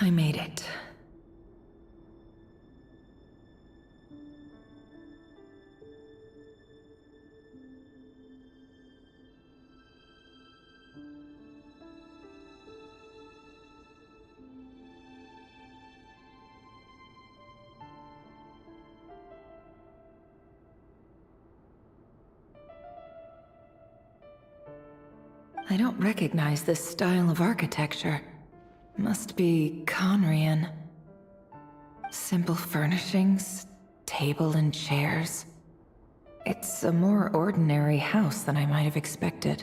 I made it. I don't recognize this style of architecture. Must be Conrian. Simple furnishings, table and chairs. It's a more ordinary house than I might have expected.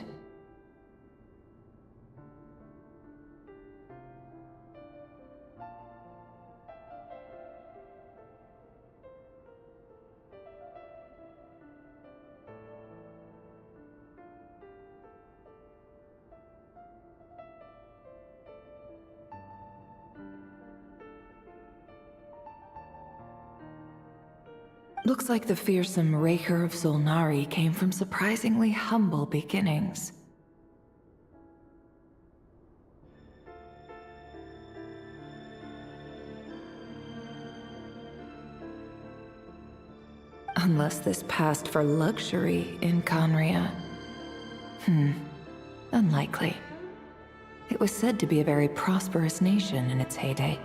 Looks like the fearsome Raker of Zulnari came from surprisingly humble beginnings. Unless this passed for luxury in Conria. Unlikely. It was said to be a very prosperous nation in its heyday.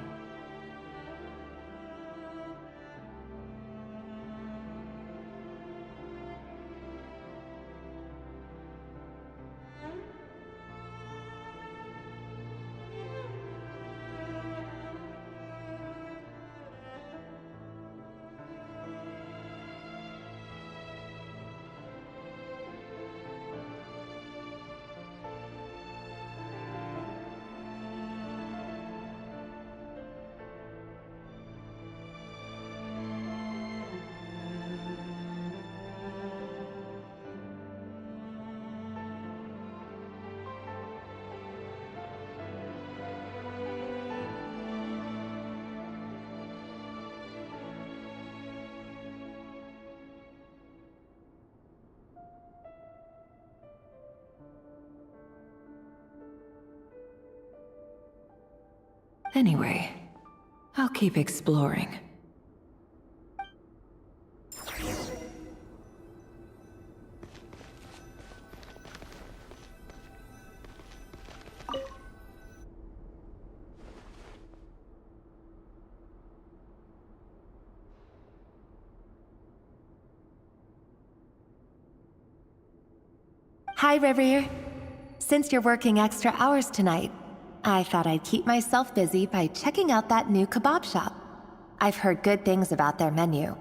Anyway, I'll keep exploring. Hi, Rivier. Since you're working extra hours tonight, I thought I'd keep myself busy by checking out that new kebab shop. I've heard good things about their menu.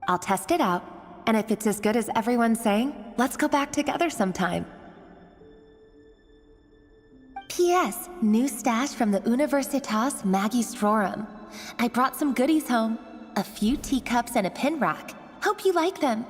I'll test it out, and if it's as good as everyone's saying, let's go back together sometime. P.S. New stash from the Universitas Magistrorum. I brought some goodies home. A few teacups and a pin rack. Hope you like them.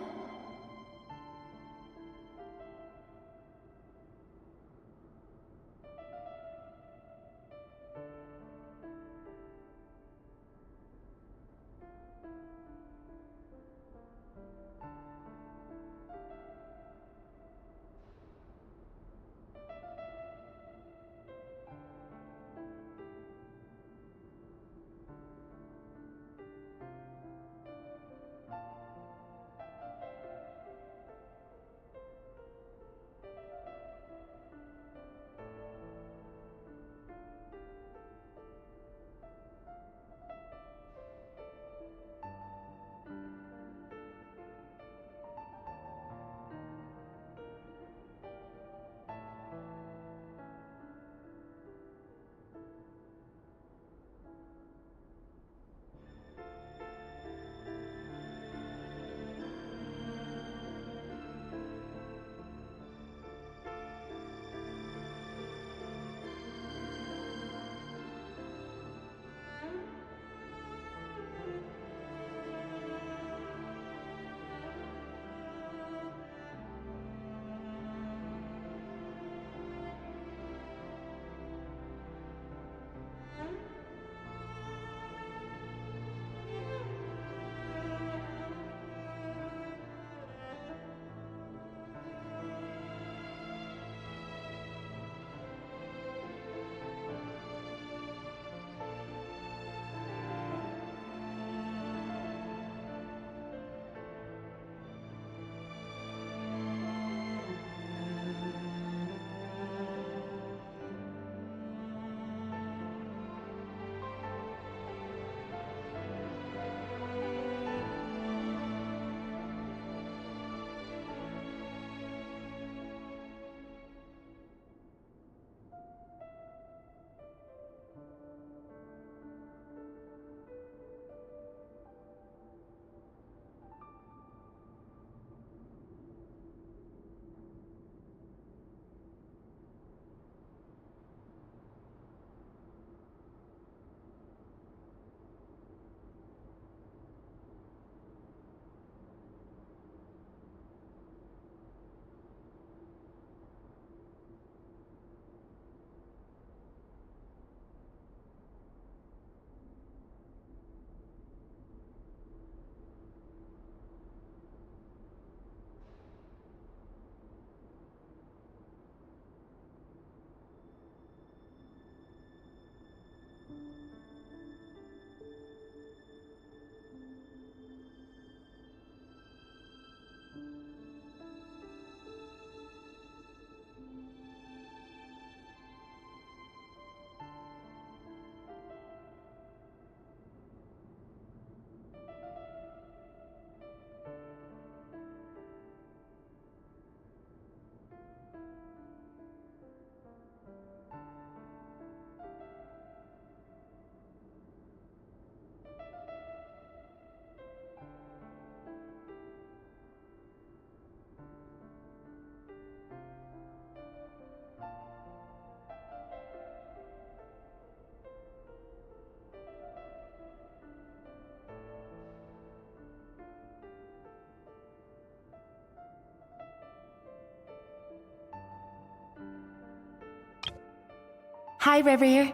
Hi, Rivier.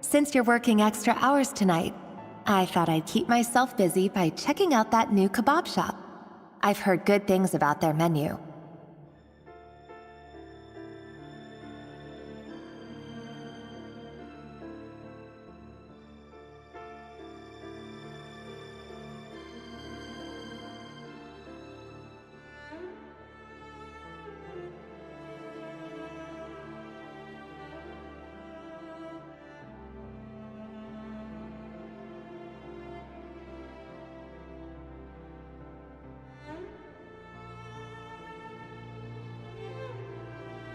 Since you're working extra hours tonight, I thought I'd keep myself busy by checking out that new kebab shop. I've heard good things about their menu.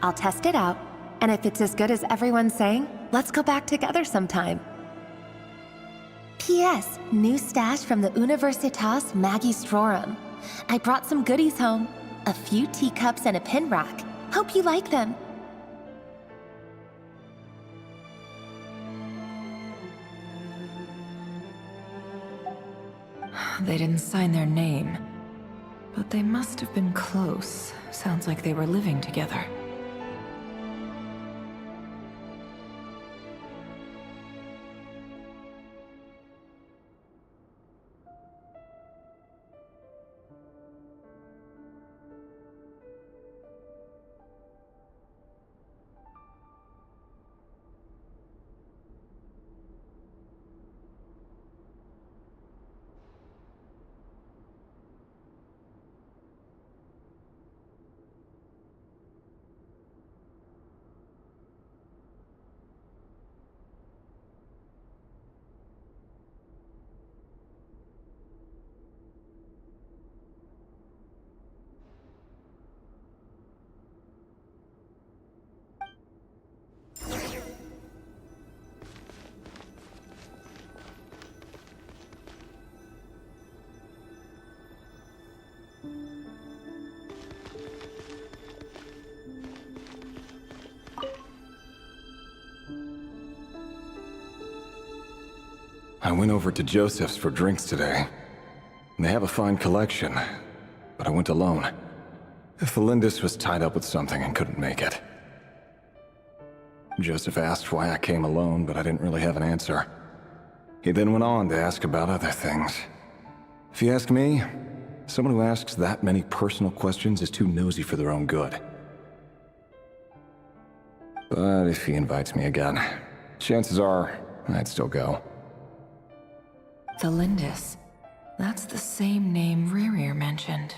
I'll test it out, and if it's as good as everyone's saying, let's go back together sometime. P.S. New stash from the Universitas Magistrorum. I brought some goodies home. A few teacups and a pin rack. Hope you like them. They didn't sign their name, but they must have been close. Sounds like they were living together. I went over to Joseph's for drinks today. They have a fine collection, but I went alone. Felindis was tied up with something and couldn't make it. Joseph asked why I came alone, but I didn't really have an answer. He then went on to ask about other things. If you ask me, someone who asks that many personal questions is too nosy for their own good. But if he invites me again, chances are I'd still go. The Lindis. That's the same name Rerir mentioned.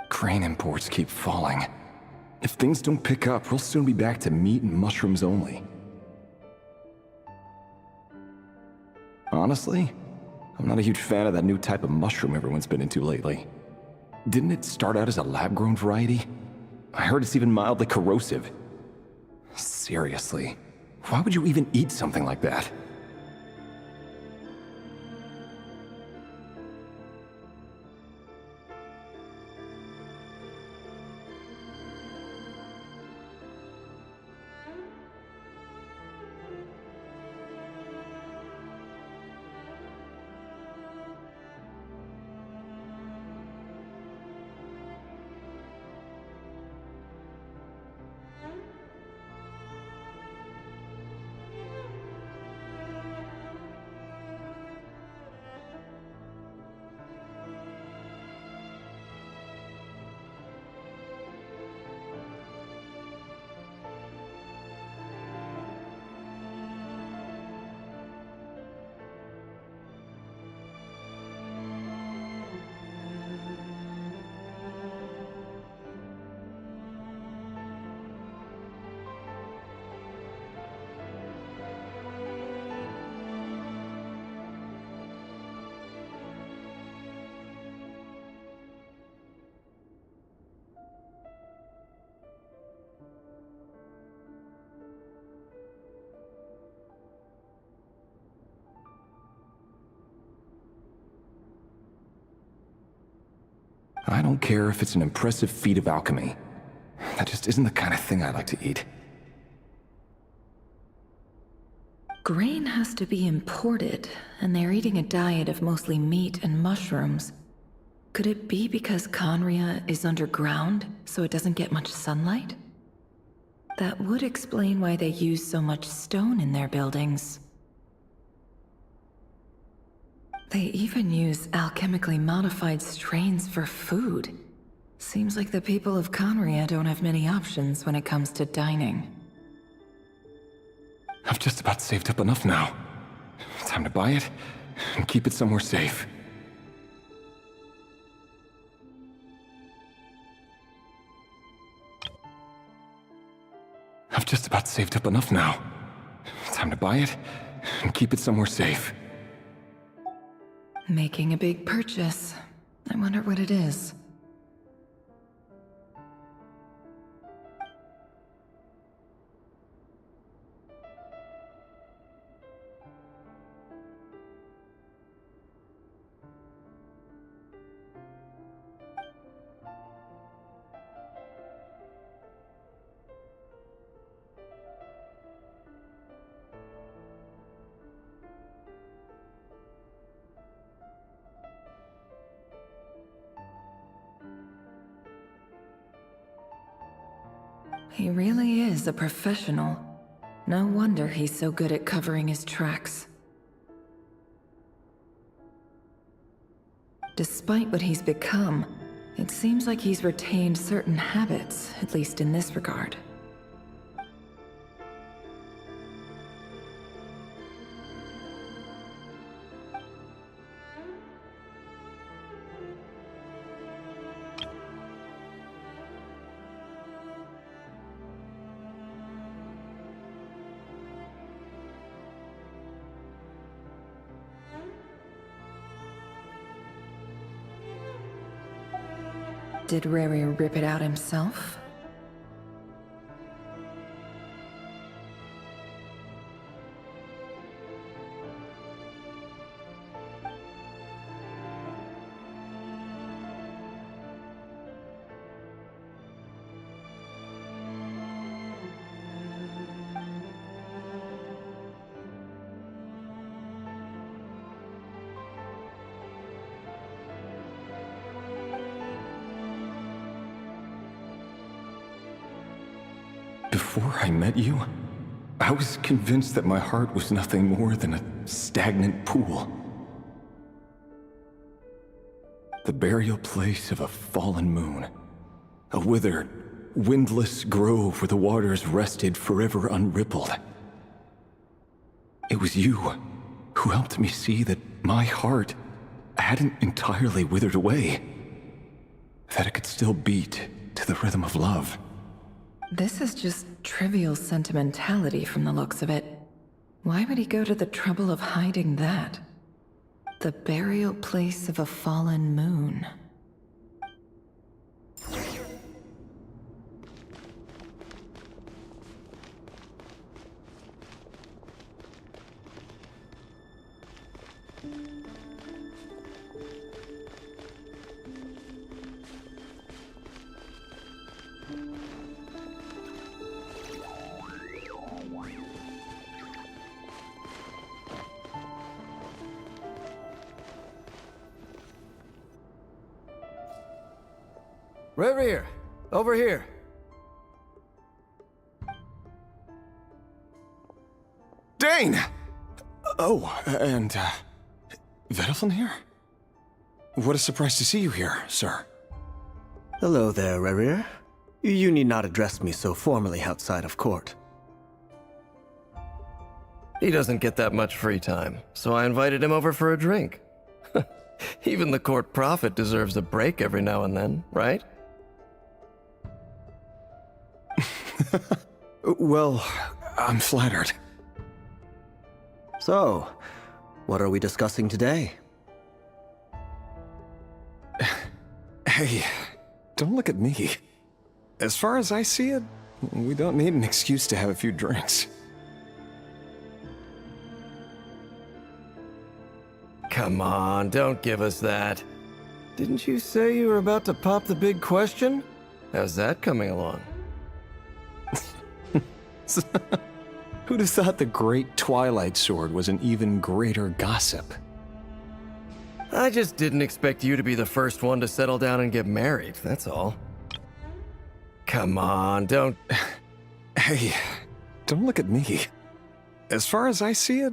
Crane imports keep falling. If things don't pick up, we'll soon be back to meat and mushrooms only. Honestly, I'm not a huge fan of that new type of mushroom everyone's been into lately. Didn't it start out as a lab-grown variety? I heard it's even mildly corrosive. Seriously, why would you even eat something like that? I don't care if it's an impressive feat of alchemy. That just isn't the kind of thing I like to eat. Grain has to be imported, and they're eating a diet of mostly meat and mushrooms. Could it be because Conria is underground, so it doesn't get much sunlight? That would explain why they use so much stone in their buildings. They even use alchemically modified strains for food. Seems like the people of Conria don't have many options when it comes to dining. I've just about saved up enough now. Time to buy it and keep it somewhere safe. I've just about saved up enough now. Time to buy it and keep it somewhere safe. Making a big purchase. I wonder what it is. He really is a professional. No wonder he's so good at covering his tracks. Despite what he's become, it seems like he's retained certain habits, at least in this regard. Did Rary rip it out himself? Before I met you, I was convinced that my heart was nothing more than a stagnant pool. The burial place of a fallen moon. A withered, windless grove where the waters rested forever unrippled. It was you who helped me see that my heart hadn't entirely withered away. That it could still beat to the rhythm of love. This is just trivial sentimentality from the looks of it. Why would he go to the trouble of hiding that? The burial place of a fallen moon. Revere, over here. Dane! Oh, and, Vedelfin here? What a surprise to see you here, sir. Hello there, Revere. You need not address me so formally outside of court. He doesn't get that much free time, so I invited him over for a drink. Even the court prophet deserves a break every now and then, right? Well, I'm flattered. So, what are we discussing today? Hey, don't look at me. As far as I see it, we don't need an excuse to have a few drinks. Come on, don't give us that. Didn't you say you were about to pop the big question? How's that coming along? Who'd have thought the great Twilight Sword was an even greater gossip? I just didn't expect you to be the first one to settle down and get married, that's all. Come on, don't... Hey, don't look at me. As far as I see it,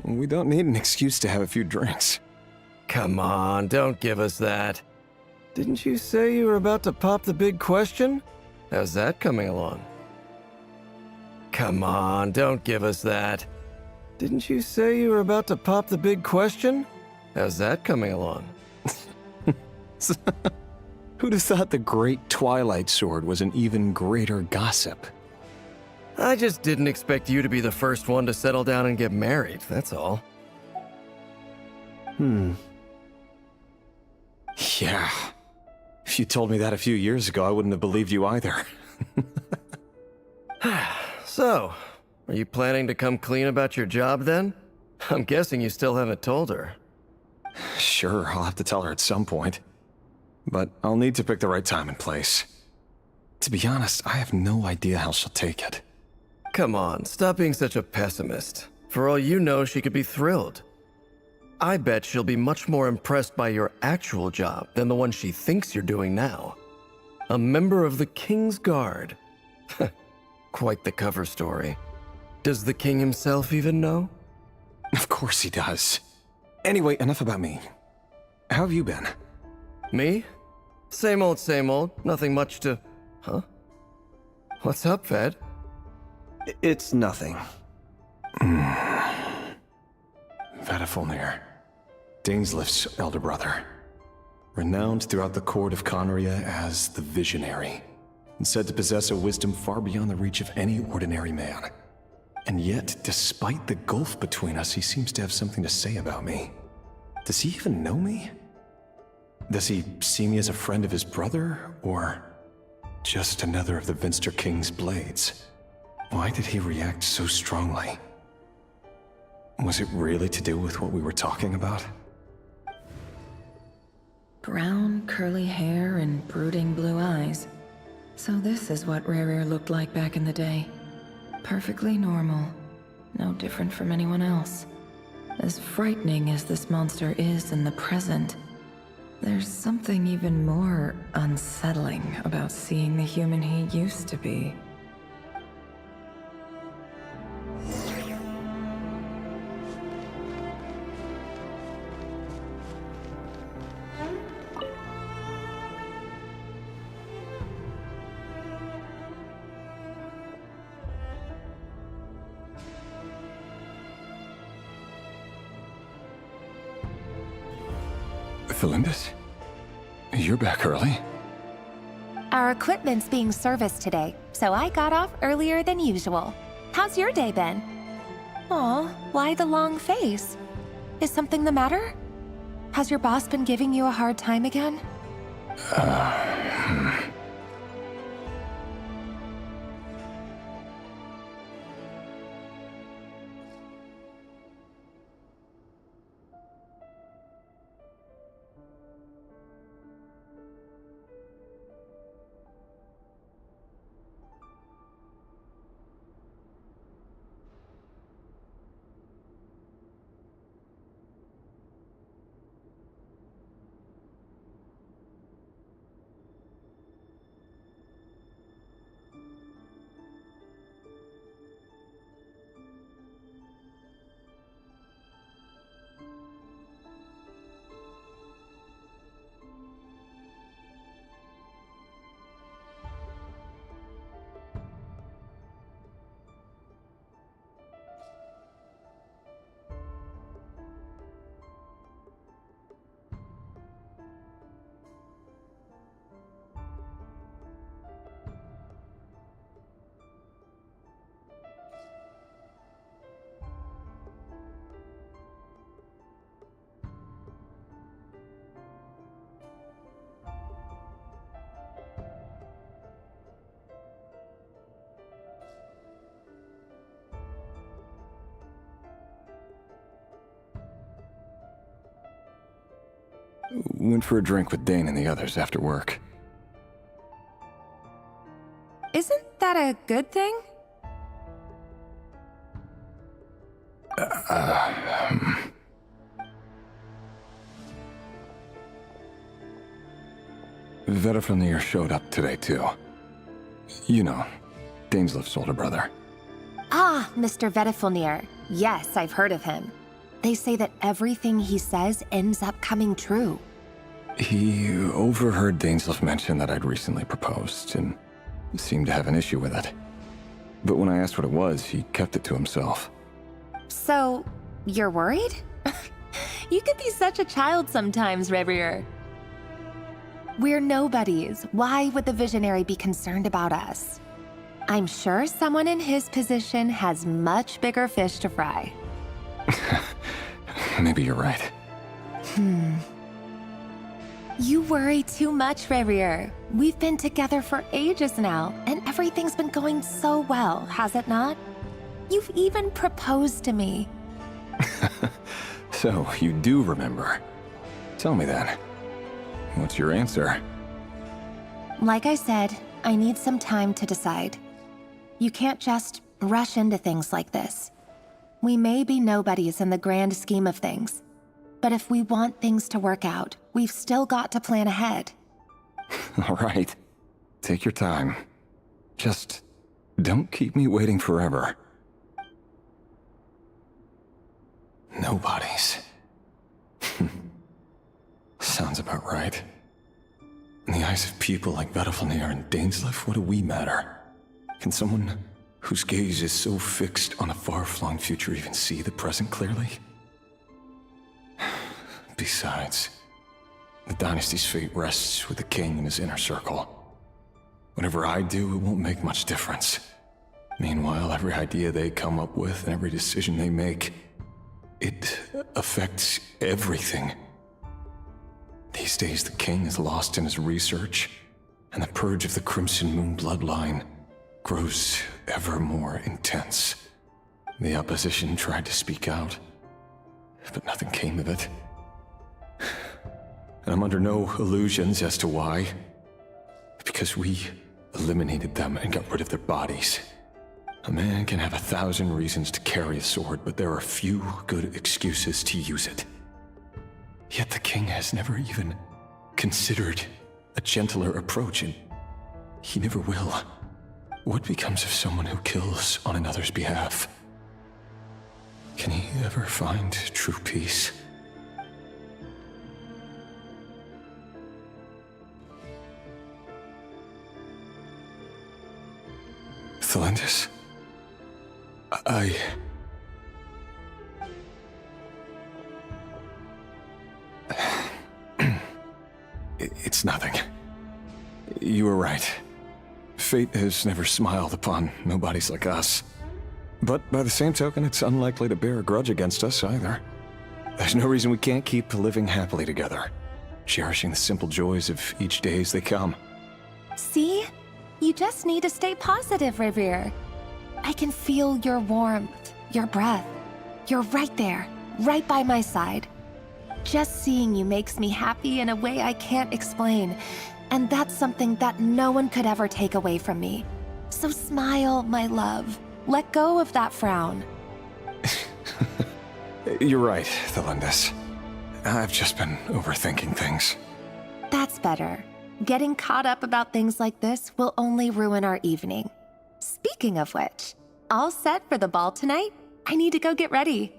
we don't need an excuse to have a few drinks. Come on, don't give us that. Didn't you say you were about to pop the big question? How's that coming along? Come on, don't give us that. Didn't you say you were about to pop the big question? How's that coming along? Who'd have thought the great Twilight Sword was an even greater gossip? I just didn't expect you to be the first one to settle down and get married, that's all. Yeah. If you told me that a few years ago, I wouldn't have believed you either. So, are you planning to come clean about your job then? I'm guessing you still haven't told her. Sure, I'll have to tell her at some point. But I'll need to pick the right time and place. To be honest, I have no idea how she'll take it. Come on, stop being such a pessimist. For all you know, she could be thrilled. I bet she'll be much more impressed by your actual job than the one she thinks you're doing now. A member of the King's Guard. Quite the cover story. Does the king himself even know? Of course he does. Anyway, enough about me. How have you been? Me? Same old, nothing much to... Huh? What's up, Fed? It's nothing. Vadafulnir, Dainslift's elder brother. Renowned throughout the court of Conria as the Visionary, and said to possess a wisdom far beyond the reach of any ordinary man. And yet, despite the gulf between us, he seems to have something to say about me. Does he even know me? Does he see me as a friend of his brother, or just another of the Vinster King's blades? Why did he react so strongly? Was it really to do with what we were talking about? Brown, curly hair and brooding blue eyes. So this is what Rere looked like back in the day. Perfectly normal. No different from anyone else. As frightening as this monster is in the present, there's something even more unsettling about seeing the human he used to be. Felindus? You're back early? Our equipment's being serviced today, so I got off earlier than usual. How's your day been? Aw, why the long face? Is something the matter? Has your boss been giving you a hard time again? Went for a drink with Dane and the others after work. Isn't that a good thing? Vedafulnir showed up today too. You know, Daneslif's older brother. Ah, Mr. Vedifilnir. Yes, I've heard of him. They say that everything he says ends up coming true. He overheard Daneslif mention that I'd recently proposed, and seemed to have an issue with it. But when I asked what it was, he kept it to himself. So, you're worried? You could be such a child sometimes, Revier. We're nobodies. Why would the visionary be concerned about us? I'm sure someone in his position has much bigger fish to fry. Maybe you're right. You worry too much, Revier. We've been together for ages now, and everything's been going so well, has it not? You've even proposed to me. So, you do remember. Tell me then. What's your answer? Like I said, I need some time to decide. You can't just rush into things like this. We may be nobodies in the grand scheme of things, but if we want things to work out, we've still got to plan ahead. All right. Take your time. Just don't keep me waiting forever. Nobodies. Sounds about right. In the eyes of people like Vedifilnir and Daneslif, what do we matter? Can someone whose gaze is so fixed on a far-flung future even see the present clearly? Besides, the dynasty's fate rests with the king and his inner circle. Whatever I do, it won't make much difference. Meanwhile, every idea they come up with and every decision they make, it affects everything. These days, the king is lost in his research, and the purge of the Crimson Moon bloodline grows ever more intense. The opposition tried to speak out, but nothing came of it. And I'm under no illusions as to why. Because we eliminated them and got rid of their bodies. A man can have 1,000 reasons to carry a sword, but there are few good excuses to use it. Yet the king has never even considered a gentler approach, and he never will. What becomes of someone who kills on another's behalf? Can he ever find true peace? Thelindis? It's nothing. You were right. Fate has never smiled upon nobodies like us. But by the same token, it's unlikely to bear a grudge against us either. There's no reason we can't keep living happily together, cherishing the simple joys of each day as they come. See? You just need to stay positive, Revier. I can feel your warmth, your breath. You're right there, right by my side. Just seeing you makes me happy in a way I can't explain, and that's something that no one could ever take away from me. So smile, my love. Let go of that frown. You're right, Thelindis. I've just been overthinking things. That's better. Getting caught up about things like this will only ruin our evening. Speaking of which, all set for the ball tonight? I need to go get ready.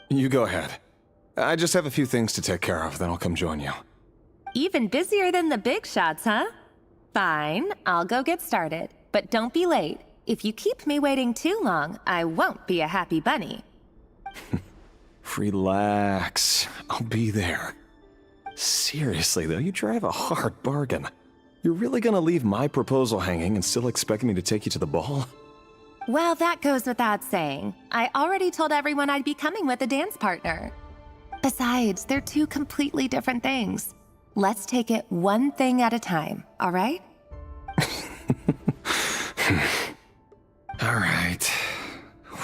You go ahead. I just have a few things to take care of, then I'll come join you. Even busier than the big shots, huh? Fine, I'll go get started. But don't be late. If you keep me waiting too long, I won't be a happy bunny. Relax. I'll be there. Seriously, though, you drive a hard bargain. You're really gonna leave my proposal hanging and still expect me to take you to the ball? Well, that goes without saying. I already told everyone I'd be coming with a dance partner. Besides, they're two completely different things. Let's take it one thing at a time, all right? All right.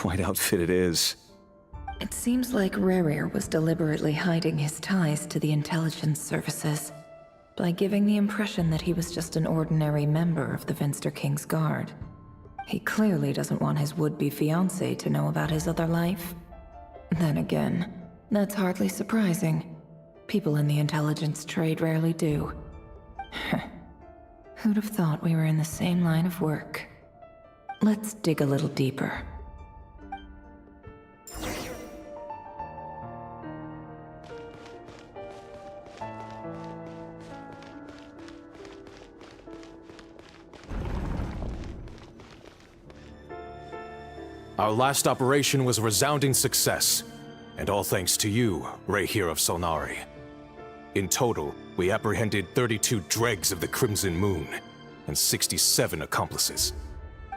White outfit it is. It seems like Rerir was deliberately hiding his ties to the intelligence services by giving the impression that he was just an ordinary member of the Venster King's Guard. He clearly doesn't want his would-be fiancée to know about his other life. Then again, that's hardly surprising. People in the intelligence trade rarely do. Who'd have thought we were in the same line of work? Let's dig a little deeper. Our last operation was a resounding success, and all thanks to you, Ray here of Solnari. In total, we apprehended 32 dregs of the Crimson Moon, and 67 accomplices.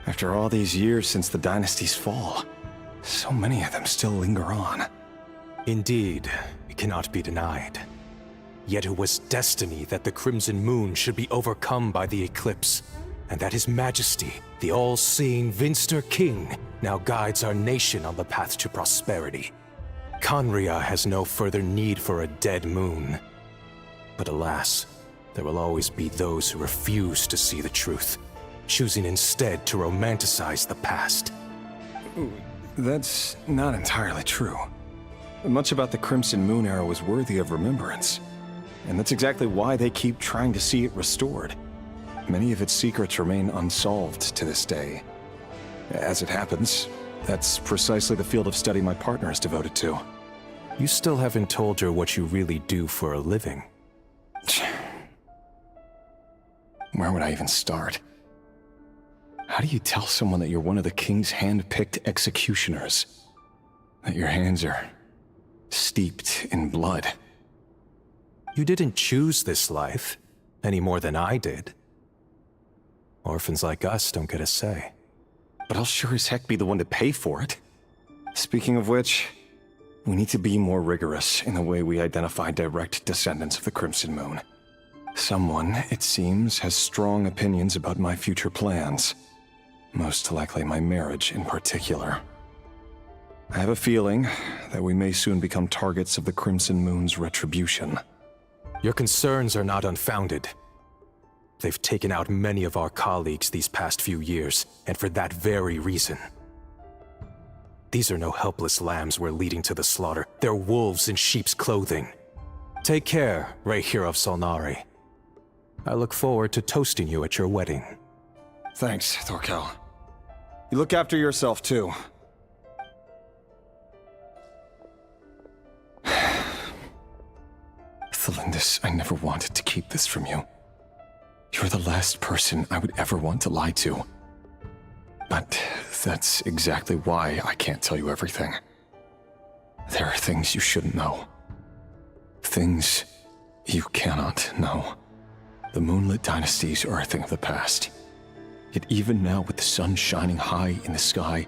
After all these years since the dynasty's fall, so many of them still linger on. Indeed, it cannot be denied. Yet it was destiny that the Crimson Moon should be overcome by the eclipse, and that His Majesty, the all-seeing Vinster King, now guides our nation on the path to prosperity. Conria has no further need for a dead moon. But alas, there will always be those who refuse to see the truth, choosing instead to romanticize the past. That's not entirely true. Much about the Crimson Moon era was worthy of remembrance, and that's exactly why they keep trying to see it restored. Many of its secrets remain unsolved to this day. As it happens, that's precisely the field of study my partner is devoted to. You still haven't told her what you really do for a living. Where would I even start? How do you tell someone that you're one of the king's hand-picked executioners? That your hands are steeped in blood? You didn't choose this life, any more than I did. Orphans like us don't get a say. But I'll sure as heck be the one to pay for it. Speaking of which, we need to be more rigorous in the way we identify direct descendants of the Crimson Moon. Someone, it seems, has strong opinions about my future plans. Most likely my marriage in particular. I have a feeling that we may soon become targets of the Crimson Moon's retribution. Your concerns are not unfounded. They've taken out many of our colleagues these past few years, and for that very reason. These are no helpless lambs we're leading to the slaughter. They're wolves in sheep's clothing. Take care, Ray here of Solnari. I look forward to toasting you at your wedding. Thanks, Thorkel. You look after yourself, too. Thelindis, I never wanted to keep this from you. You're the last person I would ever want to lie to. But that's exactly why I can't tell you everything. There are things you shouldn't know. Things you cannot know. The moonlit dynasties are a thing of the past. Yet even now, with the sun shining high in the sky,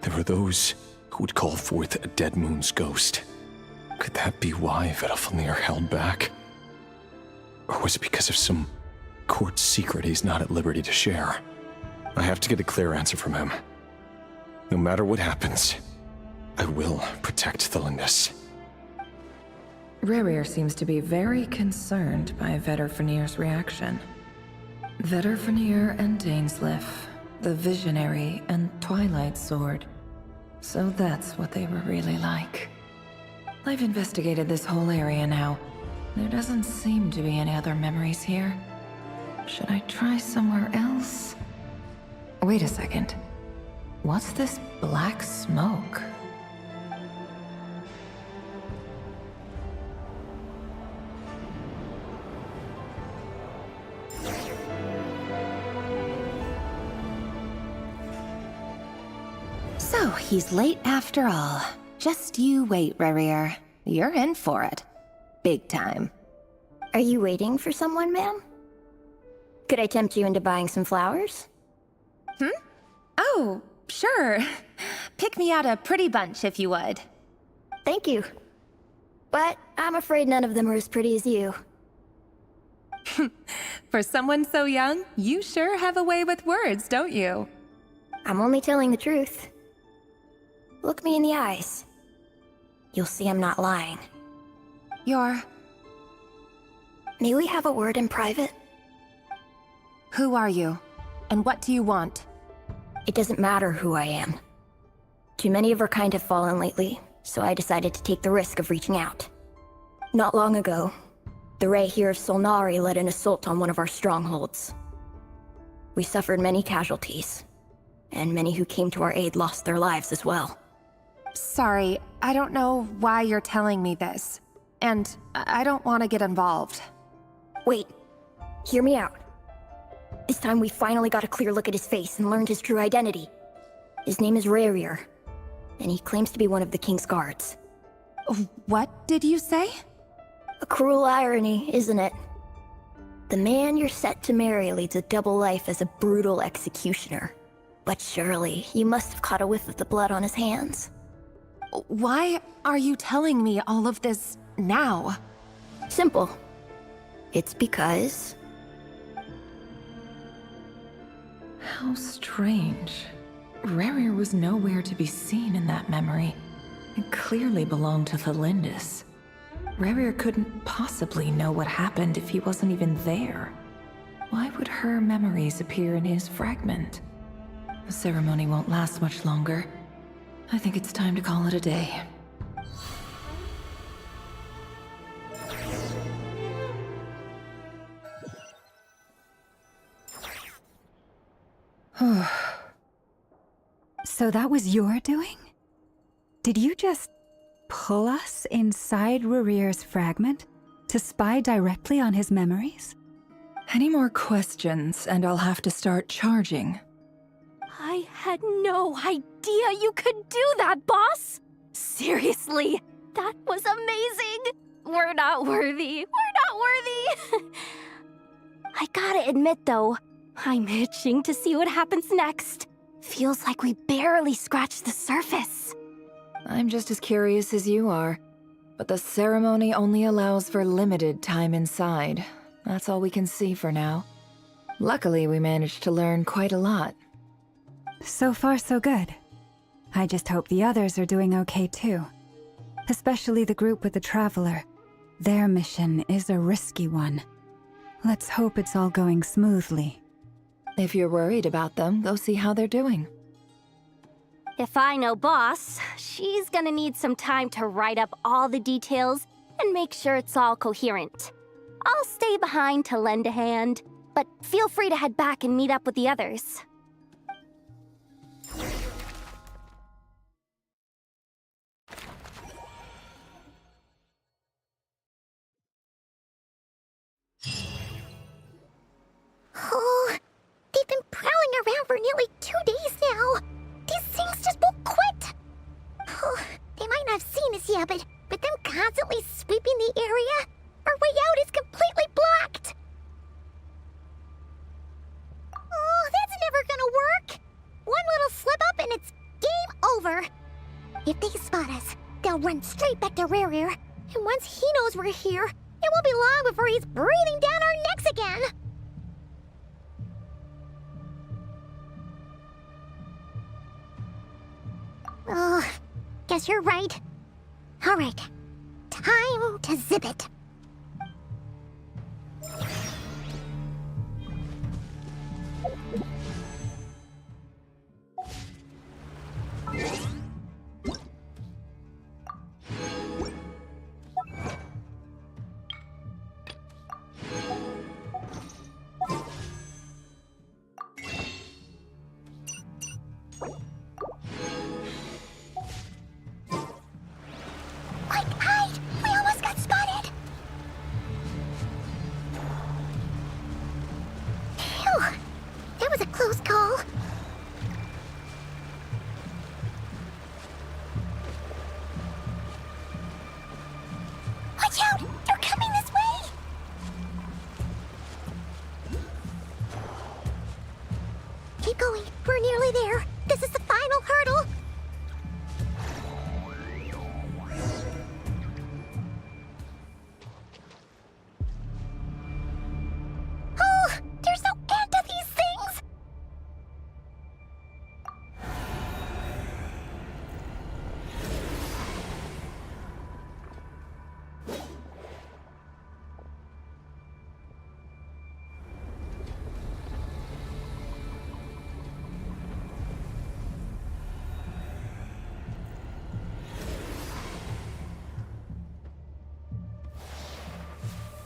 there are those who would call forth a dead moon's ghost. Could that be why Vedalfnir held back? Or was it because of some court secret he's not at liberty to share? I have to get a clear answer from him. No matter what happens, I will protect Thelindis. Rerir seems to be very concerned by Vedalfnir's reaction. Vedalfnir and Dainsleif, the Visionary and Twilight Sword. So that's what they were really like. I've investigated this whole area now. There doesn't seem to be any other memories here. Should I try somewhere else? Wait a second. What's this black smoke? So, he's late after all. Just you wait, Rerir. You're in for it. Big time. Are you waiting for someone, ma'am? Could I tempt you into buying some flowers? Oh, sure. Pick me out a pretty bunch if you would. Thank you. But I'm afraid none of them are as pretty as you. For someone so young, you sure have a way with words, don't you? I'm only telling the truth. Look me in the eyes. You'll see I'm not lying. You're... May we have a word in private? Who are you? And what do you want? It doesn't matter who I am. Too many of our kind have fallen lately, so I decided to take the risk of reaching out. Not long ago, the Ray here of Solnari led an assault on one of our strongholds. We suffered many casualties. and many who came to our aid lost their lives as well. Sorry, I don't know why you're telling me this. And I don't want to get involved. Wait, hear me out. This time we finally got a clear look at his face and learned his true identity. His name is Rarier, and he claims to be one of the King's guards. What did you say? A cruel irony, isn't it? The man you're set to marry leads a double life as a brutal executioner. But surely, you must have caught a whiff of the blood on his hands. Why are you telling me all of this now? Simple. It's because... How strange. Rarier was nowhere to be seen in that memory. It clearly belonged to the Lindis. Rarier couldn't possibly know what happened if he wasn't even there. Why would her memories appear in his fragment? The ceremony won't last much longer. I think it's time to call it a day. So that was your doing? Did you just pull us inside Rarier's fragment to spy directly on his memories? Any more questions, and I'll have to start charging. I had no idea you could do that, boss! Seriously, that was amazing! We're not worthy. We're not worthy! I gotta admit, though, I'm itching to see what happens next. Feels like we barely scratched the surface. I'm just as curious as you are, but the ceremony only allows for limited time inside. That's all we can see for now. Luckily, we managed to learn quite a lot. So far, so good. I just hope the others are doing okay too. Especially the group with the Traveler. Their mission is a risky one. Let's hope it's all going smoothly. If you're worried about them, go see how they're doing. If I know boss, she's gonna need some time to write up all the details and make sure it's all coherent. I'll stay behind to lend a hand, but feel free to head back and meet up with the others. Oh, they've been prowling around for nearly 2 days now. These things just won't quit. Oh, they might not have seen us yet, but them constantly sweeping the area, our way out is completely blocked. Oh, that's never gonna work. One little slip up and it's game over. If they spot us, they'll run straight back to Rarier. And once he knows we're here, it won't be long before he's breathing down our necks again. Oh, guess you're right. All right, time to zip it. Close call. Watch out! They're coming this way! Keep going. We're nearly there. This is the final hurdle. Oh! There's no end to these things!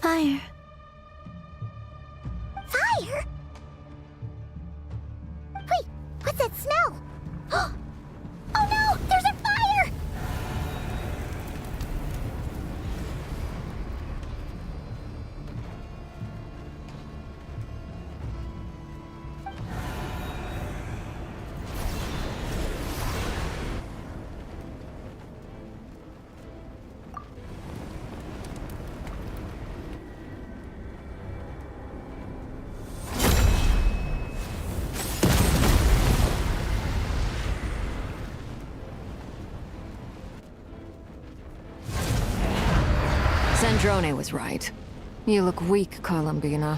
Fire. Fire? Wait, what's that smell? Sandrone was right. You look weak, Columbina.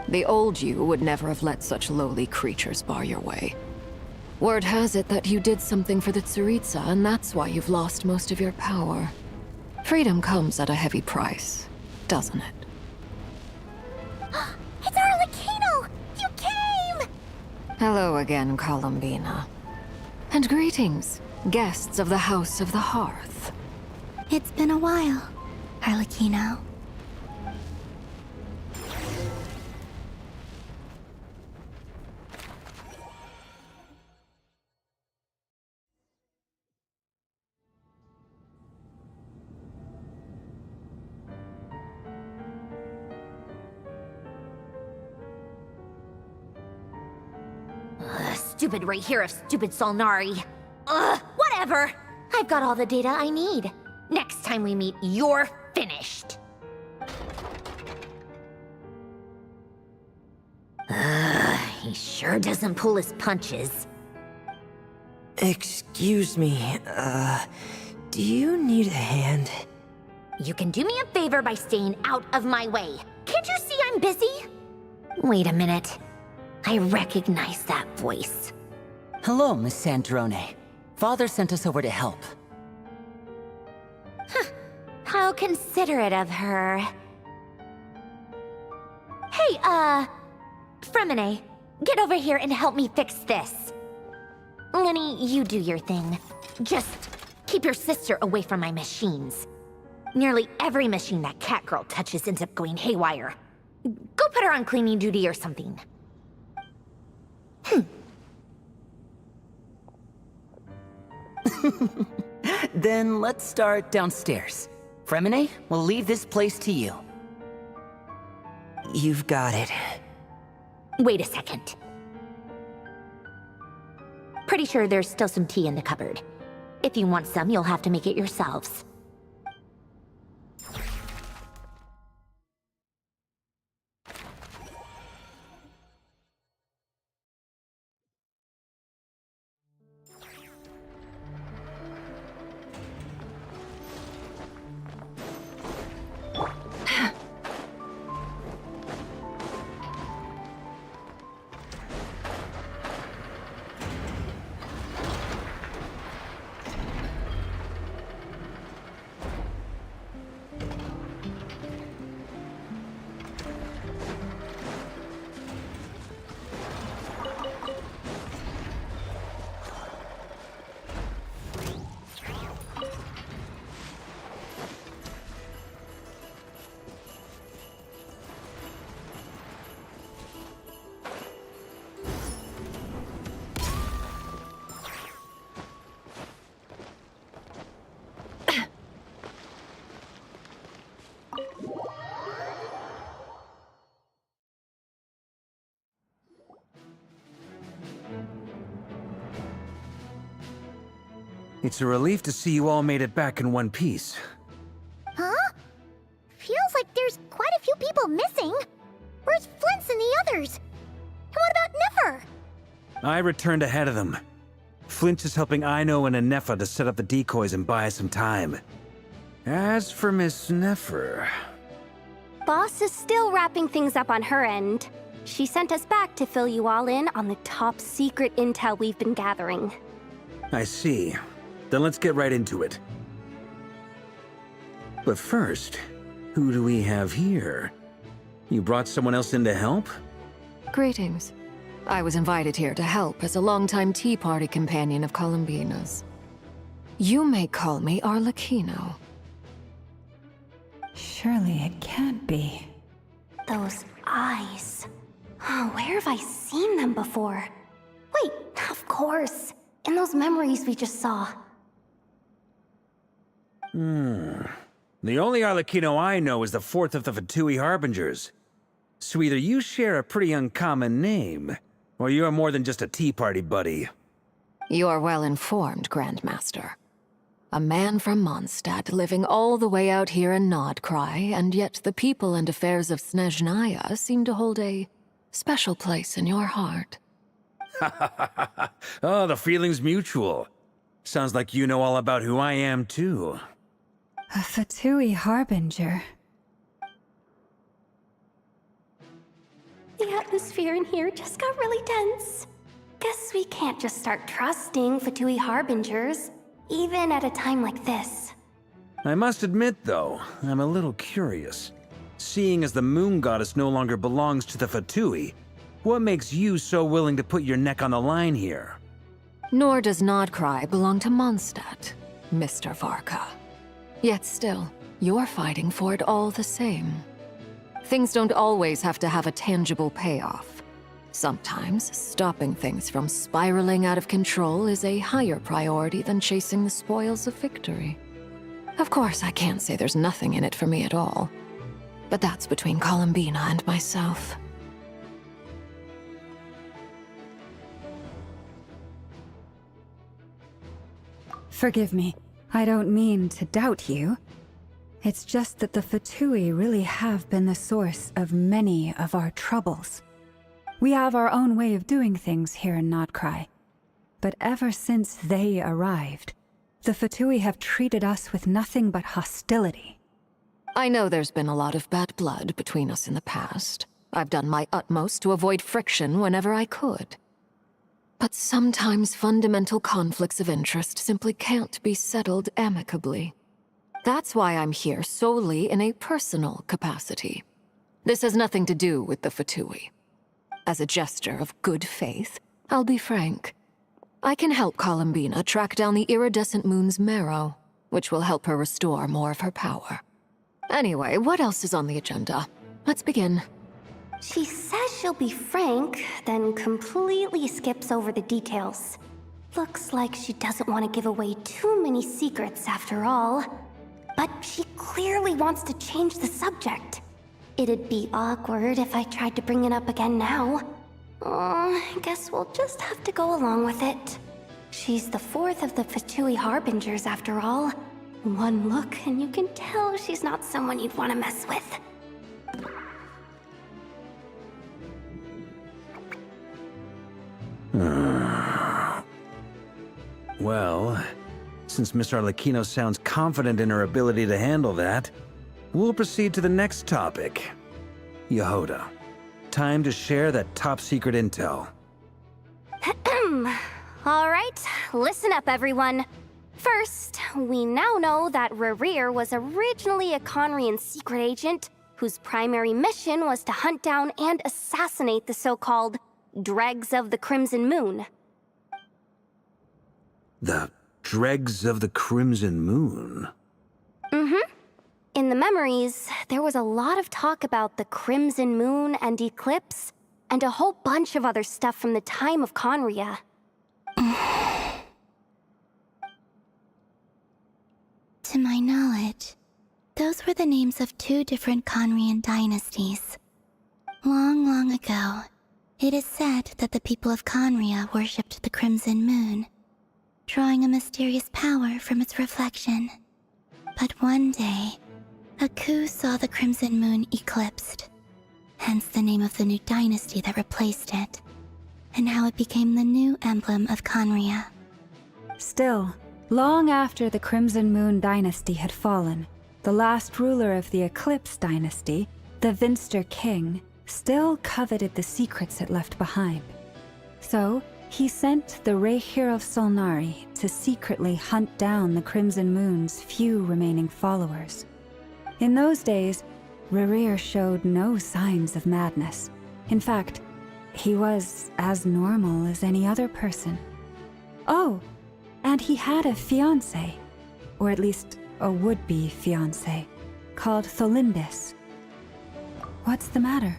The old you would never have let such lowly creatures bar your way. Word has it that you did something for the Tsaritsa, and that's why you've lost most of your power. Freedom comes at a heavy price, doesn't it? It's Arlecchino! You came! Hello again, Columbina. And greetings, guests of the House of the Hearth. It's been a while, Arlecchino. Stupid right here of stupid Solnari. Ugh, whatever. I've got all the data I need. Next time we meet, you're finished. He sure doesn't pull his punches. Excuse me, do you need a hand? You can do me a favor by staying out of my way. Can't you see I'm busy? Wait a minute. I recognize that voice. Hello, Miss Sandrone. Father sent us over to help. How considerate of her. Hey, Fremine, get over here and help me fix this. Lenny, you do your thing. Just keep your sister away from my machines. Nearly every machine that cat girl touches ends up going haywire. Go put her on cleaning duty or something. Then let's start downstairs. Fremine, we'll leave this place to you. You've got it. Wait a second. Pretty sure there's still some tea in the cupboard. If you want some, you'll have to make it yourselves. It's a relief to see you all made it back in one piece. Huh? Feels like there's quite a few people missing. Where's Flint's and the others? And what about Nefer? I returned ahead of them. Flint is helping Aino and Anefa to set up the decoys and buy us some time. As for Miss Nefer... Boss is still wrapping things up on her end. She sent us back to fill you all in on the top secret intel we've been gathering. I see. Then let's get right into it. But first, who do we have here? You brought someone else in to help? Greetings. I was invited here to help as a longtime Tea Party companion of Columbina's. You may call me Arlecchino. Surely it can't be. Those eyes. Oh, where have I seen them before? Wait, of course. In those memories we just saw. The only Arlecchino I know is the fourth of the Fatui Harbingers. So either you share a pretty uncommon name, or you're more than just a Tea Party buddy. You are well informed, Grandmaster. A man from Mondstadt living all the way out here in Nodcry, and yet the people and affairs of Snezhnaya seem to hold a special place in your heart. Oh, the feeling's mutual. Sounds like you know all about who I am, too. A Fatui Harbinger. The atmosphere in here just got really tense. Guess we can't just start trusting Fatui Harbingers, even at a time like this. I must admit, though, I'm a little curious. Seeing as the moon goddess no longer belongs to the Fatui, what makes you so willing to put your neck on the line here? Nor does Nodcry belong to Mondstadt, Mr. Varka. Yet still, you're fighting for it all the same. Things don't always have to have a tangible payoff. Sometimes, stopping things from spiraling out of control is a higher priority than chasing the spoils of victory. Of course, I can't say there's nothing in it for me at all. But that's between Columbina and myself. Forgive me. I don't mean to doubt you. It's just that the Fatui really have been the source of many of our troubles. We have our own way of doing things here in Nodcry. But ever since they arrived, the Fatui have treated us with nothing but hostility. I know there's been a lot of bad blood between us in the past. I've done my utmost to avoid friction whenever I could. But sometimes fundamental conflicts of interest simply can't be settled amicably. That's why I'm here solely in a personal capacity. This has nothing to do with the Fatui. As a gesture of good faith, I'll be frank. I can help Columbina track down the iridescent moon's marrow, which will help her restore more of her power. Anyway, what else is on the agenda? Let's begin. She says she'll be frank, then completely skips over the details. Looks like she doesn't want to give away too many secrets after all. But she clearly wants to change the subject. It'd be awkward if I tried to bring it up again now. I guess we'll just have to go along with it. She's the fourth of the Fatui Harbingers after all. One look and you can tell she's not someone you'd want to mess with. Well, since Miss Arlecchino sounds confident in her ability to handle that, we'll proceed to the next topic. Yehoda, time to share that top-secret intel. Alright, listen up everyone. First, we now know that Rerir was originally a Conrian secret agent whose primary mission was to hunt down and assassinate the so-called Dregs of the Crimson Moon. The Dregs of the Crimson Moon? Mm-hmm. In the memories, there was a lot of talk about the Crimson Moon and Eclipse, and a whole bunch of other stuff from the time of Conria. To my knowledge, those were the names of two different Conrian dynasties. Long, long ago, it is said that the people of Conria worshipped the Crimson Moon, drawing a mysterious power from its reflection. But one day, a coup saw the Crimson Moon eclipsed, hence the name of the new dynasty that replaced it, and how it became the new emblem of Conria. Still, long after the Crimson Moon dynasty had fallen, the last ruler of the Eclipse dynasty, the Vinster King, still coveted the secrets it left behind. So, he sent the Rehir of Solnari to secretly hunt down the Crimson Moon's few remaining followers. In those days, Rerir showed no signs of madness. In fact, he was as normal as any other person. Oh, and he had a fiancé, or at least a would-be fiancé, called Tholindis. What's the matter?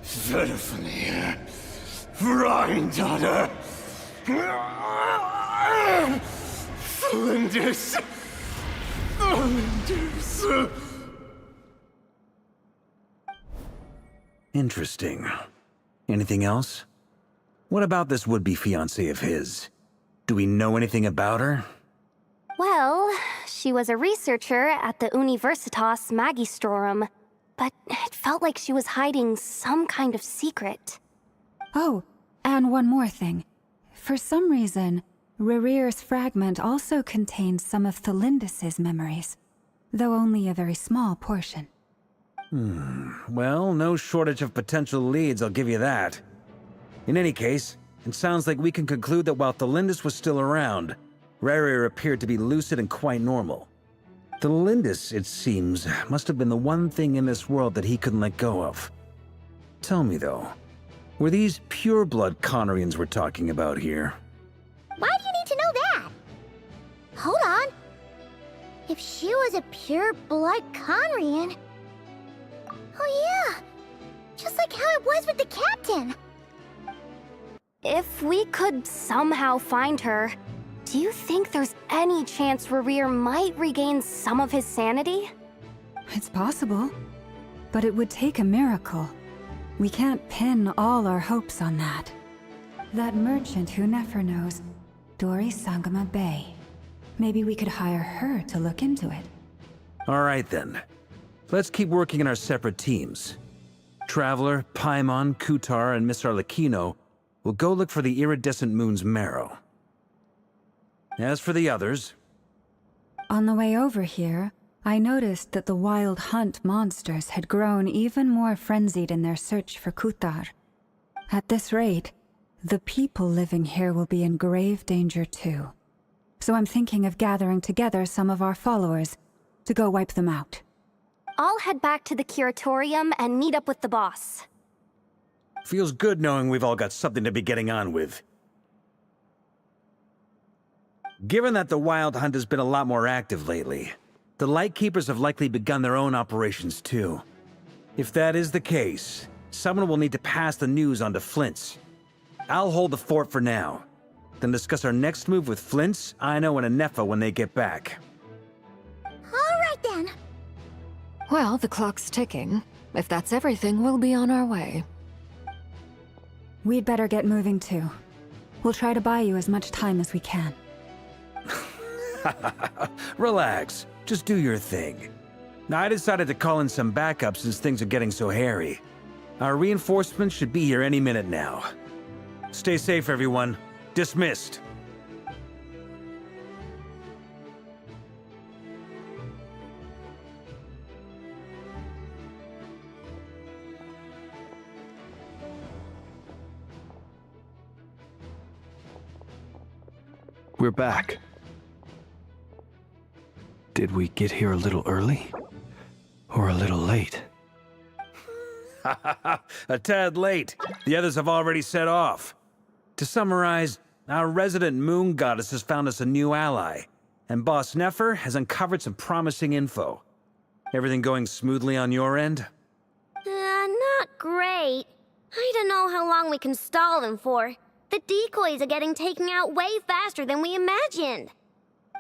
Verfnir, Rheindaughter, Flinders, Flinders. Interesting. Anything else? What about this would-be fiancé of his? Do we know anything about her? Well, she was a researcher at the Universitas Magistrorum. but it felt like she was hiding some kind of secret. Oh, and one more thing. For some reason, Rerear's fragment also contains some of Thelindis' memories, though only a very small portion. Well, no shortage of potential leads, I'll give you that. In any case, it sounds like we can conclude that while Thelindis was still around, Rerear appeared to be lucid and quite normal. Thelindis, it seems, must have been the one thing in this world that he couldn't let go of. Tell me though, were these pure-blood Conorians we're talking about here? Why do you need to know that? Hold on. If she was a pure-blood Conrian... Oh yeah, just like how it was with the captain. If we could somehow find her, do you think there's any chance Rerear might regain some of his sanity? It's possible, but it would take a miracle. We can't pin all our hopes on that. That merchant who Nefer knows, Dori Sangama Bay. Maybe we could hire her to look into it. All right then. Let's keep working in our separate teams. Traveler, Paimon, Kutar, and Miss Arlecchino will go look for the iridescent moon's marrow. As for the others... On the way over here, I noticed that the Wild Hunt monsters had grown even more frenzied in their search for Kutar. At this rate, the people living here will be in grave danger too. So I'm thinking of gathering together some of our followers to go wipe them out. I'll head back to the curatorium and meet up with the boss. Feels good knowing we've all got something to be getting on with. Given that the Wild Hunt has been a lot more active lately, the Lightkeepers have likely begun their own operations too. If that is the case, someone will need to pass the news on to Flint's. I'll hold the fort for now, then discuss our next move with Flint's, Aino, and Anefa when they get back. All right then. Well, the clock's ticking. If that's everything, we'll be on our way. We'd better get moving too. We'll try to buy you as much time as we can. Relax. Just do your thing. Now, I decided to call in some backup since things are getting so hairy. Our reinforcements should be here any minute now. Stay safe, everyone. Dismissed. We're back. Did we get here a little early? Or a little late? A tad late. The others have already set off. To summarize, our resident moon goddess has found us a new ally, and Boss Nefer has uncovered some promising info. Everything going smoothly on your end? Not great. I don't know how long we can stall them for. The decoys are getting taken out way faster than we imagined.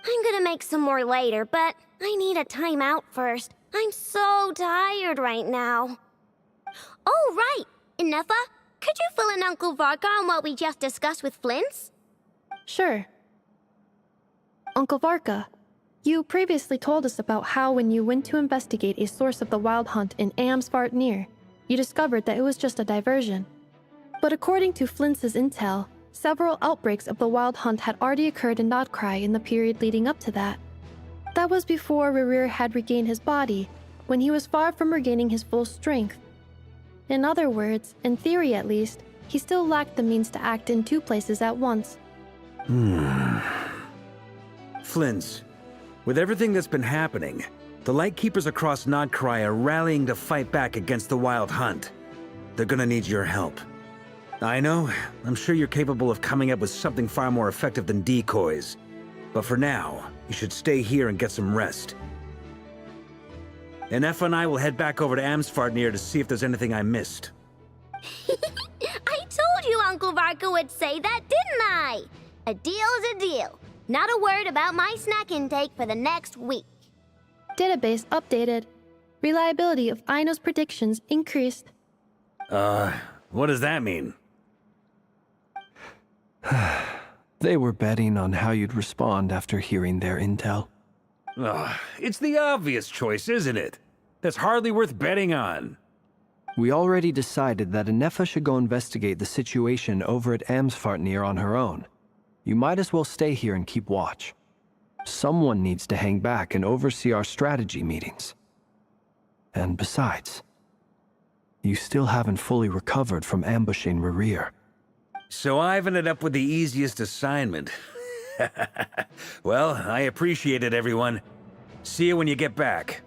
I'm gonna make some more later, but I need a timeout first. I'm so tired right now. Oh, right! Inefa, could you fill in Uncle Varka on what we just discussed with Flint's? Sure. Uncle Varka, you previously told us about how when you went to investigate a source of the Wild Hunt in Amsvartnir, you discovered that it was just a diversion. But according to Flint's intel, several outbreaks of the Wild Hunt had already occurred in Nodcry in the period leading up to that. That was before Rerear had regained his body, when he was far from regaining his full strength. In other words, in theory at least, he still lacked the means to act in two places at once. Flint's, with everything that's been happening, the Lightkeepers across Nodcry are rallying to fight back against the Wild Hunt. They're gonna need your help. I know, I'm sure you're capable of coming up with something far more effective than decoys. But for now, you should stay here and get some rest. Anefa and I will head back over to Amsvartnir to see if there's anything I missed. I told you Uncle Varka would say that, didn't I? A deal is a deal. Not a word about my snack intake for the next week. Database updated. Reliability of Aino's predictions increased. What does that mean? They were betting on how you'd respond after hearing their intel. It's the obvious choice, isn't it? That's hardly worth betting on. We already decided that Anefa should go investigate the situation over at Amsfartnir on her own. You might as well stay here and keep watch. Someone needs to hang back and oversee our strategy meetings. And besides, you still haven't fully recovered from ambushing Rerir. So I've ended up with the easiest assignment. Well, I appreciate it, everyone. See you when you get back.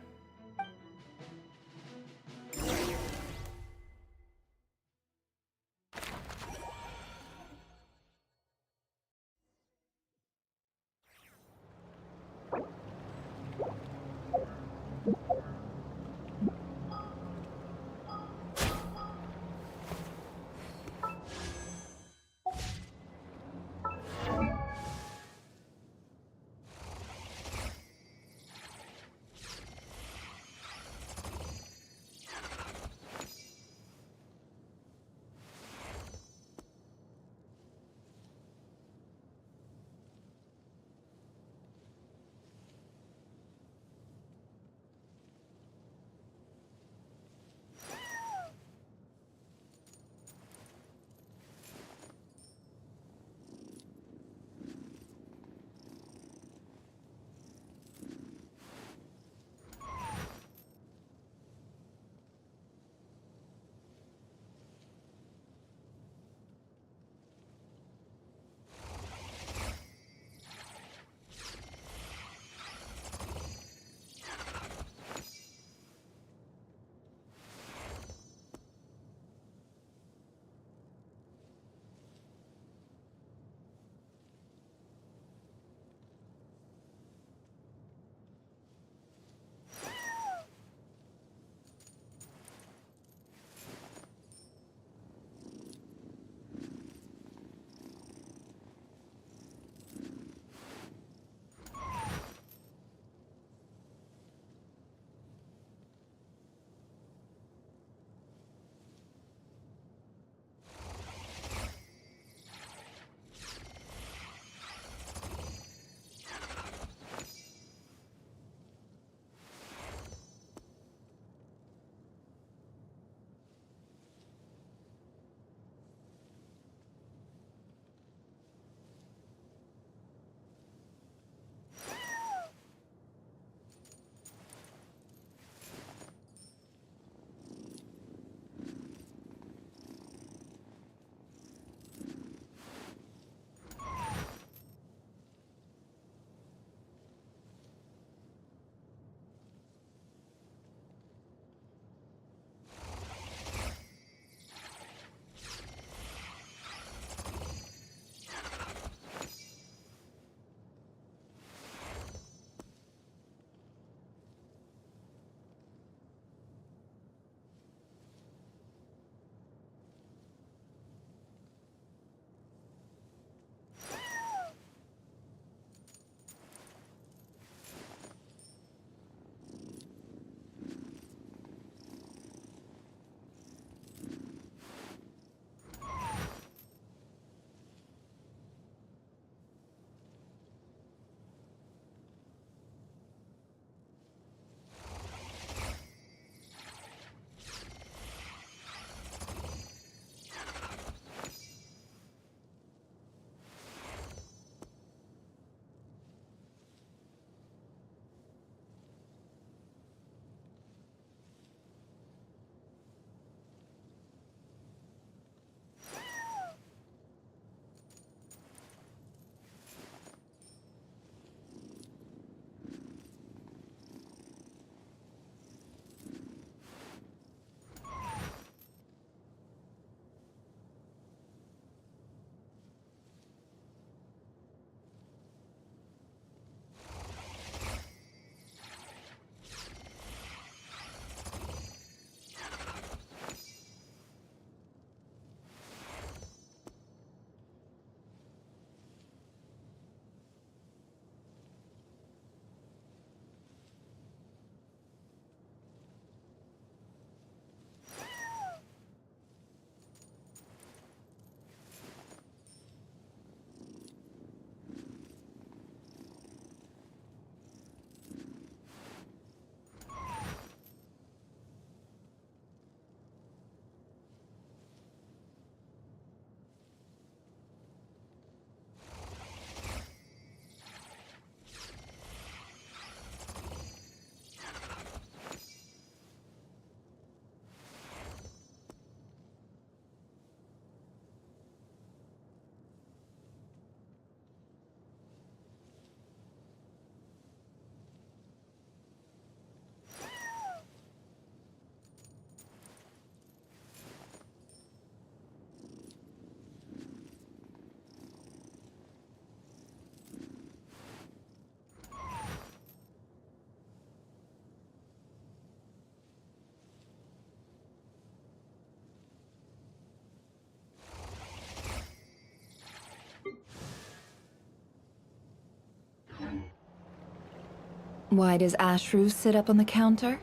Why does Ashru sit up on the counter?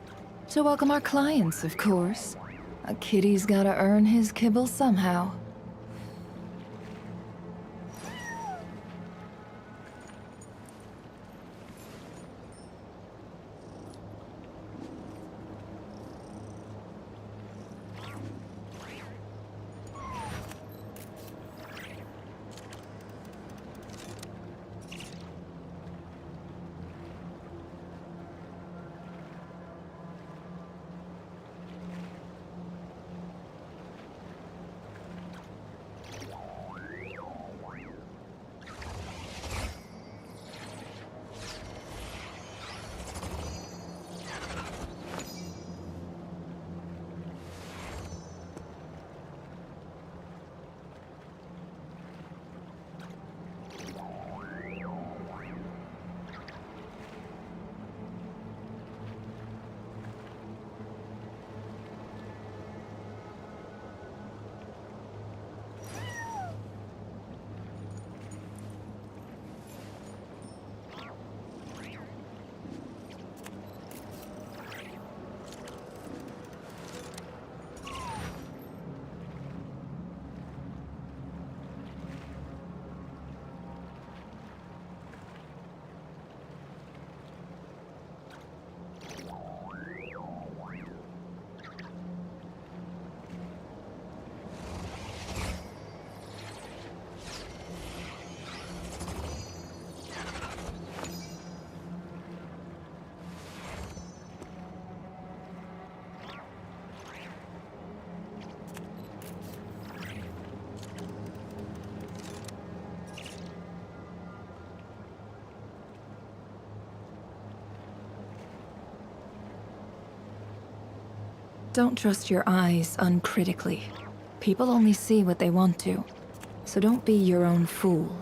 To welcome our clients, of course. A kitty's gotta earn his kibble somehow. Don't trust your eyes uncritically. People only see what they want to, so don't be your own fool.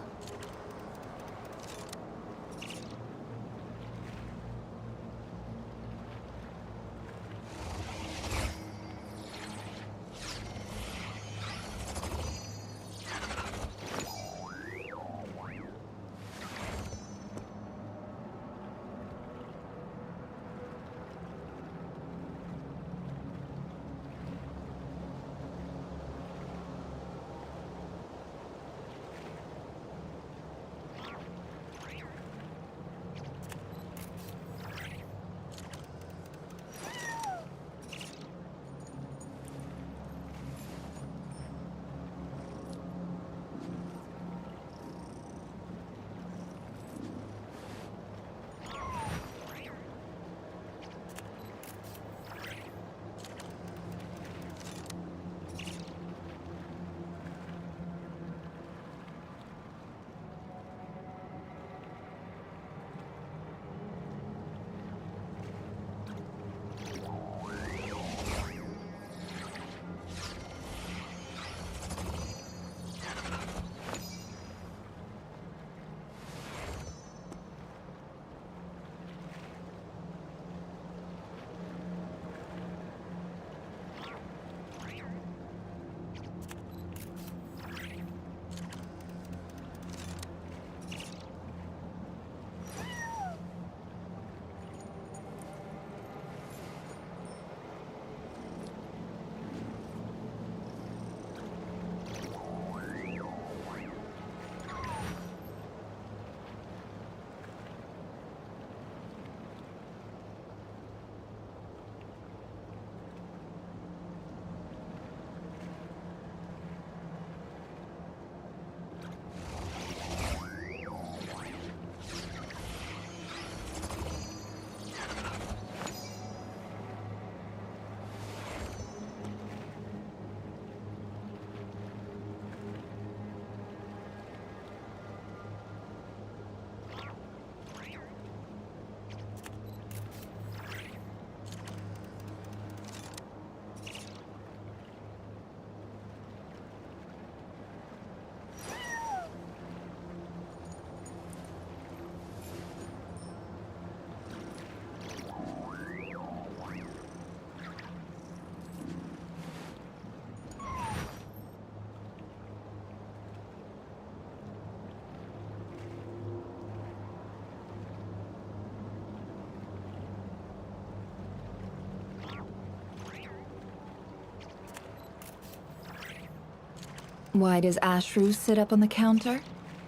Why does Ashru sit up on the counter?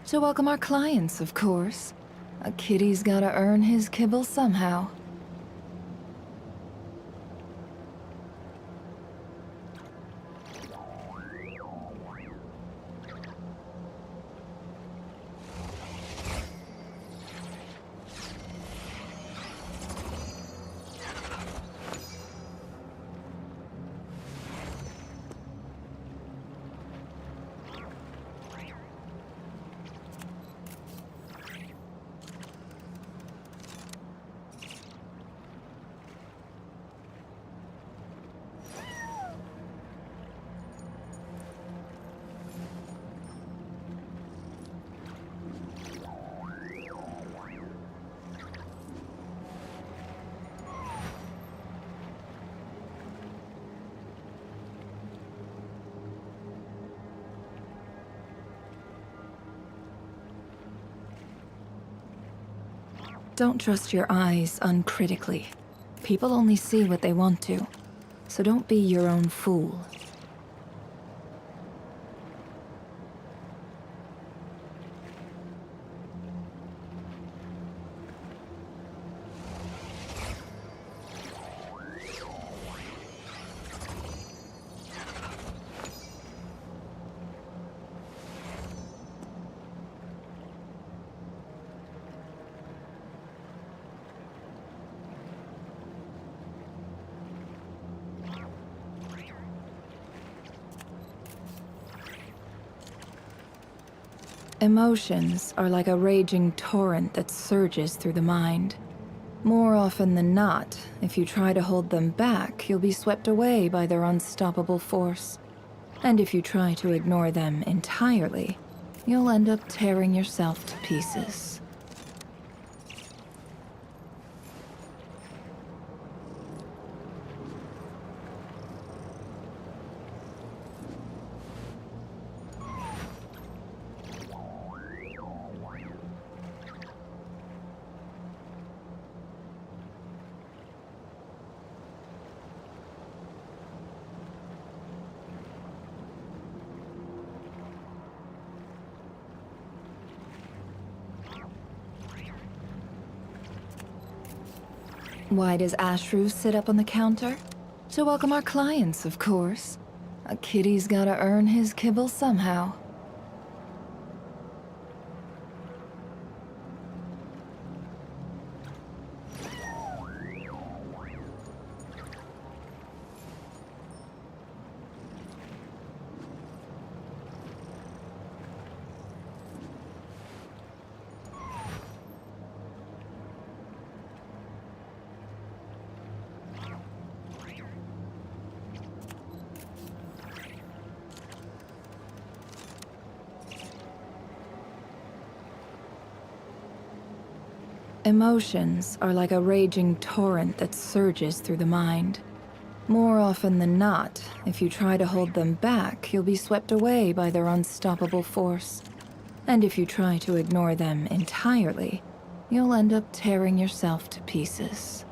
To welcome our clients, of course. A kitty's gotta earn his kibble somehow. Don't trust your eyes uncritically. People only see what they want to, so don't be your own fool. Emotions are like a raging torrent that surges through the mind. More often than not, if you try to hold them back, you'll be swept away by their unstoppable force. And if you try to ignore them entirely, you'll end up tearing yourself to pieces. Why does Ashru sit up on the counter? To welcome our clients, of course. A kitty's gotta earn his kibble somehow. Emotions are like a raging torrent that surges through the mind. More often than not, if you try to hold them back, you'll be swept away by their unstoppable force. And if you try to ignore them entirely, you'll end up tearing yourself to pieces.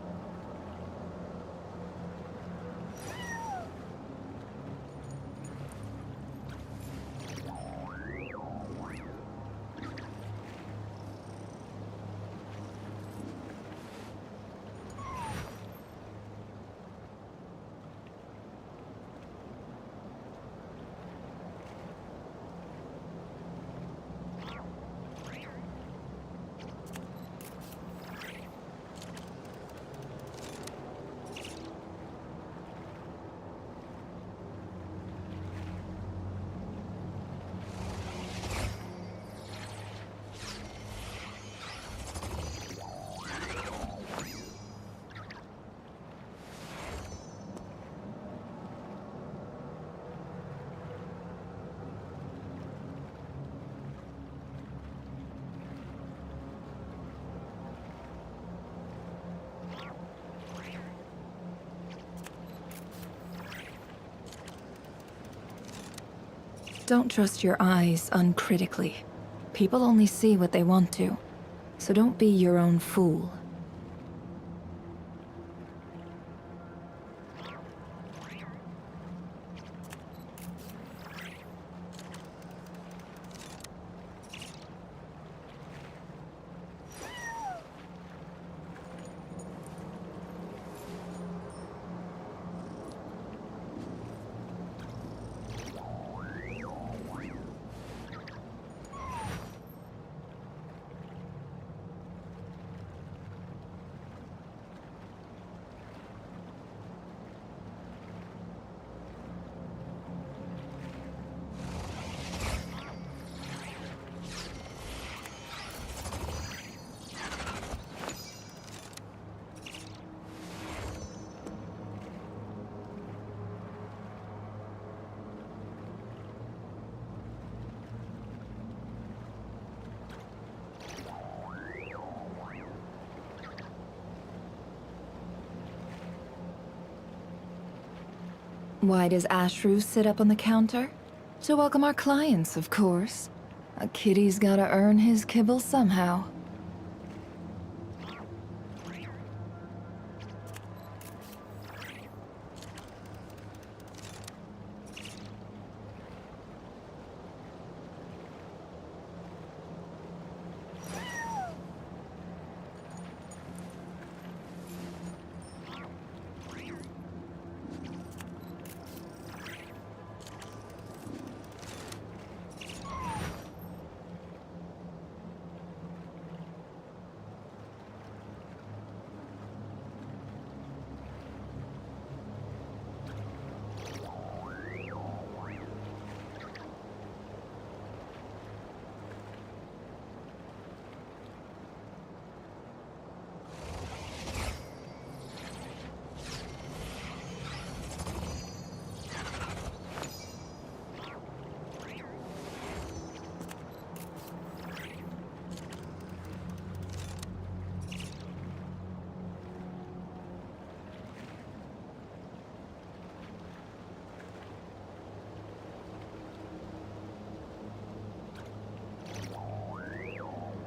Don't trust your eyes uncritically. People only see what they want to, so don't be your own fool. Why does Ashru sit up on the counter? To welcome our clients, of course. A kitty's gotta earn his kibble somehow.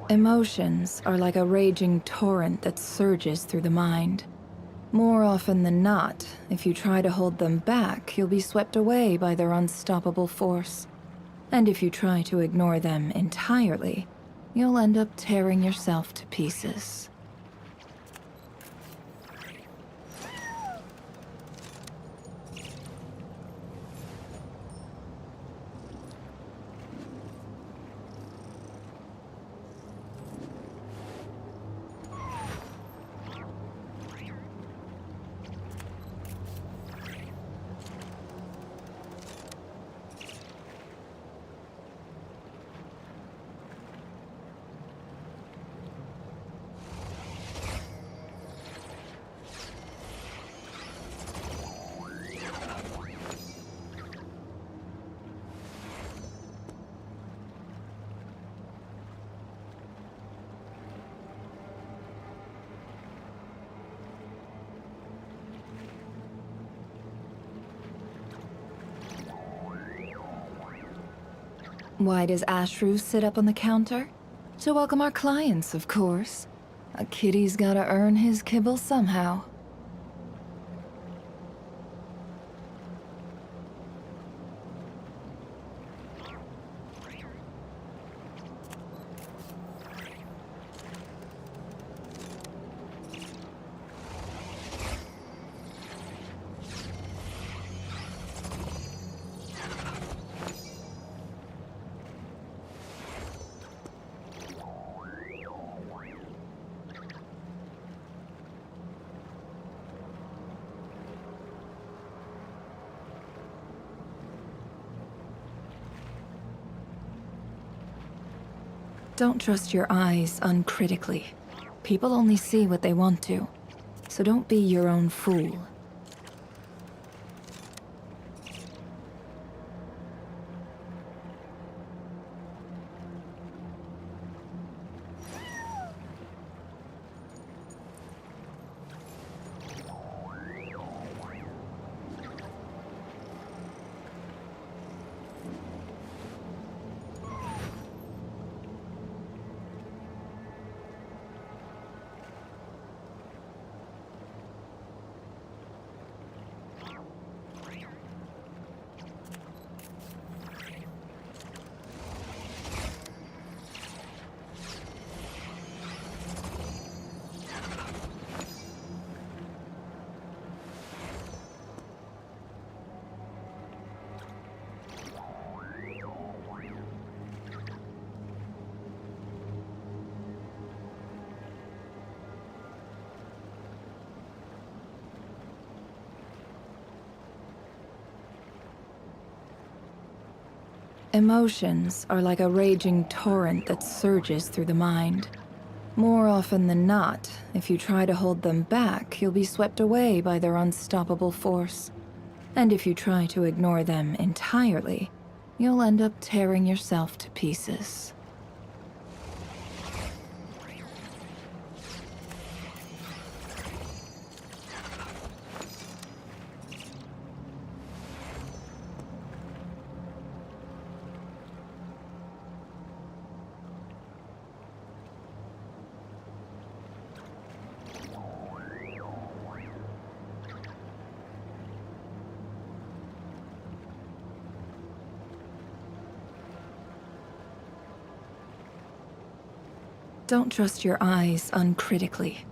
Emotions are like a raging torrent that surges through the mind. More often than not, if you try to hold them back, you'll be swept away by their unstoppable force. And if you try to ignore them entirely, you'll end up tearing yourself to pieces. Why does Ashru sit up on the counter? To welcome our clients, of course. A kitty's gotta earn his kibble somehow. Don't trust your eyes uncritically. People only see what they want to, so don't be your own fool. Emotions are like a raging torrent that surges through the mind. More often than not, if you try to hold them back, you'll be swept away by their unstoppable force. And if you try to ignore them entirely, you'll end up tearing yourself to pieces. Don't trust your eyes uncritically.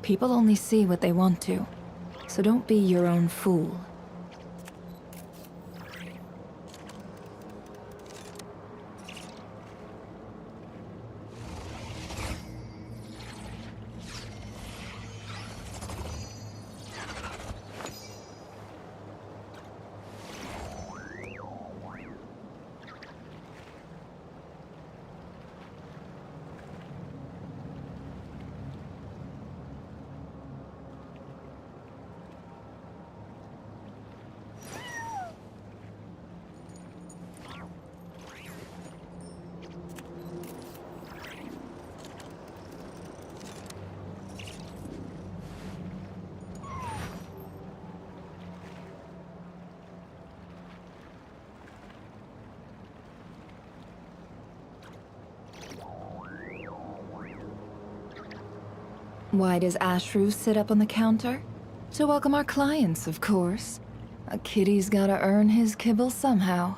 People only see what they want to, so don't be your own fool. Why does Ashru sit up on the counter? To welcome our clients, of course. A kitty's gotta earn his kibble somehow.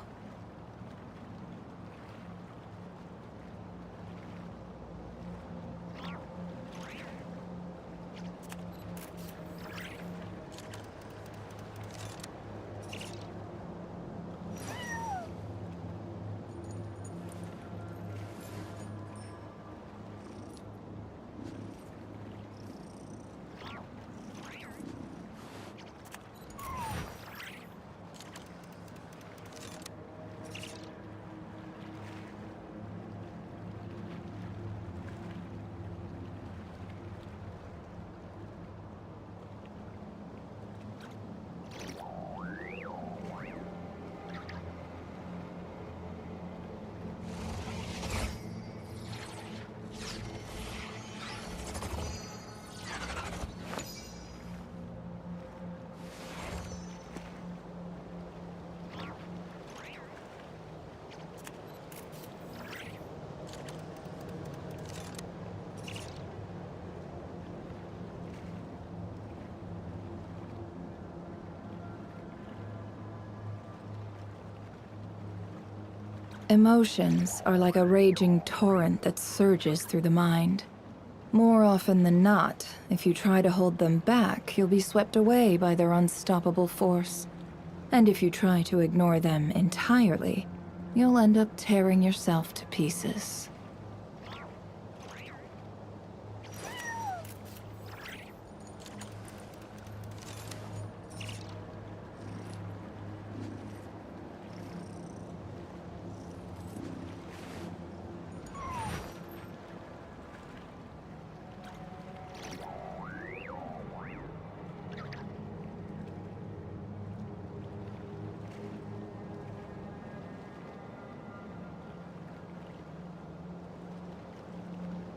Emotions are like a raging torrent that surges through the mind. More often than not, if you try to hold them back, you'll be swept away by their unstoppable force. And if you try to ignore them entirely, you'll end up tearing yourself to pieces.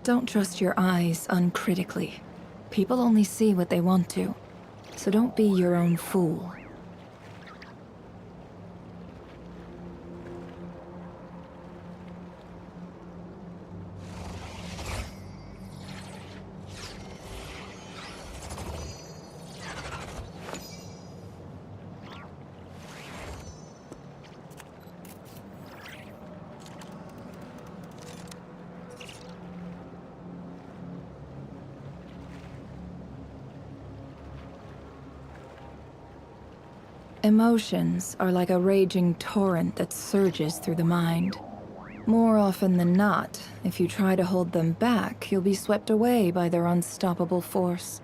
Don't trust your eyes uncritically. People only see what they want to, so don't be your own fool. Emotions are like a raging torrent that surges through the mind. More often than not, if you try to hold them back, you'll be swept away by their unstoppable force.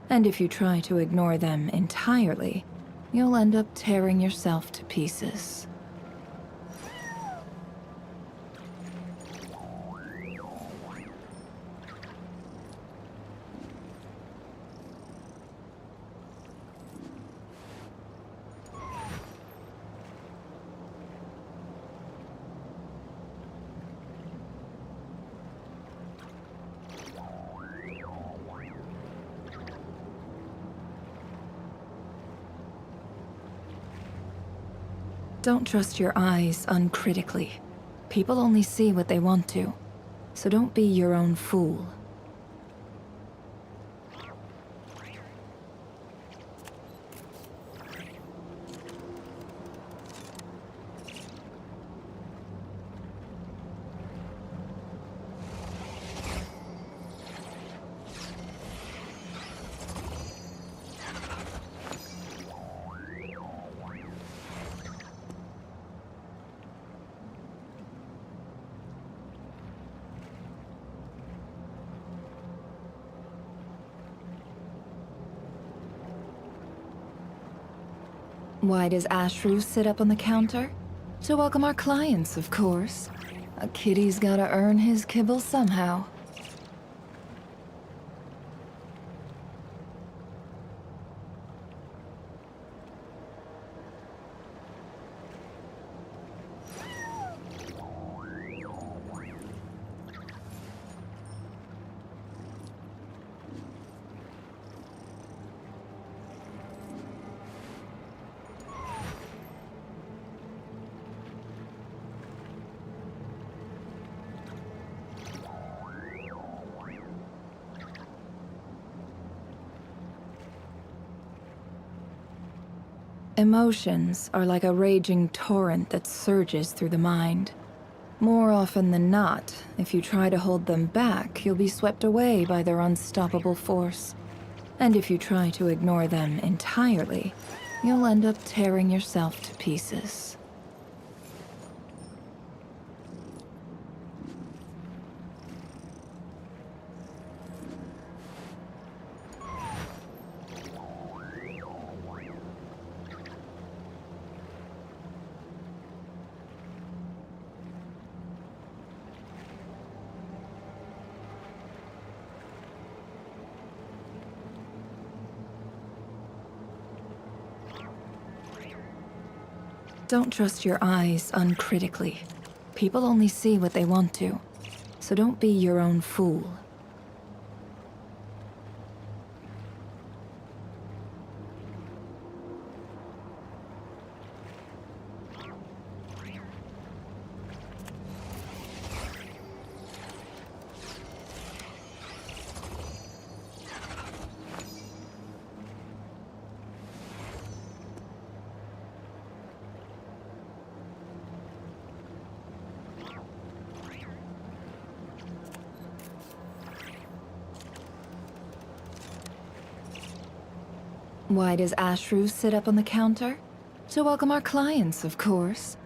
And if you try to ignore them entirely, you'll end up tearing yourself to pieces. Don't trust your eyes uncritically. People only see what they want to, so don't be your own fool. Why does Ashru sit up on the counter? To welcome our clients, of course. A kitty's gotta earn his kibble somehow. Emotions are like a raging torrent that surges through the mind. More often than not, if you try to hold them back, you'll be swept away by their unstoppable force. And if you try to ignore them entirely, you'll end up tearing yourself to pieces. Don't trust your eyes uncritically. People only see what they want to, so don't be your own fool. Why does Ashru sit up on the counter? To welcome our clients, of course.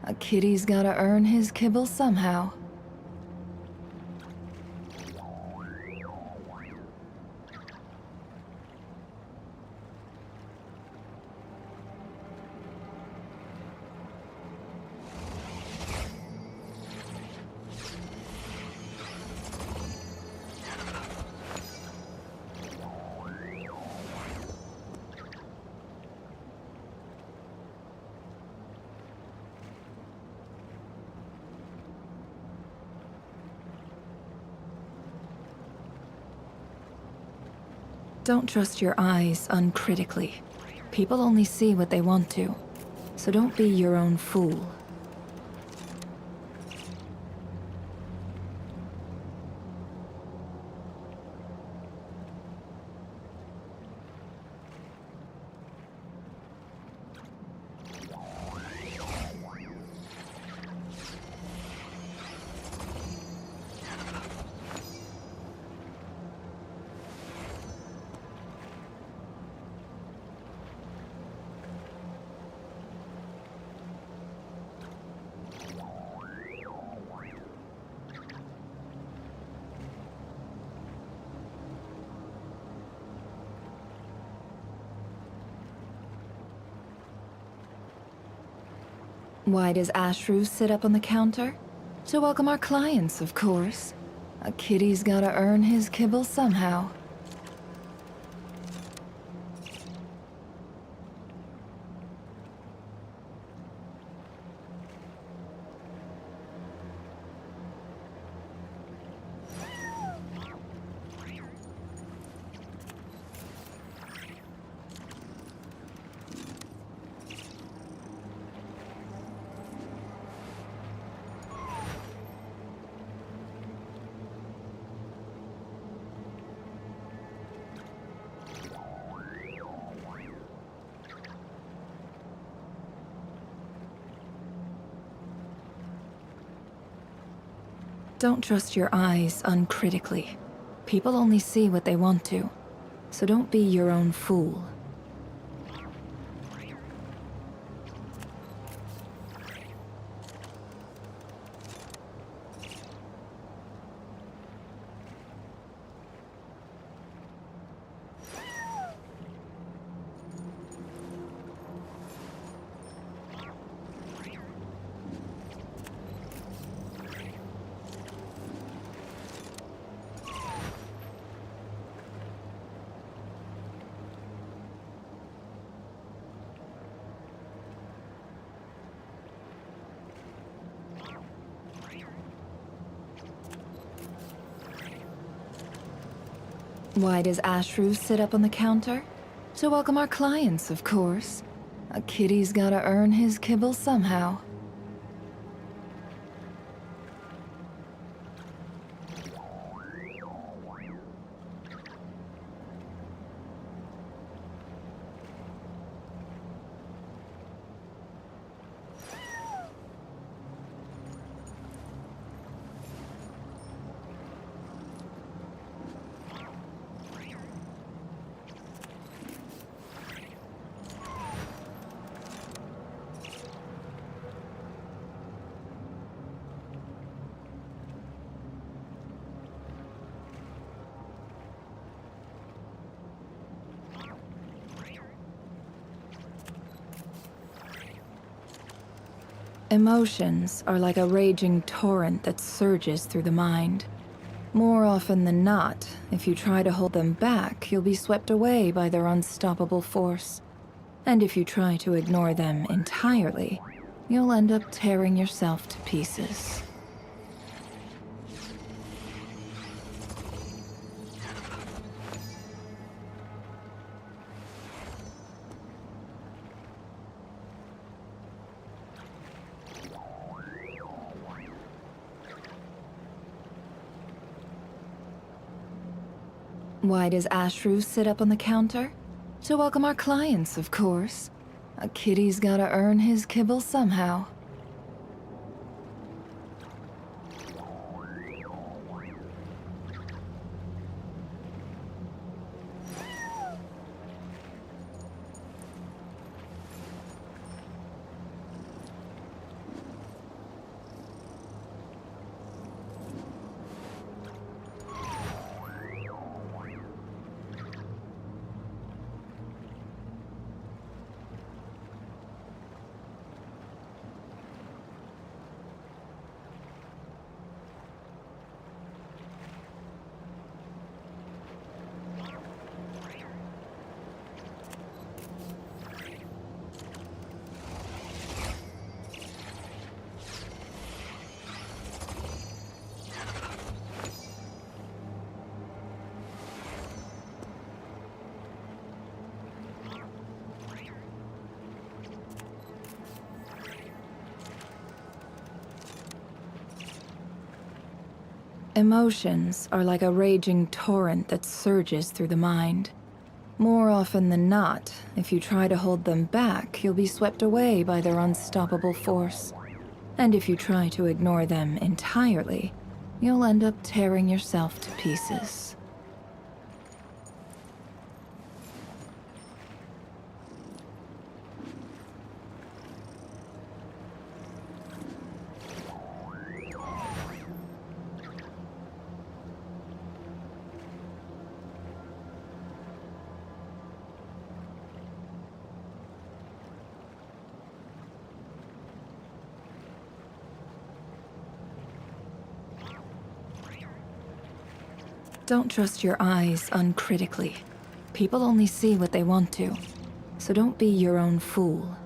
A kitty's gotta earn his kibble somehow. Don't trust your eyes uncritically. People only see what they want to, so don't be your own fool. Why does Ashru sit up on the counter? To welcome our clients, of course. A kitty's gotta earn his kibble somehow. Don't trust your eyes uncritically. People only see what they want to, so don't be your own fool. Why does Ashru sit up on the counter? To welcome our clients, of course. A kitty's gotta earn his kibble somehow. Emotions are like a raging torrent that surges through the mind. More often than not, if you try to hold them back, you'll be swept away by their unstoppable force. And if you try to ignore them entirely, you'll end up tearing yourself to pieces. Why does Ashru sit up on the counter? To welcome our clients, of course. A kitty's gotta earn his kibble somehow. Emotions are like a raging torrent that surges through the mind. More often than not, if you try to hold them back, you'll be swept away by their unstoppable force. And if you try to ignore them entirely, you'll end up tearing yourself to pieces. Don't trust your eyes uncritically. People only see what they want to, so don't be your own fool.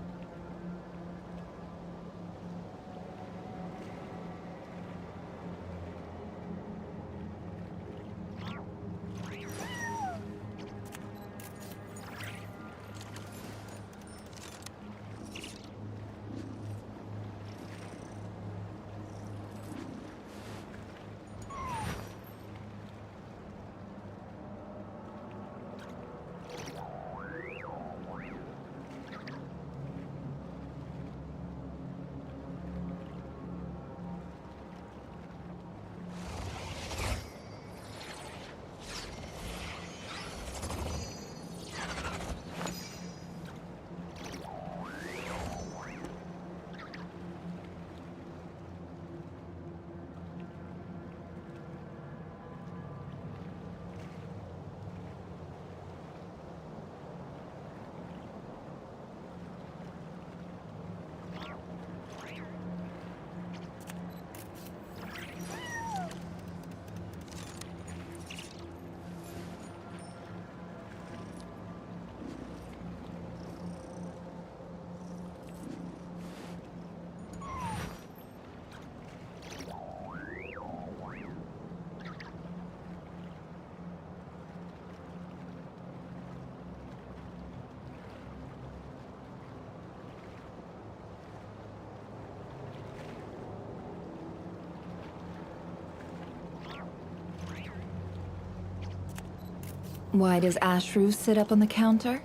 Why does Ashru sit up on the counter?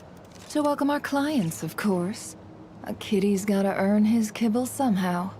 To welcome our clients, of course. A kitty's gotta earn his kibble somehow.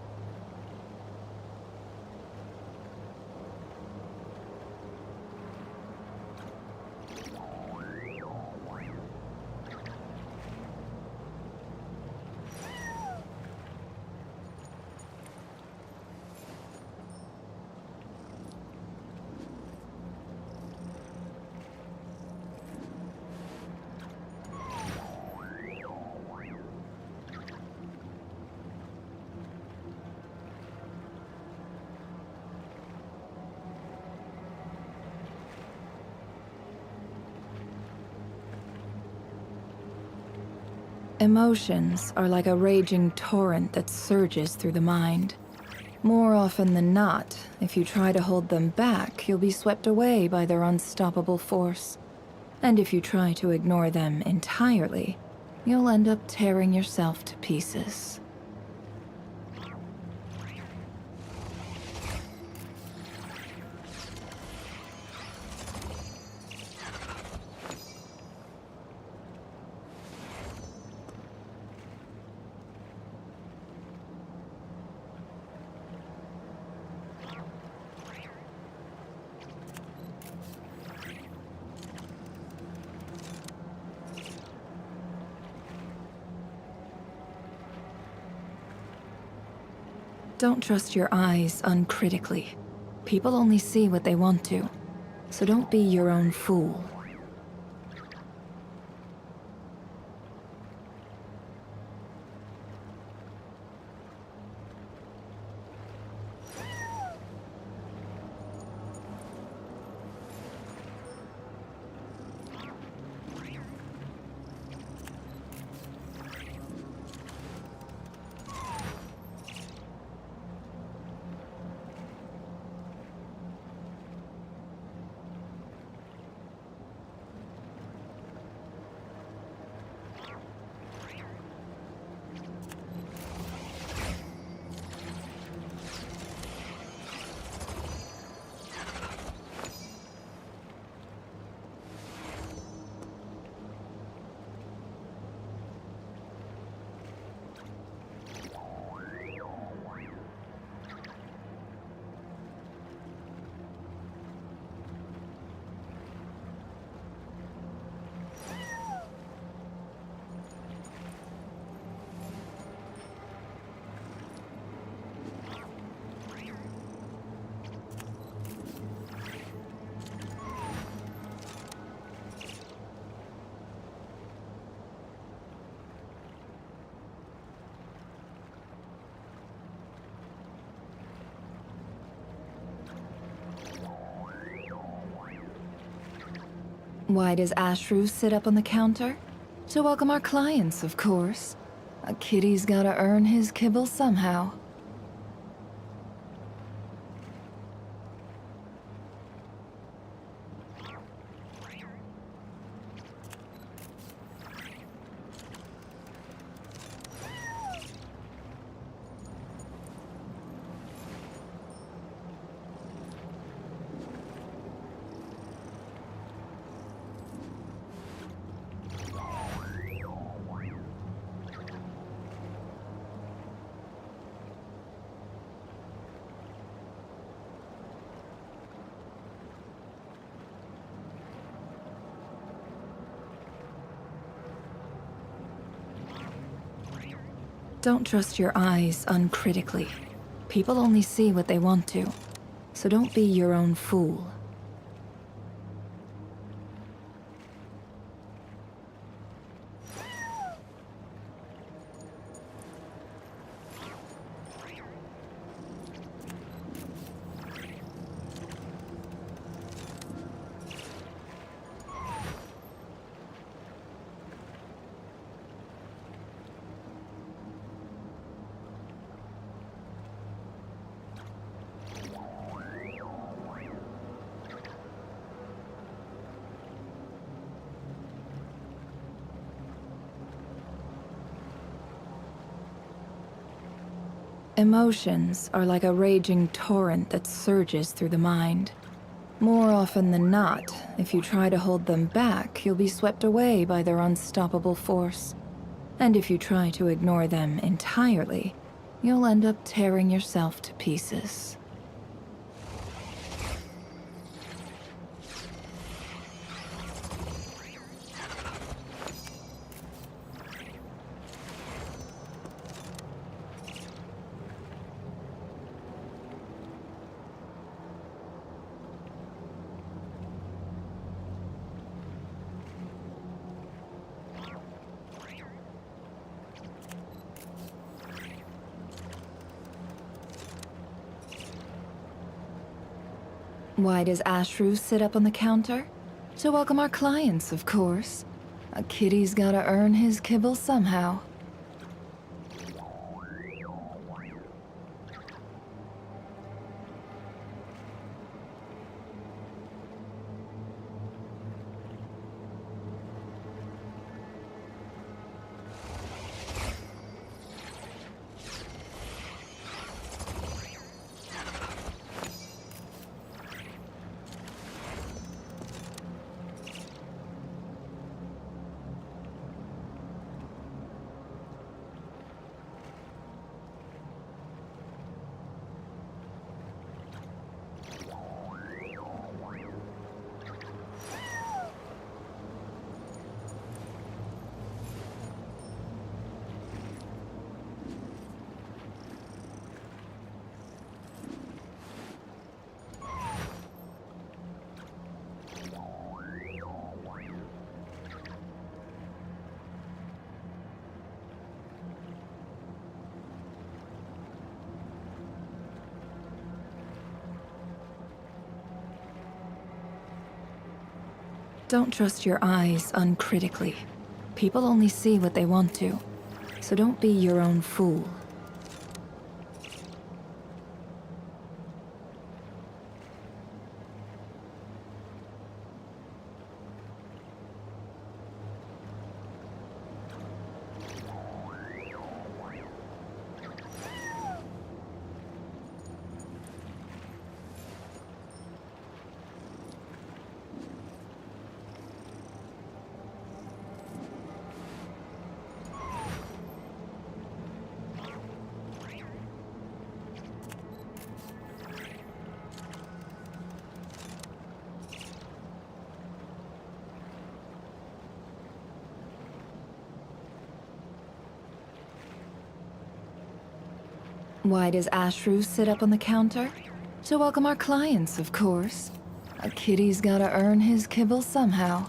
Emotions are like a raging torrent that surges through the mind. More often than not, if you try to hold them back, you'll be swept away by their unstoppable force. And if you try to ignore them entirely, you'll end up tearing yourself to pieces. Don't trust your eyes uncritically. People only see what they want to, so don't be your own fool. Why does Ashru sit up on the counter? To welcome our clients, of course. A kitty's gotta earn his kibble somehow. Don't trust your eyes uncritically. People only see what they want to, so don't be your own fool. Emotions are like a raging torrent that surges through the mind. More often than not, if you try to hold them back, you'll be swept away by their unstoppable force. And if you try to ignore them entirely, you'll end up tearing yourself to pieces. Why does Ashru sit up on the counter? To welcome our clients, of course. A kitty's gotta earn his kibble somehow. Don't trust your eyes uncritically. People only see what they want to, so don't be your own fool. Why does Ashru sit up on the counter? To welcome our clients, of course. A kitty's gotta earn his kibble somehow.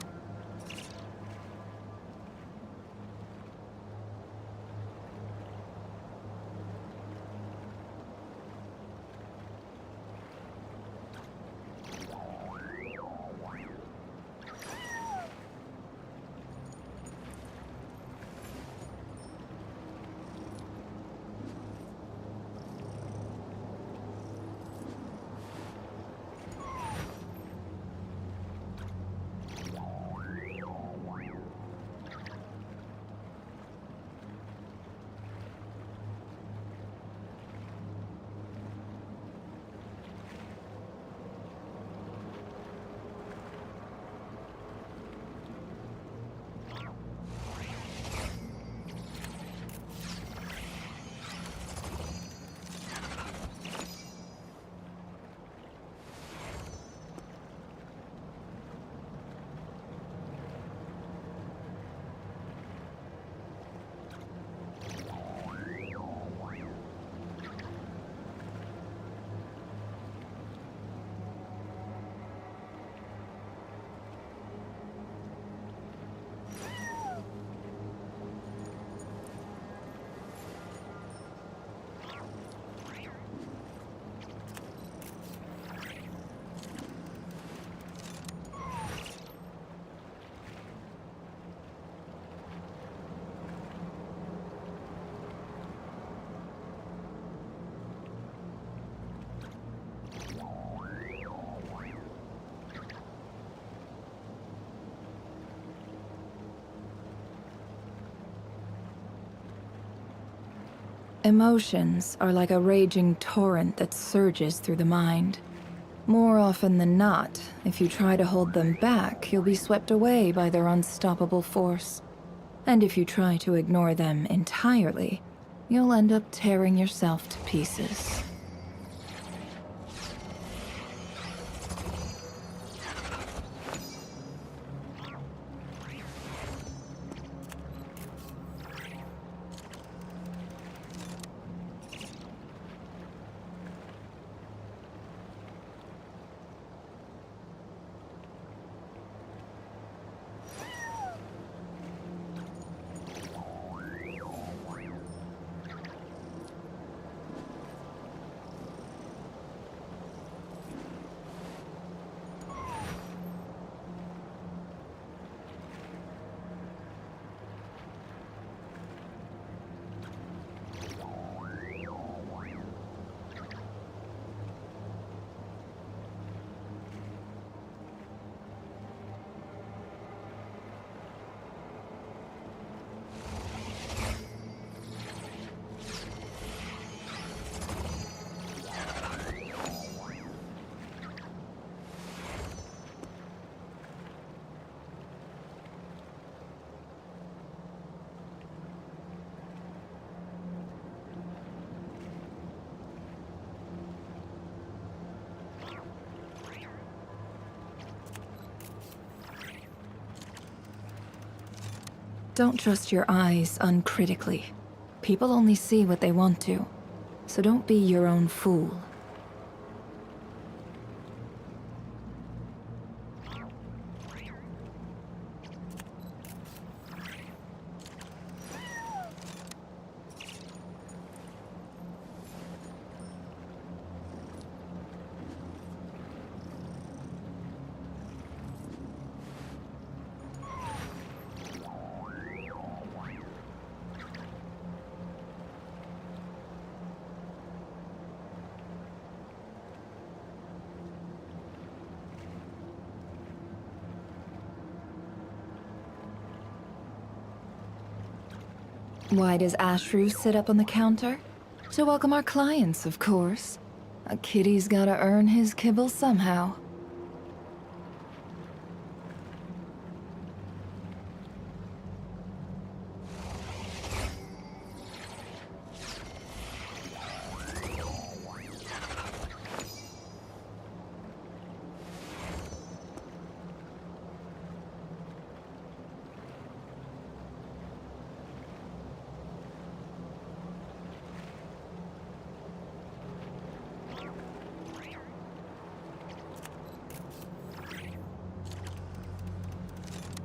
Emotions are like a raging torrent that surges through the mind. More often than not, if you try to hold them back, you'll be swept away by their unstoppable force. And if you try to ignore them entirely, you'll end up tearing yourself to pieces. Don't trust your eyes uncritically. People only see what they want to, so don't be your own fool. Why does Ashru sit up on the counter? To welcome our clients, of course. A kitty's gotta earn his kibble somehow.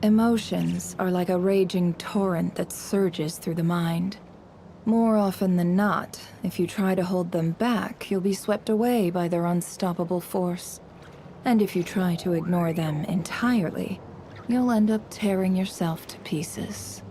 Emotions are like a raging torrent that surges through the mind. More often than not, if you try to hold them back, you'll be swept away by their unstoppable force. And if you try to ignore them entirely, you'll end up tearing yourself to pieces.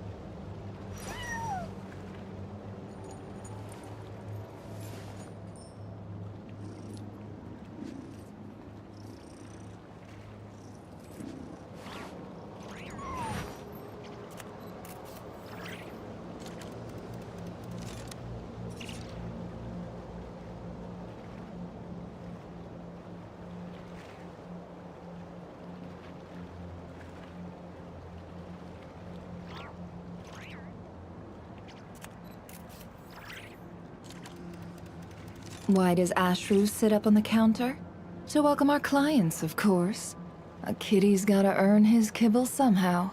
Why does Ashru sit up on the counter? To welcome our clients, of course. A kitty's gotta earn his kibble somehow.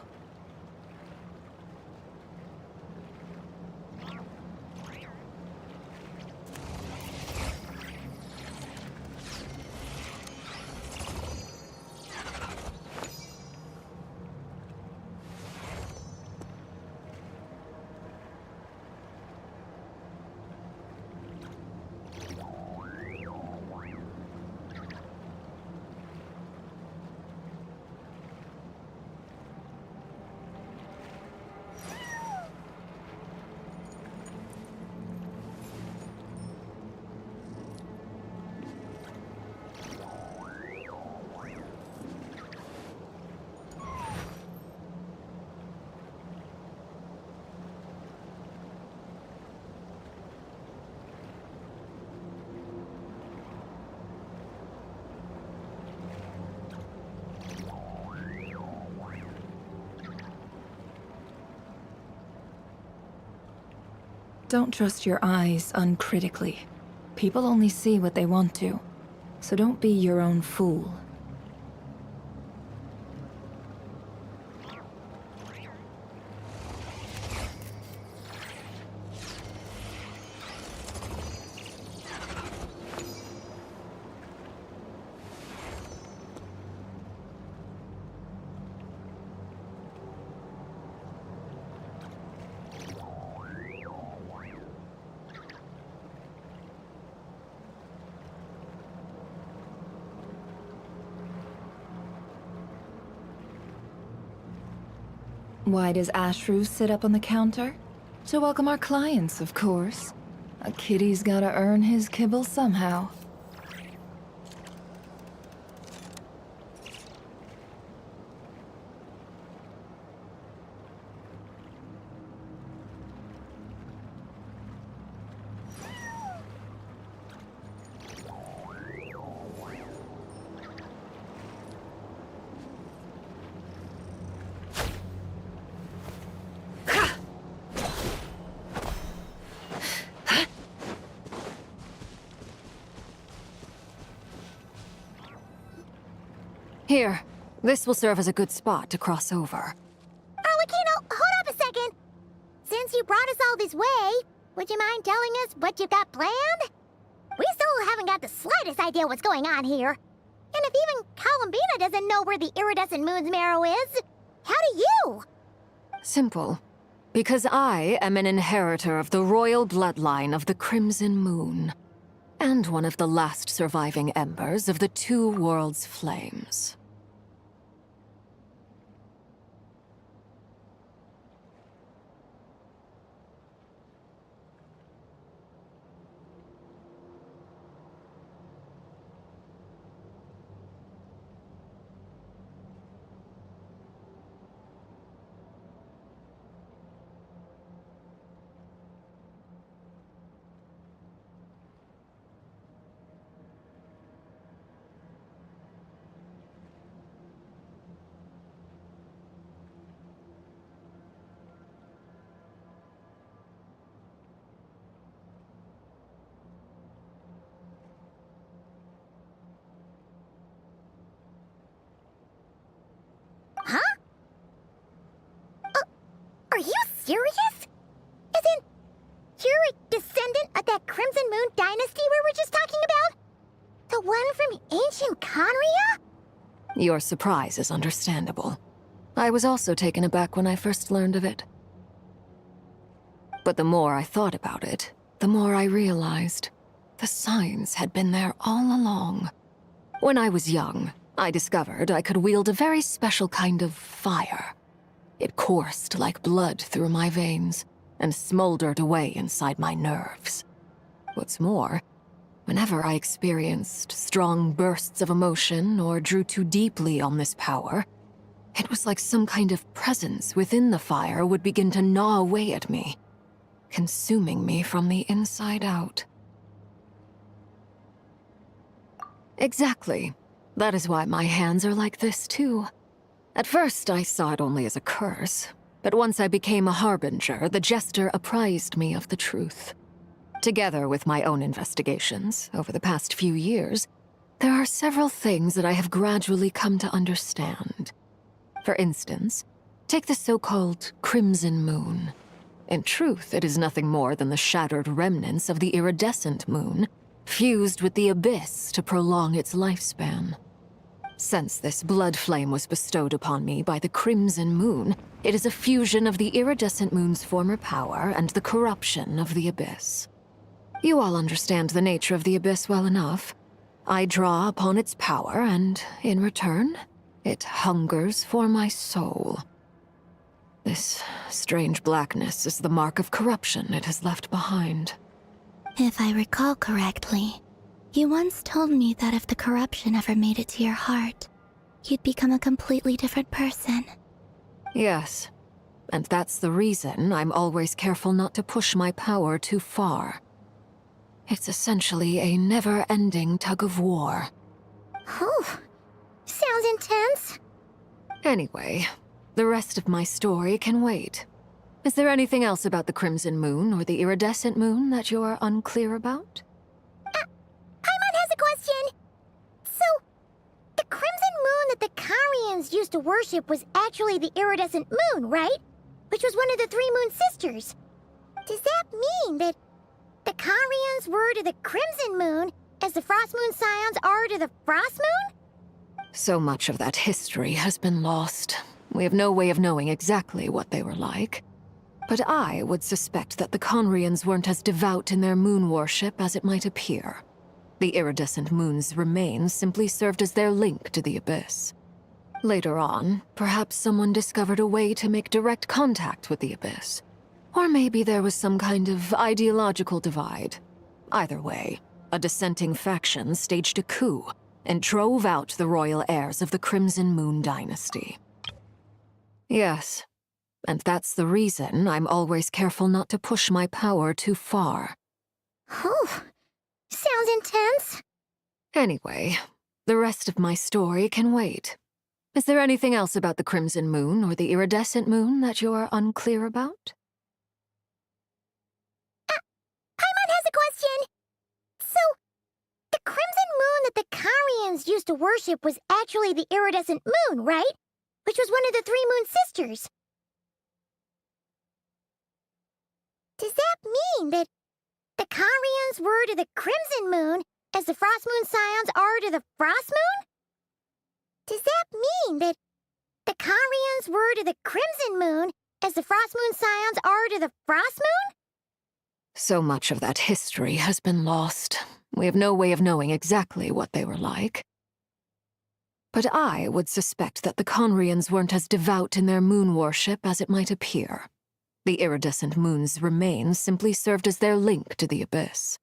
Don't trust your eyes uncritically. People only see what they want to, so don't be your own fool. Why does Ashru sit up on the counter? To welcome our clients, of course. A kitty's gotta earn his kibble somehow. Here, this will serve as a good spot to cross over. Arlecchino, hold up a second! Since you brought us all this way, would you mind telling us what you've got planned? We still haven't got the slightest idea what's going on here. And if even Columbina doesn't know where the iridescent moon's marrow is, how do you? Simple. Because I am an inheritor of the royal bloodline of the Crimson Moon, and one of the last surviving embers of the Two Worlds' flames. Huh? Are you serious? Isn't you're a descendant of that Crimson Moon dynasty we were just talking about? The one from ancient Conria? Your surprise is understandable. I was also taken aback when I first learned of it. But the more I thought about it, the more I realized the signs had been there all along. When I was young, I discovered I could wield a very special kind of fire. It coursed like blood through my veins and smoldered away inside my nerves. What's more, whenever I experienced strong bursts of emotion or drew too deeply on this power, it was like some kind of presence within the fire would begin to gnaw away at me, consuming me from the inside out. Exactly. That is why my hands are like this, too. At first, I saw it only as a curse, but once I became a harbinger, the Jester apprised me of the truth. Together with my own investigations over the past few years, there are several things that I have gradually come to understand. For instance, take the so-called Crimson Moon. In truth, it is nothing more than the shattered remnants of the iridescent moon, fused with the abyss to prolong its lifespan. Since this blood flame was bestowed upon me by the Crimson Moon, it is a fusion of the iridescent moon's former power and the corruption of the abyss. You all understand the nature of the abyss well enough. I draw upon its power, and in return, it hungers for my soul. This strange blackness is the mark of corruption it has left behind. If I recall correctly, you once told me that if the corruption ever made it to your heart, you'd become a completely different person. Yes, and that's the reason I'm always careful not to push my power too far. It's essentially a never-ending tug-of-war. Whew. Sounds intense. Anyway, the rest of my story can wait. Is there anything else about the Crimson Moon or the Iridescent Moon that you're unclear about? Paimon has a question. So, the crimson moon that the Karians used to worship was actually the iridescent moon, right? Which was one of the three moon sisters. Does that mean that the Karians were to the crimson moon as the frost moon scions are to the frost moon? So much of that history has been lost. We have no way of knowing exactly what they were like. But I would suspect that the Conrians weren't as devout in their moon worship as it might appear. The iridescent moon's remains simply served as their link to the Abyss. Later on, perhaps someone discovered a way to make direct contact with the Abyss. Or maybe there was some kind of ideological divide. Either way, a dissenting faction staged a coup and drove out the royal heirs of the Crimson Moon dynasty. Yes, and that's the reason I'm always careful not to push my power too far. Whew. Sounds intense. Anyway, the rest of my story can wait. Is there anything else about the Crimson Moon or the Iridescent Moon that you're unclear about? Paimon has a question. So, the crimson moon that the Karians used to worship was actually the iridescent moon, right? Which was one of the three moon sisters. Does that mean that the Karians were to the crimson moon as the frost moon scions are to the frost moon? Does that mean that the Karians were to the crimson moon as the frost moon scions are to the frost moon? So much of that history has been lost. We have no way of knowing exactly what they were like. But I would suspect that the Conrians weren't as devout in their moon worship as it might appear. The iridescent moon's remains simply served as their link to the Abyss.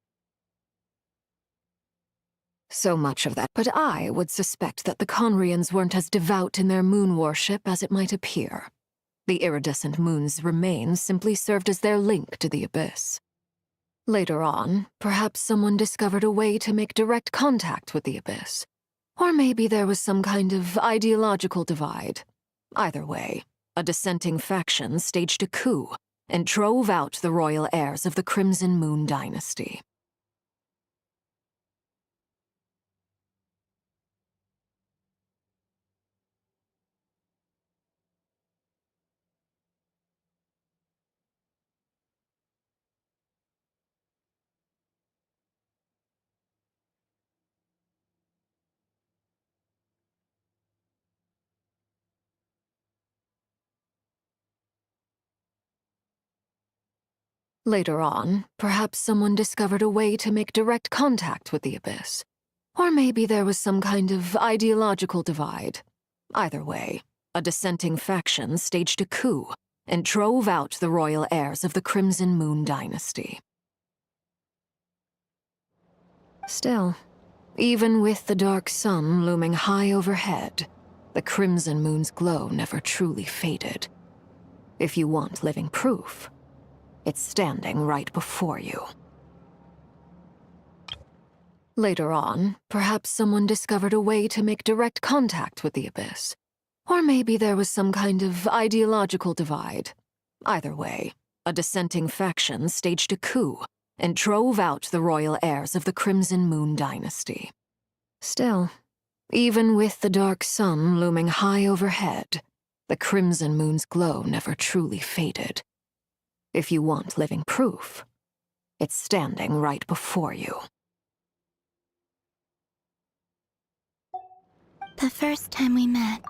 So much of that, but I would suspect that the Conrians weren't as devout in their moon worship as it might appear. The iridescent moon's remains simply served as their link to the Abyss. Later on, perhaps someone discovered a way to make direct contact with the Abyss. Or maybe there was some kind of ideological divide. Either way, a dissenting faction staged a coup and drove out the royal heirs of the Crimson Moon dynasty. Later on, perhaps someone discovered a way to make direct contact with the Abyss. Or maybe there was some kind of ideological divide. Either way, a dissenting faction staged a coup and drove out the royal heirs of the Crimson Moon dynasty. Still, even with the dark sun looming high overhead, the Crimson Moon's glow never truly faded. If you want living proof, it's standing right before you. Later on, perhaps someone discovered a way to make direct contact with the Abyss. Or maybe there was some kind of ideological divide. Either way, a dissenting faction staged a coup and drove out the royal heirs of the Crimson Moon dynasty. Still, even with the dark sun looming high overhead, the Crimson Moon's glow never truly faded. If you want living proof, it's standing right before you. The first time we met,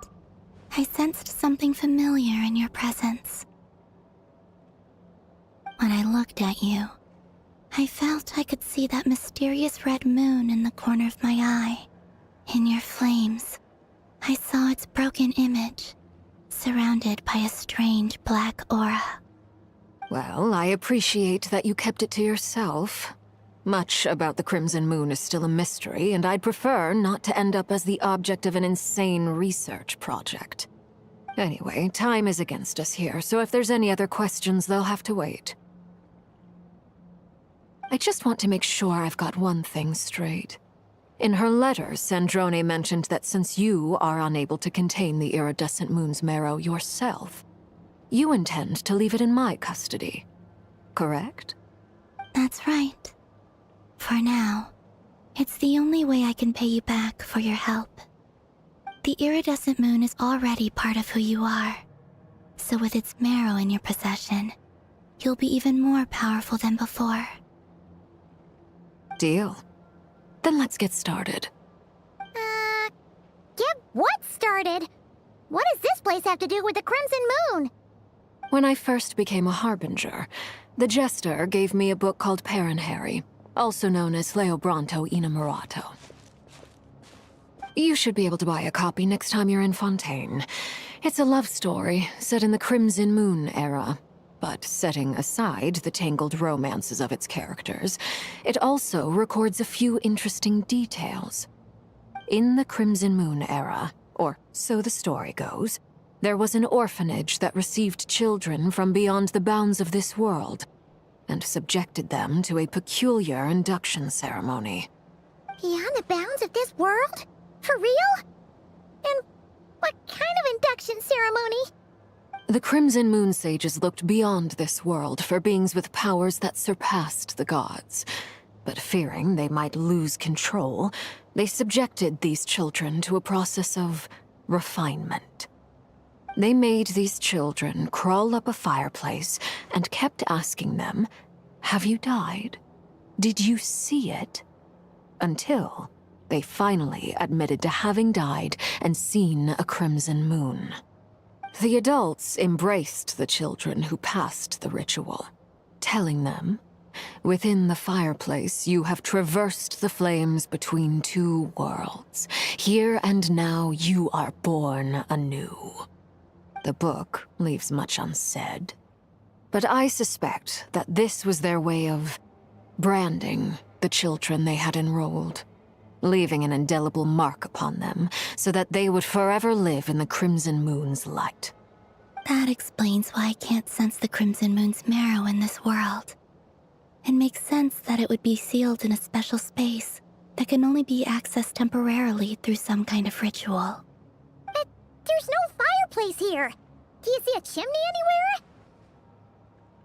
I sensed something familiar in your presence. When I looked at you, I felt I could see that mysterious red moon in the corner of my eye. In your flames, I saw its broken image, surrounded by a strange black aura. Well, I appreciate that you kept it to yourself. Much about the Crimson Moon is still a mystery, and I'd prefer not to end up as the object of an insane research project. Anyway, time is against us here, so if there's any other questions, they'll have to wait. I just want to make sure I've got one thing straight. In her letter, Sandrone mentioned that since you are unable to contain the iridescent moon's marrow yourself, you intend to leave it in my custody, correct? That's right. For now, it's the only way I can pay you back for your help. The iridescent moon is already part of who you are, so with its marrow in your possession, you'll be even more powerful than before. Deal. Then let's get started. Get what started? What does this place have to do with the Crimson Moon? When I first became a Harbinger, the Jester gave me a book called Paranhari, also known as Leobranto Innamorato. You should be able to buy a copy next time you're in Fontaine. It's a love story set in the Crimson Moon era, but setting aside the tangled romances of its characters, it also records a few interesting details. In the Crimson Moon era, or so the story goes, there was an orphanage that received children from beyond the bounds of this world, and subjected them to a peculiar induction ceremony. Beyond the bounds of this world? For real? And what kind of induction ceremony? The Crimson Moon sages looked beyond this world for beings with powers that surpassed the gods. But fearing they might lose control, they subjected these children to a process of refinement. They made these children crawl up a fireplace and kept asking them, "Have you died? Did you see it?" Until they finally admitted to having died and seen a crimson moon. The adults embraced the children who passed the ritual, telling them, "Within the fireplace, you have traversed the flames between two worlds. Here and now, you are born anew." The book leaves much unsaid, but I suspect that this was their way of branding the children they had enrolled, leaving an indelible mark upon them so that they would forever live in the Crimson Moon's light. That explains why I can't sense the Crimson Moon's marrow in this world. It makes sense that it would be sealed in a special space that can only be accessed temporarily through some kind of ritual. But there's no fireplace here! Do you see a chimney anywhere?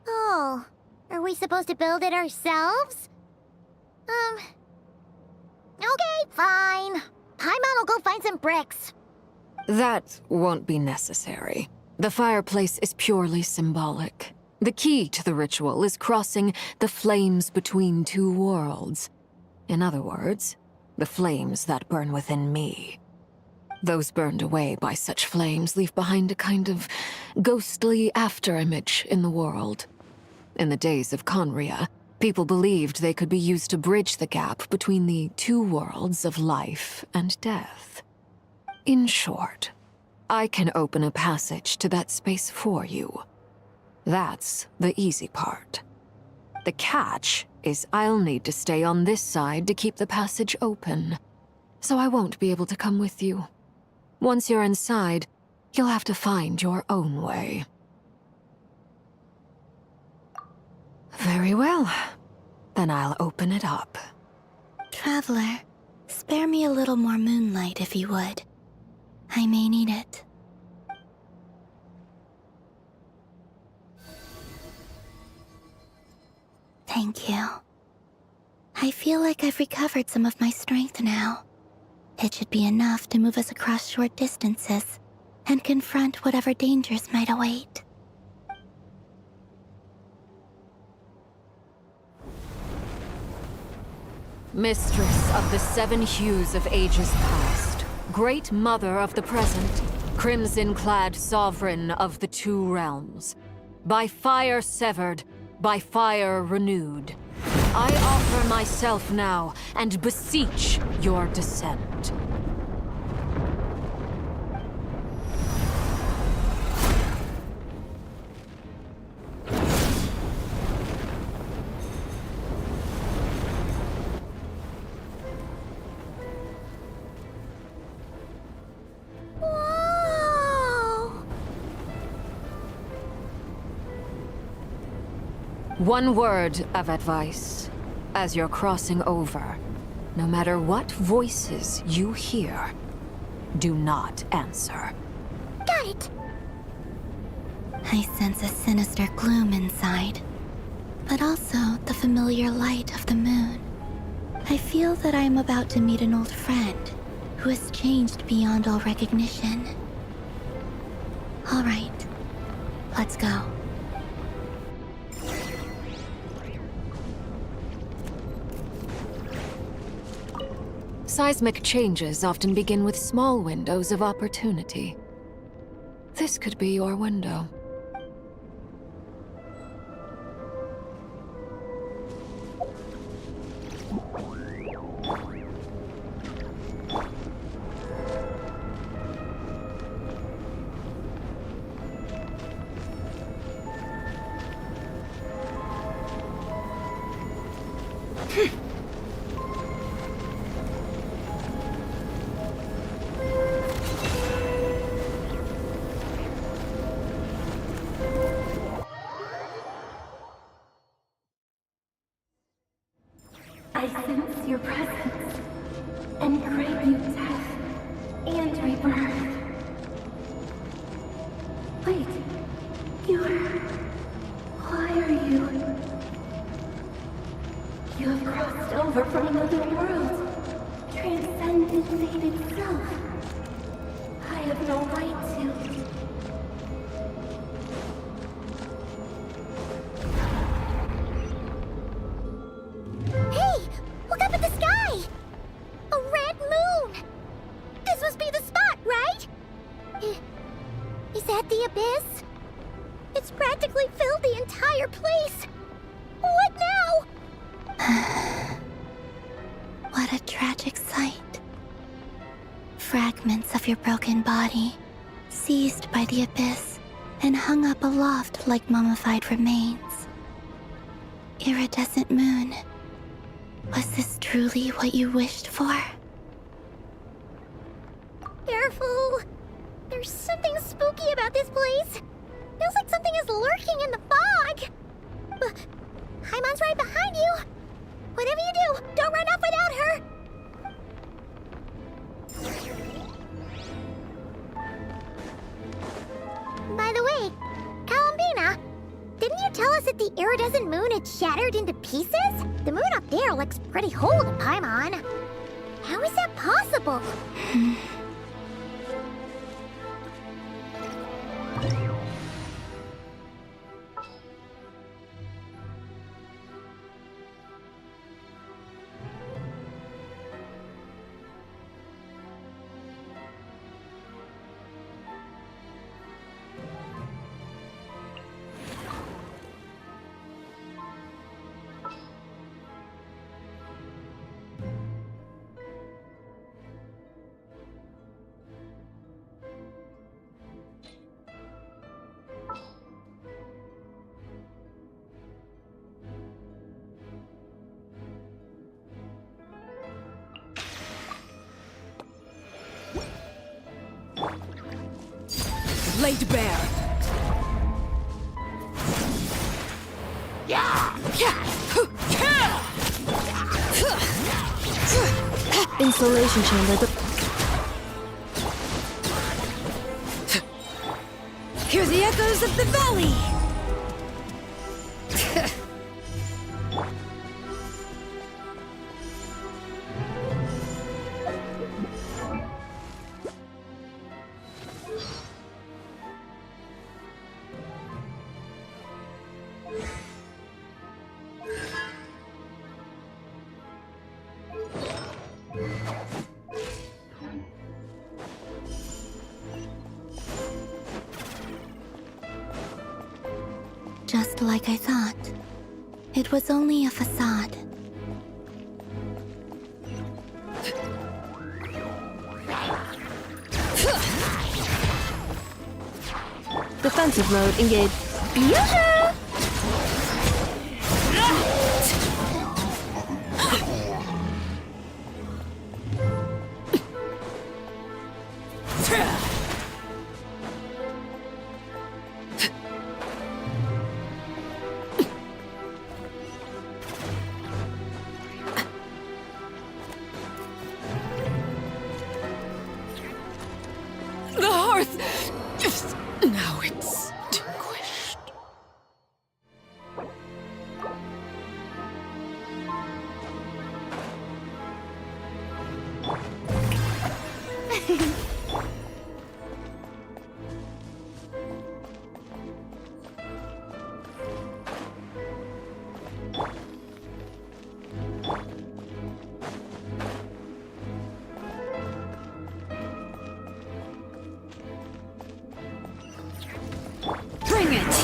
Oh, are we supposed to build it ourselves? Okay, fine. Paimon will go find some bricks. That won't be necessary. The fireplace is purely symbolic. The key to the ritual is crossing the flames between two worlds. In other words, the flames that burn within me. Those burned away by such flames leave behind a kind of ghostly afterimage in the world. In the days of Conria, people believed they could be used to bridge the gap between the two worlds of life and death. In short, I can open a passage to that space for you. That's the easy part. The catch is I'll need to stay on this side to keep the passage open, so I won't be able to come with you. Once you're inside, you'll have to find your own way. Very well. Then I'll open it up. Traveler, spare me a little more moonlight if you would. I may need it. Thank you. I feel like I've recovered some of my strength now. It should be enough to move us across short distances and confront whatever dangers might await. Mistress of the seven hues of ages past, great mother of the present, crimson-clad sovereign of the two realms, by fire severed, by fire renewed, I offer myself now and beseech your descent. One word of advice. As you're crossing over, no matter what voices you hear, do not answer. Got it! I sense a sinister gloom inside, but also the familiar light of the moon. I feel that I am about to meet an old friend who has changed beyond all recognition. All right, let's go. Seismic changes often begin with small windows of opportunity. This could be your window. I sense your presence and crave you death and rebirth. Wait, why are you? You have crossed over from another world, transcended fate itself. I have no right to. Hey! Look up at the sky! A red moon! This must be the spot, right? Is that the abyss? It's practically filled the entire place! What now? What a tragic sight. Fragments of your broken body, seized by the abyss, and hung up aloft like mummified remains. Iridescent moon. Was this truly what you wished for? Careful! There's something spooky about this place. Feels like something is lurking in the fog. Haimon's right behind you. Whatever you do, don't run off without her. By the way, Columbina, didn't you tell us that the iridescent moon had shattered into pieces? The moon up there looks pretty whole to Paimon. How is that possible? Laid bare. Insulation chamber. Hear the echoes of the valley! Just like I thought. It was only a facade. Defensive mode engaged. Yoo-hoo! The hearth! Just now it's extinguished. Bring it!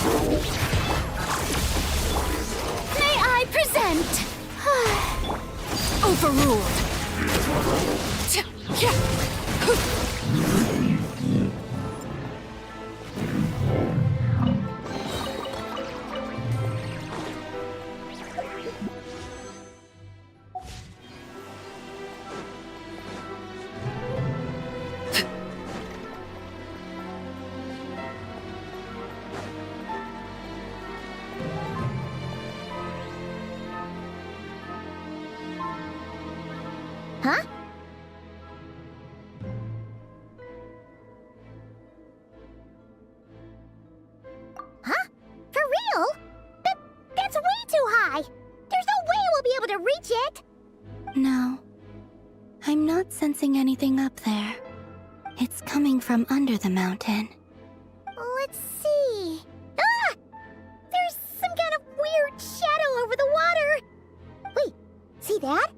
May I present? Overruled! Huh? Huh? For real? That's way too high! There's no way we'll be able to reach it! No. I'm not sensing anything up there. It's coming from under the mountain. Let's see... Ah! There's some kind of weird shadow over the water! Wait, see that?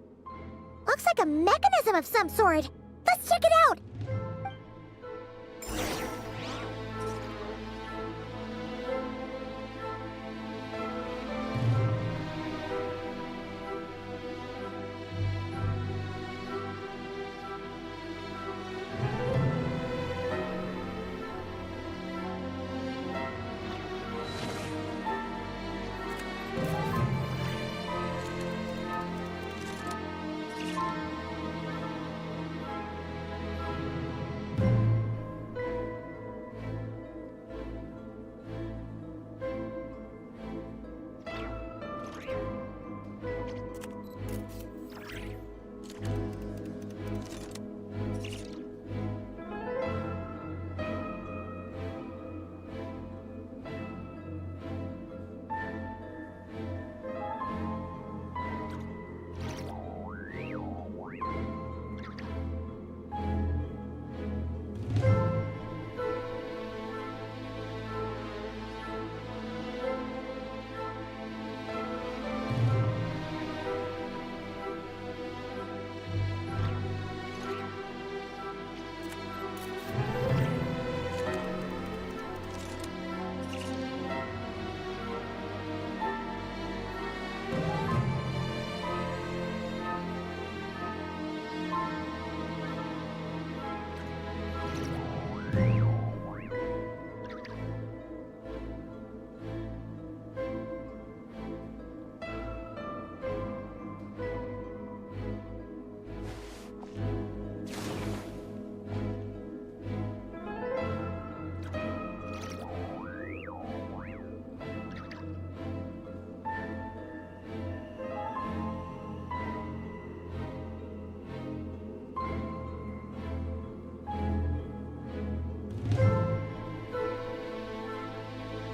Looks like a mechanism of some sort. Let's check it out!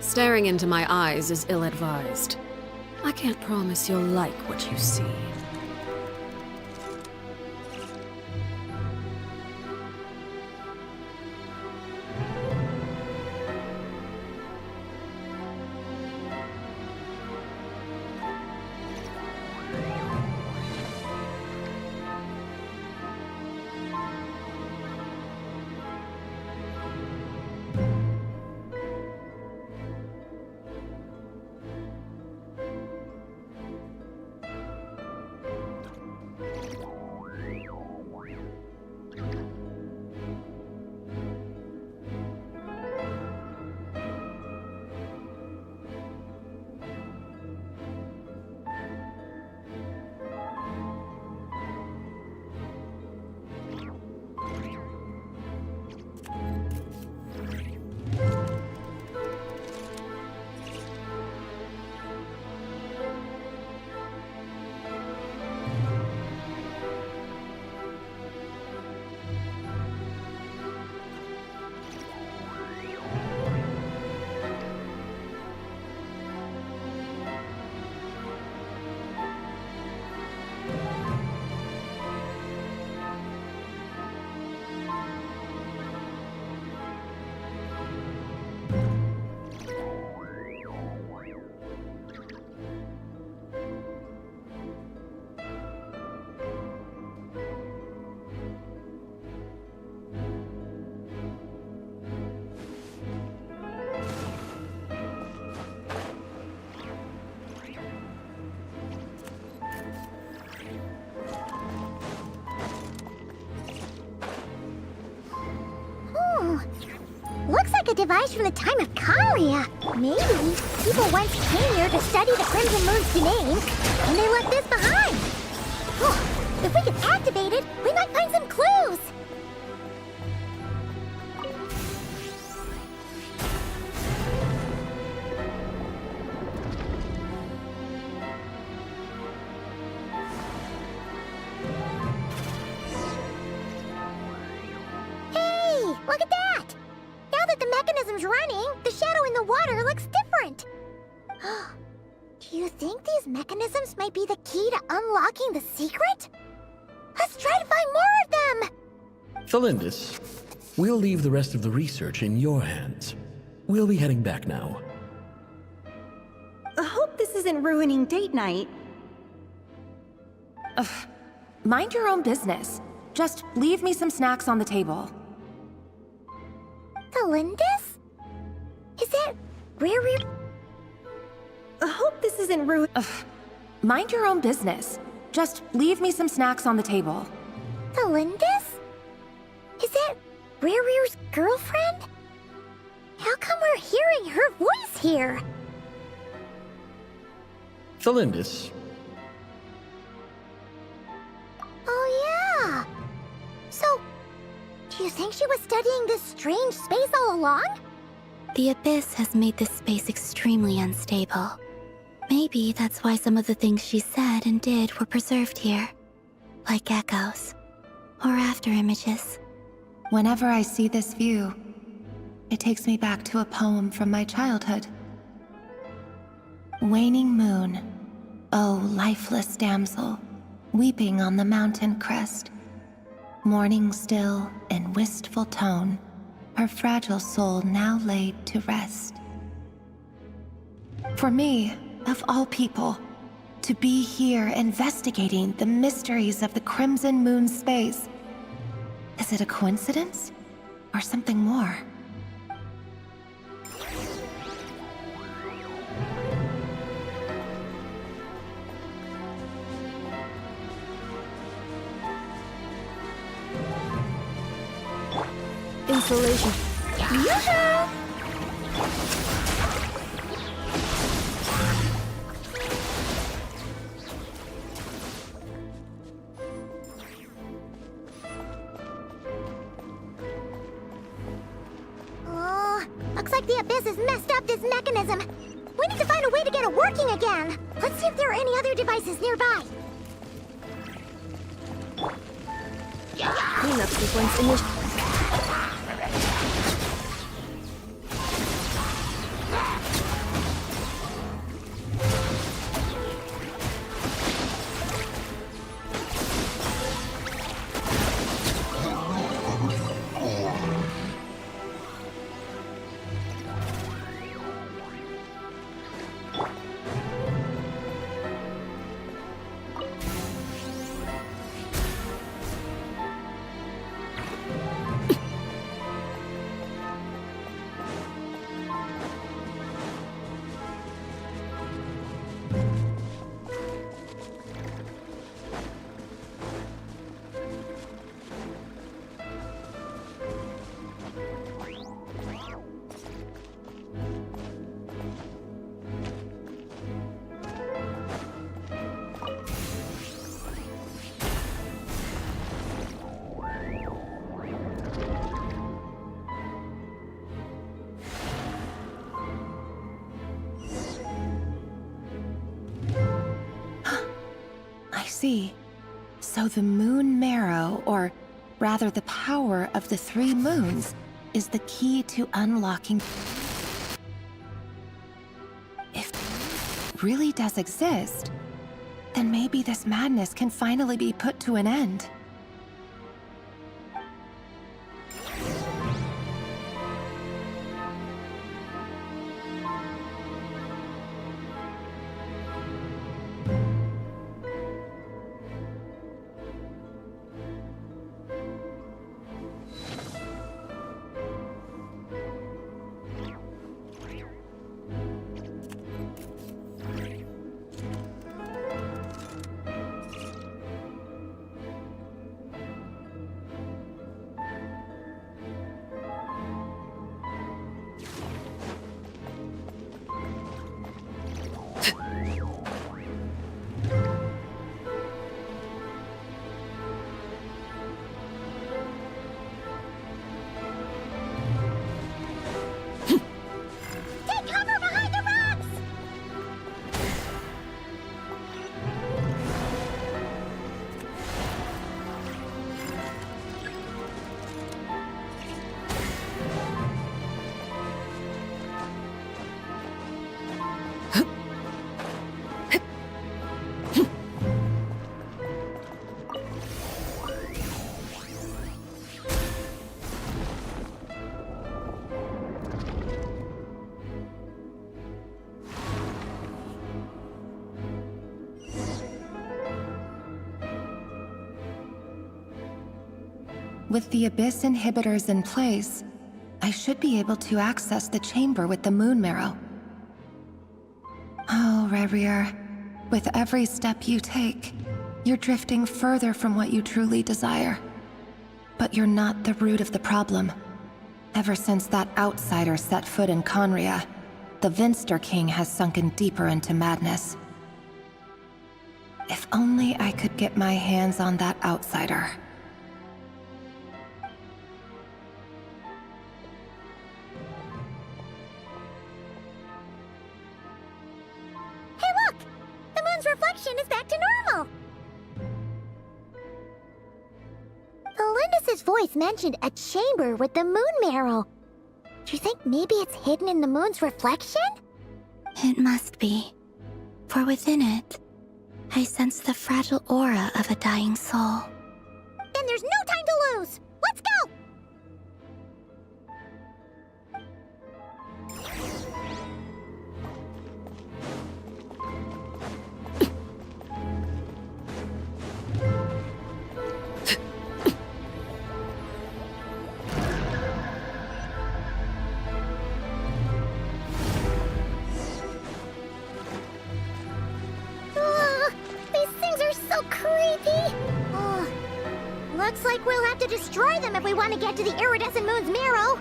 Staring into my eyes is ill-advised. I can't promise you'll like what you see. a device from the time of Kalia. Maybe people once came here to study the Crimson Moon's domain, and they left this behind. Oh, if we can activate it, we might find some clues. Hey, look at that! Now that the mechanism's running, the shadow in the water looks different. Do you think these mechanisms might be the key to unlocking the secret? Let's try to find more of them! Thalindis, we'll leave the rest of the research in your hands. We'll be heading back now. I hope this isn't ruining date night. Ugh. Mind your own business. Just leave me some snacks on the table. Thalindis? Is that where we're... I hope this isn't ruined. Mind your own business. Just leave me some snacks on the table. Thalindis? Is that Rear's girlfriend? How come we're hearing her voice here? Thalindis. Oh yeah! So, do you think she was studying this strange space all along? The Abyss has made this space extremely unstable. Maybe that's why some of the things she said and did were preserved here. Like echoes. Or after images. Whenever I see this view, it takes me back to a poem from my childhood. Waning moon, oh lifeless damsel, weeping on the mountain crest. Mourning still in wistful tone, her fragile soul now laid to rest. For me, of all people, to be here investigating the mysteries of the Crimson Moon space. Is it a coincidence? Or something more? Installation. Yoo-hoo! Looks like the Abyss has messed up this mechanism. We need to find a way to get it working again. Let's see if there are any other devices nearby. Cleanup sequence initiated. See. So the moon marrow, or rather the power of the 3 moons, is the key to unlocking... If it really does exist, then maybe this madness can finally be put to an end. With the Abyss inhibitors in place, I should be able to access the chamber with the moon marrow. Oh, Rerir, with every step you take, you're drifting further from what you truly desire. But you're not the root of the problem. Ever since that outsider set foot in Conria, the Vinster King has sunken deeper into madness. If only I could get my hands on that outsider. Hey look! The moon's reflection is back to normal! Felindus's voice mentioned a chamber with the moon marrow. Do you think maybe it's hidden in the moon's reflection? It must be. For within it, I sense the fragile aura of a dying soul. Then there's no time to lose! Let's go! Looks like we'll have to destroy them if we want to get to the iridescent moon's marrow.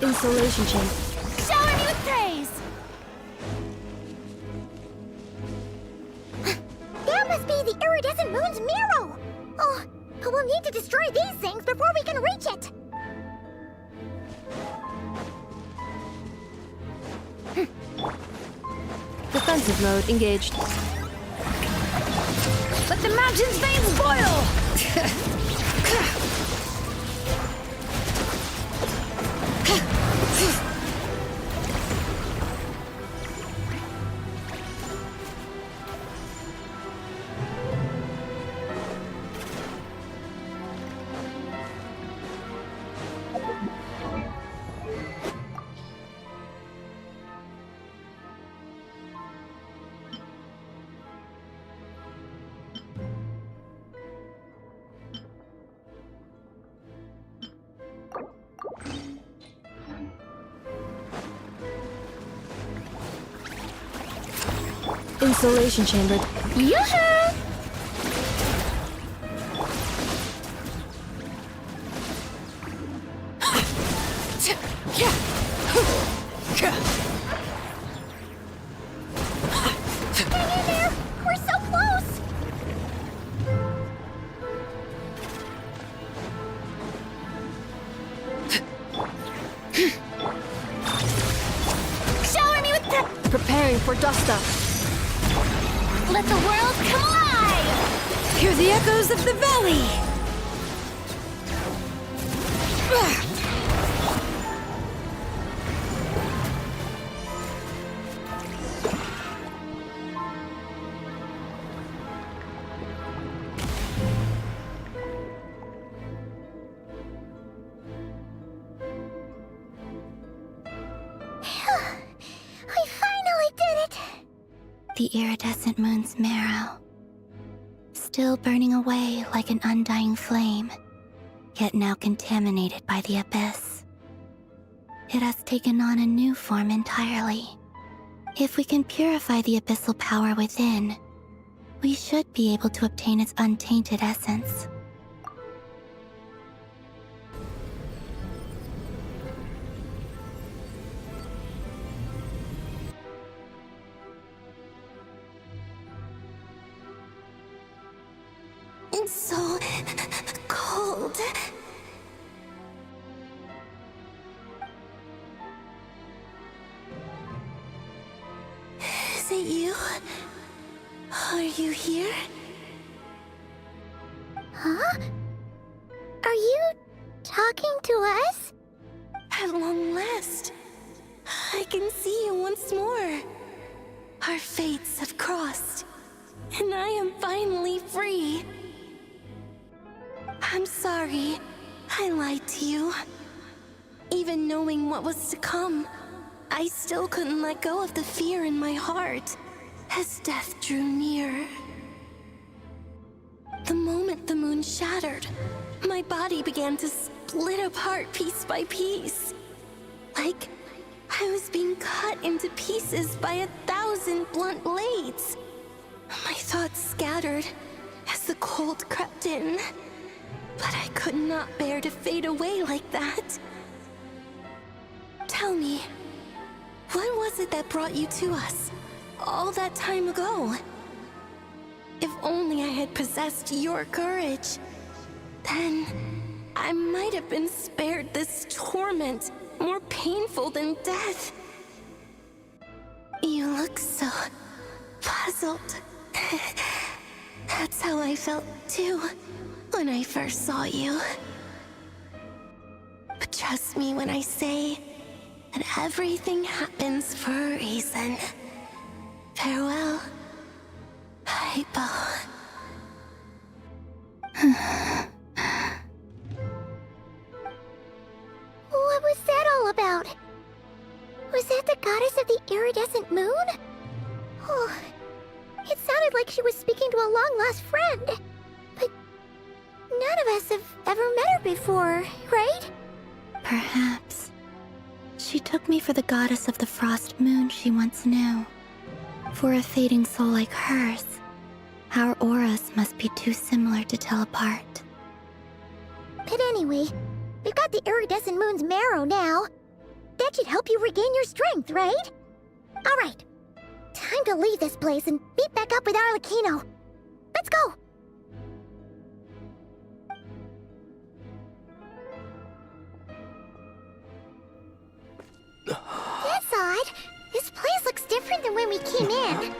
Installation chamber. Shower me with praise! That must be the iridescent moon's marrow! Oh, but we'll need to destroy these things before we can reach it! Defensive mode engaged. Let the mountain's veins boil! Installation chamber. Yoo-hoo! Hang in there! We're so close! Shower me with Preparing for dust up. Let the world come alive! Hear the echoes of the valley! We finally did it! The iridescent moon's marrow, still burning away like an undying flame, yet now contaminated by the abyss. It has taken on a new form entirely. If we can purify the abyssal power within, we should be able to obtain its untainted essence. It's so cold. Is it you? Are you here? Huh? Are you talking to us? At long last, I can see you once more. Our fates have crossed, and I am finally free. I'm sorry. I lied to you. Even knowing what was to come, I still couldn't let go of the fear in my heart as death drew near. The moment the moon shattered, my body began to split apart piece by piece. Like I was being cut into pieces by 1,000 blunt blades. My thoughts scattered as the cold crept in, but I could not bear to fade away like that. Tell me, what was it that brought you to us all that time ago? If only I had possessed your courage, then I might have been spared this torment more painful than death. You look so puzzled. That's how I felt too when I first saw you. But trust me when I say that everything happens for a reason. Farewell, Hypo. What was that all about? Was that the goddess of the iridescent moon? Oh, it sounded like she was speaking to a long-lost friend. But none of us have ever met her before, right? Perhaps. She took me for the goddess of the frost moon she once knew. For a fading soul like hers, our auras must be too similar to tell apart. But anyway, we've got the iridescent moon's marrow now. That should help you regain your strength, right? Alright, time to leave this place and meet back up with Arlecchino. Let's go! That's odd. This place looks different than when we came in.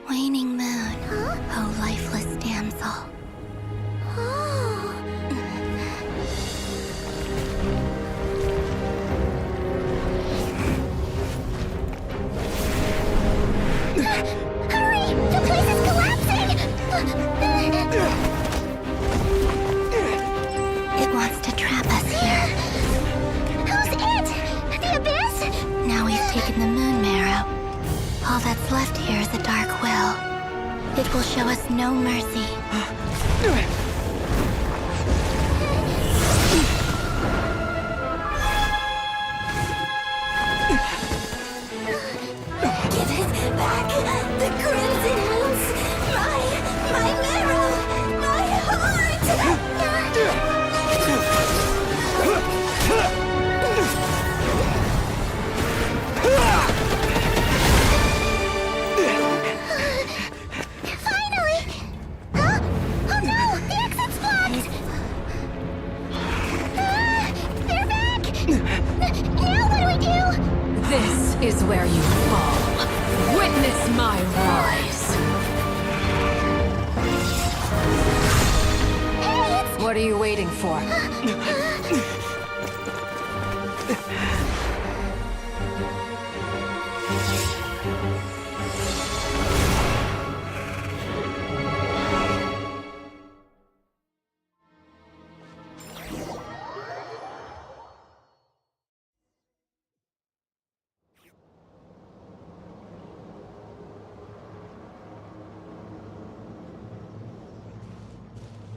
Waning moon, oh lifeless damsel. Oh. Hurry! The place is collapsing! It wants to trap us here. Who's it? The Abyss? Now we've taken the moon marrow. All that's left here is a dark will. It will show us no mercy. Give it back! The crimson moons! My marrow! My heart! Finally! Huh? Oh no! The exit's blocked! They're back! Now what do we do? This is where you fall. Witness my rise. What are you waiting for?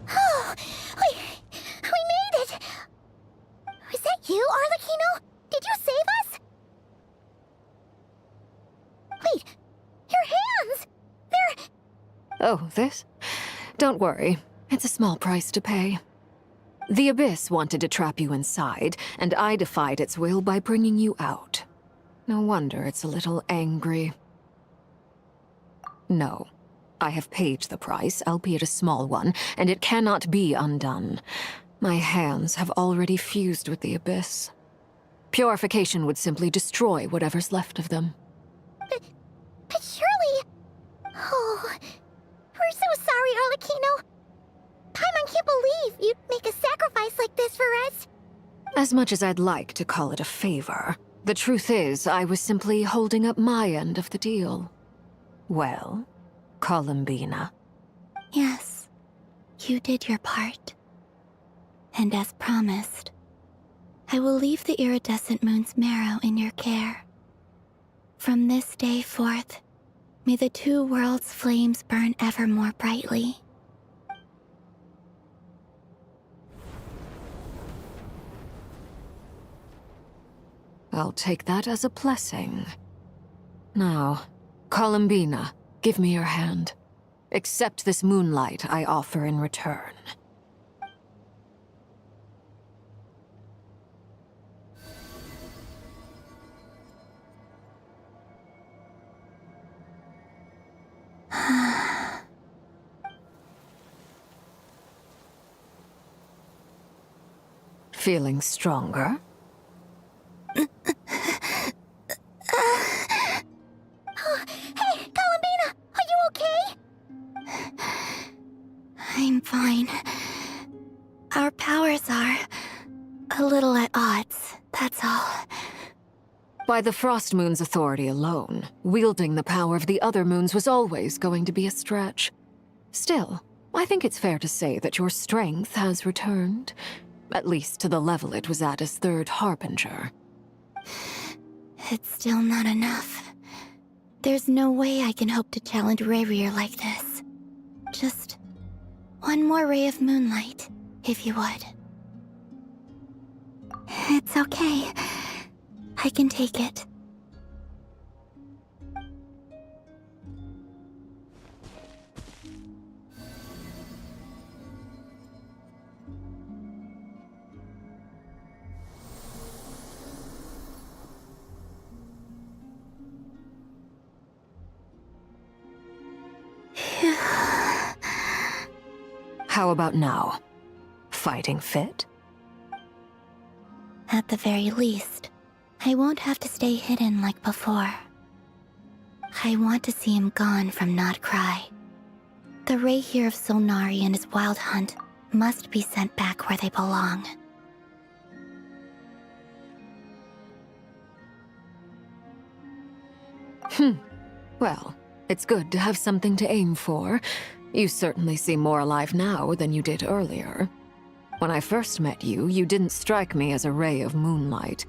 Oh, we made it! Was that you, Arlecchino? Did you save us? Wait, your hands! They're... Oh, this? Don't worry. It's a small price to pay. The Abyss wanted to trap you inside, and I defied its will by bringing you out. No wonder it's a little angry. No. I have paid the price, albeit a small one, and it cannot be undone. My hands have already fused with the Abyss. Purification would simply destroy whatever's left of them. But surely... Oh, we're so sorry, Arlecchino. Paimon can't believe you'd make a sacrifice like this for us. As much as I'd like to call it a favor, the truth is I was simply holding up my end of the deal. Well, Columbina. Yes, you did your part. And as promised, I will leave the iridescent moon's marrow in your care. From this day forth, may the two worlds' flames burn ever more brightly. I'll take that as a blessing. Now, Columbina, give me your hand. Accept this moonlight I offer in return. Feeling stronger? Hey, Columbina! Are you okay? I'm fine. Our powers are a little at odds, that's all. By the Frost Moon's authority alone, wielding the power of the other moons was always going to be a stretch. Still, I think it's fair to say that your strength has returned. At least to the level it was at as Third Harbinger. It's still not enough. There's no way I can hope to challenge Rayrier like this. Just one more ray of moonlight, if you would. It's okay. I can take it. How about now? Fighting fit? At the very least, I won't have to stay hidden like before. I want to see him gone from Not Cry. The Ray here of Solnari and his wild hunt must be sent back where they belong. Well, it's good to have something to aim for. You certainly seem more alive now than you did earlier. When I first met you, you didn't strike me as a ray of moonlight.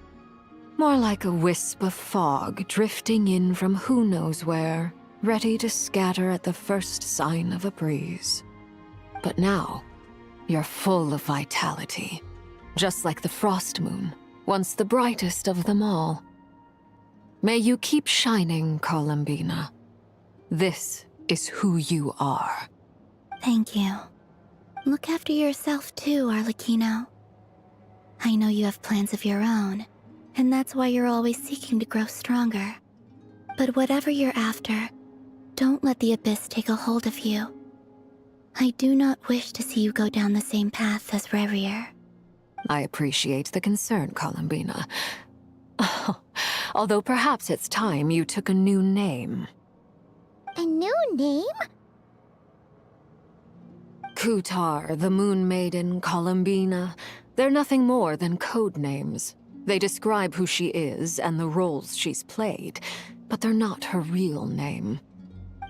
More like a wisp of fog drifting in from who knows where, ready to scatter at the first sign of a breeze. But now, you're full of vitality. Just like the Frost Moon, once the brightest of them all. May you keep shining, Columbina. This is who you are. Thank you. Look after yourself too, Arlecchino. I know you have plans of your own, and that's why you're always seeking to grow stronger. But whatever you're after, don't let the Abyss take a hold of you. I do not wish to see you go down the same path as Rayrier. I appreciate the concern, Columbina. Although perhaps it's time you took a new name. A new name? Kutar, the Moon Maiden, Columbina. They're nothing more than code names. They describe who she is and the roles she's played, but they're not her real name.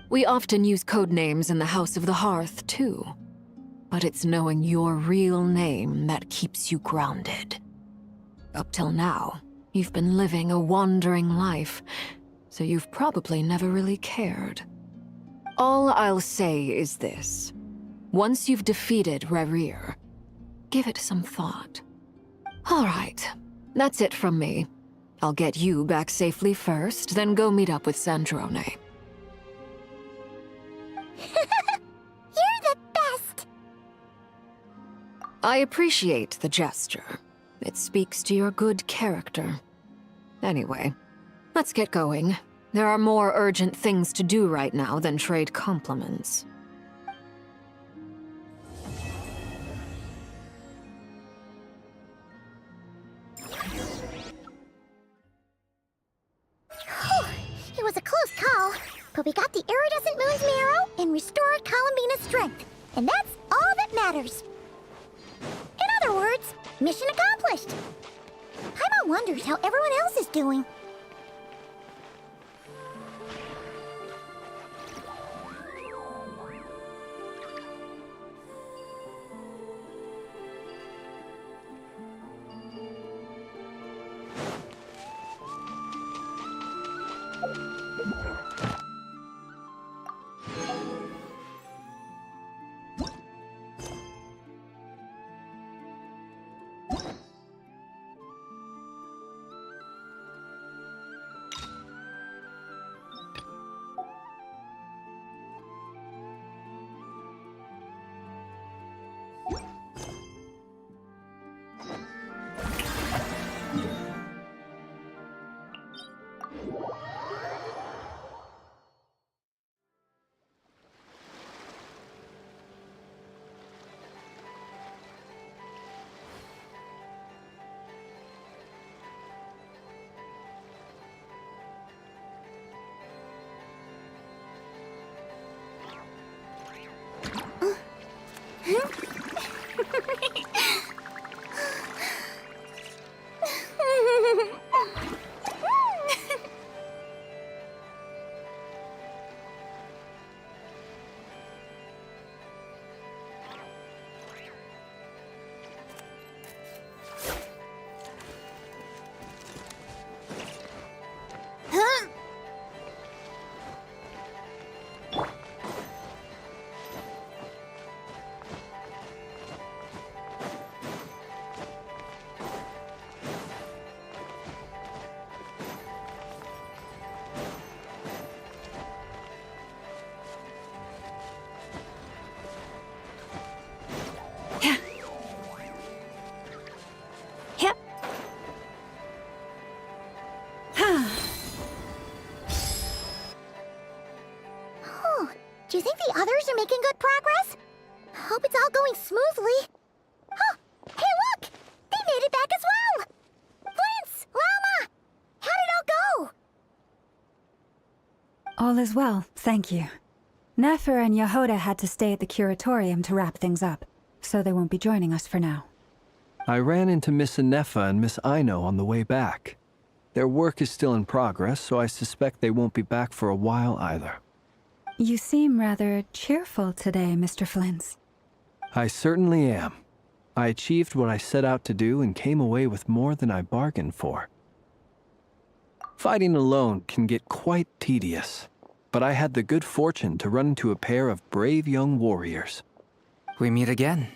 We often use code names in the House of the Hearth, too. But it's knowing your real name that keeps you grounded. Up till now, you've been living a wandering life, so you've probably never really cared. All I'll say is this. Once you've defeated Rayrier, give it some thought. All right, that's it from me. I'll get you back safely first, then go meet up with Sandrone. You're the best! I appreciate the gesture. It speaks to your good character. Anyway, let's get going. There are more urgent things to do right now than trade compliments. It was a close call, but we got the iridescent moon's marrow and restored Columbina's strength, and that's all that matters. In other words, mission accomplished. Paimon wonders how everyone else is doing. Do you think the others are making good progress? Hope it's all going smoothly. Oh, hey look! They made it back as well! Flintz! Llama! How did it all go? All is well, thank you. Nefer and Yehoda had to stay at the curatorium to wrap things up, so they won't be joining us for now. I ran into Miss Nefa and Miss Aino on the way back. Their work is still in progress, so I suspect they won't be back for a while either. You seem rather cheerful today, Mr. Flintz. I certainly am. I achieved what I set out to do and came away with more than I bargained for. Fighting alone can get quite tedious, but I had the good fortune to run into a pair of brave young warriors. We meet again.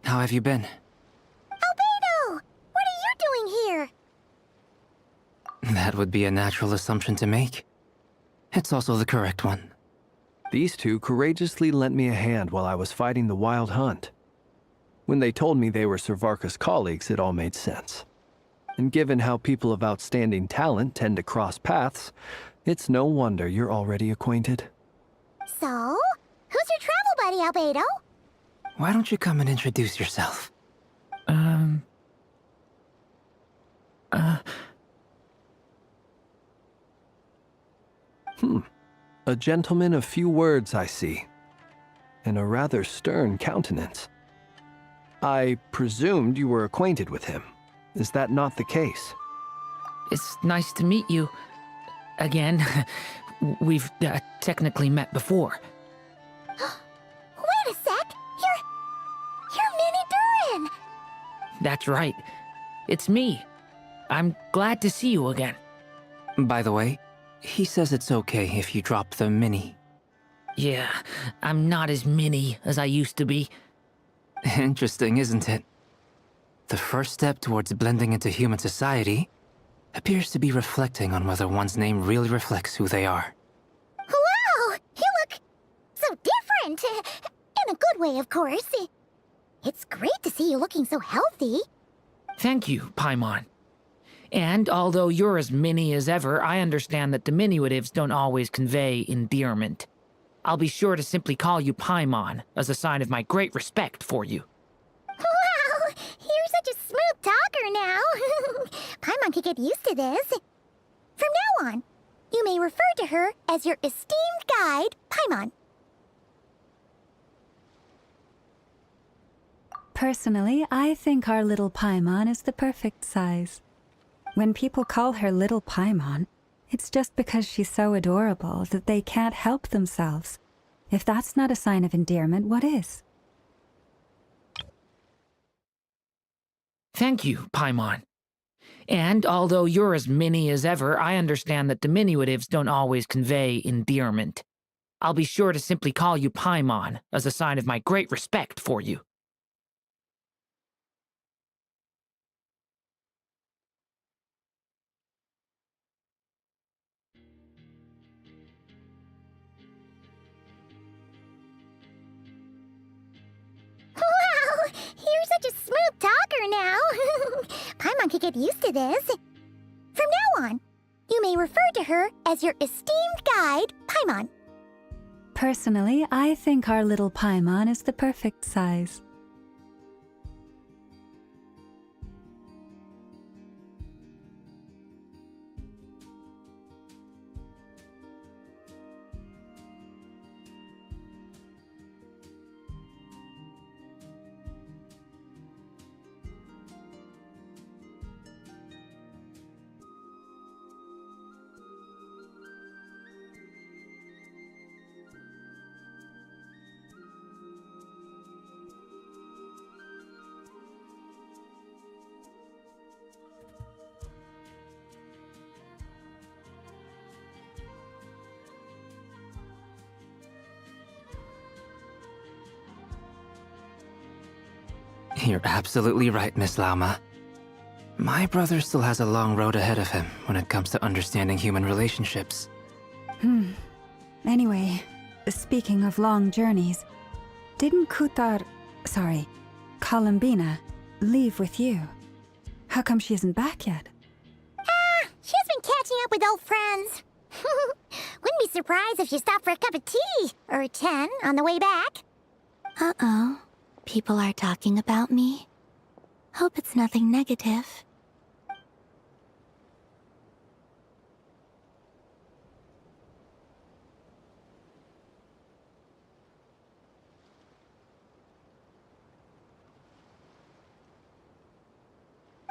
How have you been? Albedo! What are you doing here? That would be a natural assumption to make. It's also the correct one. These two courageously lent me a hand while I was fighting the Wild Hunt. When they told me they were Servarka's colleagues, it all made sense. And given how people of outstanding talent tend to cross paths, it's no wonder you're already acquainted. So? Who's your travel buddy, Albedo? Why don't you come and introduce yourself? A gentleman of few words, I see. And a rather stern countenance. I presumed you were acquainted with him. Is that not the case? It's nice to meet you. Again. We've technically met before. Wait a sec! You're Minnie Durin! That's right. It's me. I'm glad to see you again. By the way, he says it's okay if you drop the mini. Yeah, I'm not as mini as I used to be. Interesting, isn't it? The first step towards blending into human society appears to be reflecting on whether one's name really reflects who they are. Wow! You look so different! In a good way, of course. It's great to see you looking so healthy. Thank you, Paimon. And although you're as mini as ever, I understand that diminutives don't always convey endearment. I'll be sure to simply call you Paimon, as a sign of my great respect for you. Wow! You're such a smooth talker now. Paimon could get used to this. From now on, you may refer to her as your esteemed guide, Paimon. Personally, I think our little Paimon is the perfect size. When people call her Little Paimon, it's just because she's so adorable that they can't help themselves. If that's not a sign of endearment, what is? Thank you, Paimon. And although you're as mini as ever, I understand that diminutives don't always convey endearment. I'll be sure to simply call you Paimon, as a sign of my great respect for you. Wow! You're such a smooth talker now. Paimon could get used to this. From now on, you may refer to her as your esteemed guide, Paimon. Personally, I think our little Paimon is the perfect size. You're absolutely right, Miss Lauma. My brother still has a long road ahead of him when it comes to understanding human relationships. Anyway, speaking of long journeys, didn't Columbina, leave with you? How come she isn't back yet? She's been catching up with old friends. Wouldn't be surprised if she stopped for a cup of tea or 10 on the way back. Uh-oh. People are talking about me. Hope it's nothing negative.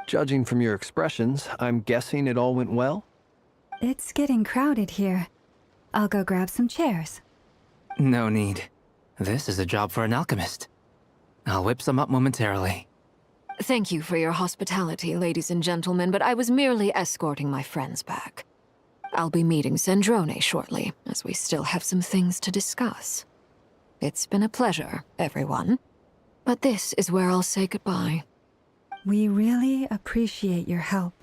Judging from your expressions, I'm guessing it all went well? It's getting crowded here. I'll go grab some chairs. No need. This is a job for an alchemist. I'll whip some up momentarily. Thank you for your hospitality, ladies and gentlemen, but I was merely escorting my friends back. I'll be meeting Zendrone shortly, as we still have some things to discuss. It's been a pleasure, everyone. But this is where I'll say goodbye. We really appreciate your help.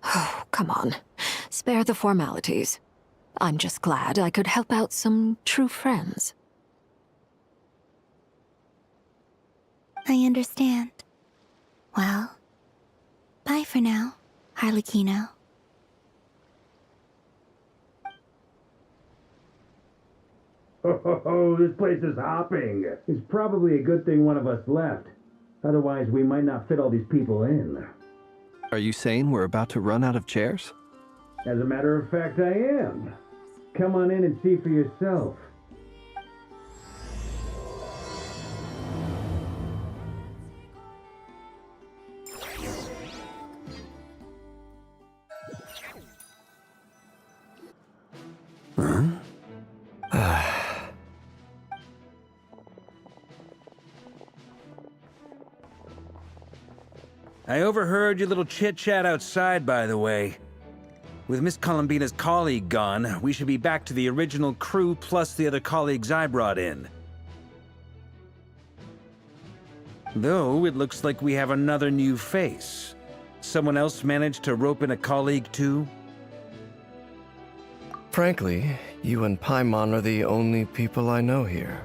Oh, come on. Spare the formalities. I'm just glad I could help out some true friends. I understand. Well, bye for now, Harlequino. Oh, this place is hopping. It's probably a good thing one of us left. Otherwise, we might not fit all these people in. Are you saying we're about to run out of chairs? As a matter of fact, I am. Come on in and see for yourself. I overheard your little chit-chat outside, by the way. With Miss Columbina's colleague gone, we should be back to the original crew plus the other colleagues I brought in. Though, it looks like we have another new face. Someone else managed to rope in a colleague too? Frankly, you and Paimon are the only people I know here.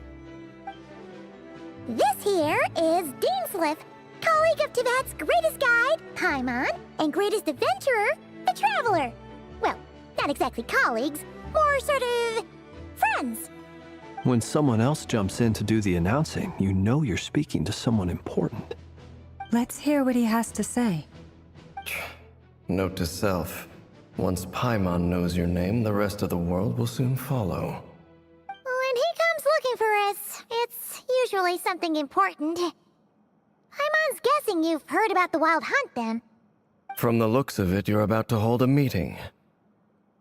This here is Deansliff, colleague of Tibet's greatest guide, Paimon, and greatest adventurer, the Traveler. Well, not exactly colleagues, more sort of friends. When someone else jumps in to do the announcing, you know you're speaking to someone important. Let's hear what he has to say. Note to self. Once Paimon knows your name, the rest of the world will soon follow. When he comes looking for us, it's usually something important. Paimon's guessing you've heard about the Wild Hunt, then. From the looks of it, you're about to hold a meeting.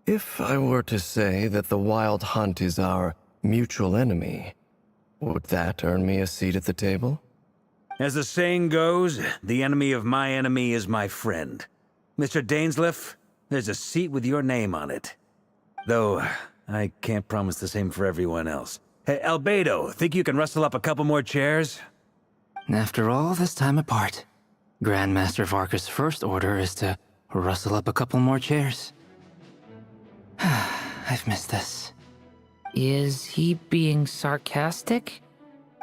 If I were to say that the Wild Hunt is our mutual enemy, would that earn me a seat at the table? As the saying goes, the enemy of my enemy is my friend. Mr. Dainsliff, there's a seat with your name on it. Though, I can't promise the same for everyone else. Hey, Albedo, think you can rustle up a couple more chairs? After all this time apart, Grandmaster Varka's first order is to rustle up a couple more chairs. I've missed this. Is he being sarcastic?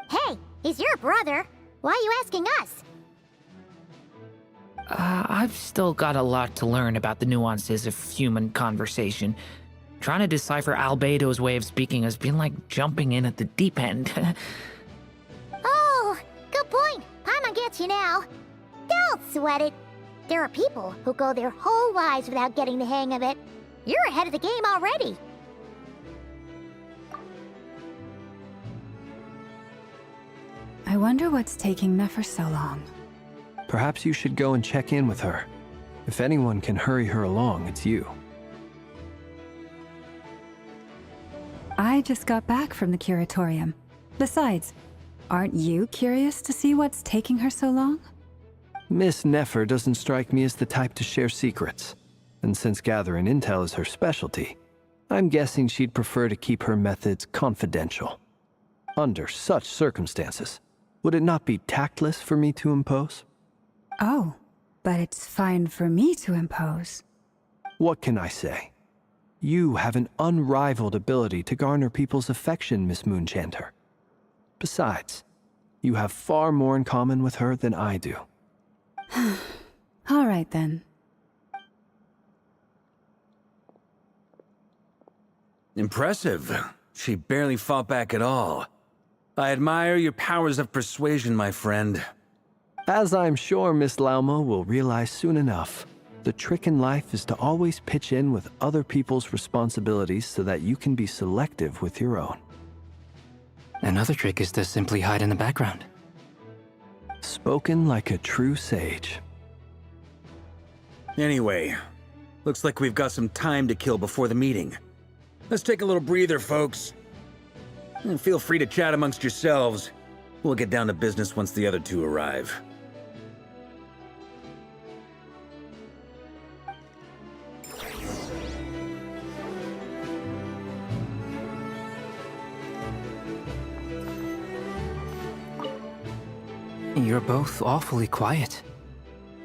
Hey, he's your brother. Why are you asking us? I've still got a lot to learn about the nuances of human conversation. Trying to decipher Albedo's way of speaking has been like jumping in at the deep end. Oh, good point. Paimon gets you now. Don't sweat it. There are people who go their whole lives without getting the hang of it. You're ahead of the game already. I wonder what's taking Nefer so long. Perhaps you should go and check in with her. If anyone can hurry her along, it's you. I just got back from the curatorium. Besides, aren't you curious to see what's taking her so long? Miss Nefer doesn't strike me as the type to share secrets. And since gathering intel is her specialty, I'm guessing she'd prefer to keep her methods confidential. Under such circumstances, Would it not be tactless for me to impose? Oh, but it's fine for me to impose. What can I say? You have an unrivaled ability to garner people's affection, Miss Moonchanter. Besides, you have far more in common with her than I do. All right then. Impressive. She barely fought back at all. I admire your powers of persuasion, my friend. As I'm sure Miss Lauma will realize soon enough, the trick in life is to always pitch in with other people's responsibilities so that you can be selective with your own. Another trick is to simply hide in the background. Spoken like a true sage. Anyway, looks like we've got some time to kill before the meeting. Let's take a little breather, folks. And feel free to chat amongst yourselves. We'll get down to business once the other two arrive. You're both awfully quiet.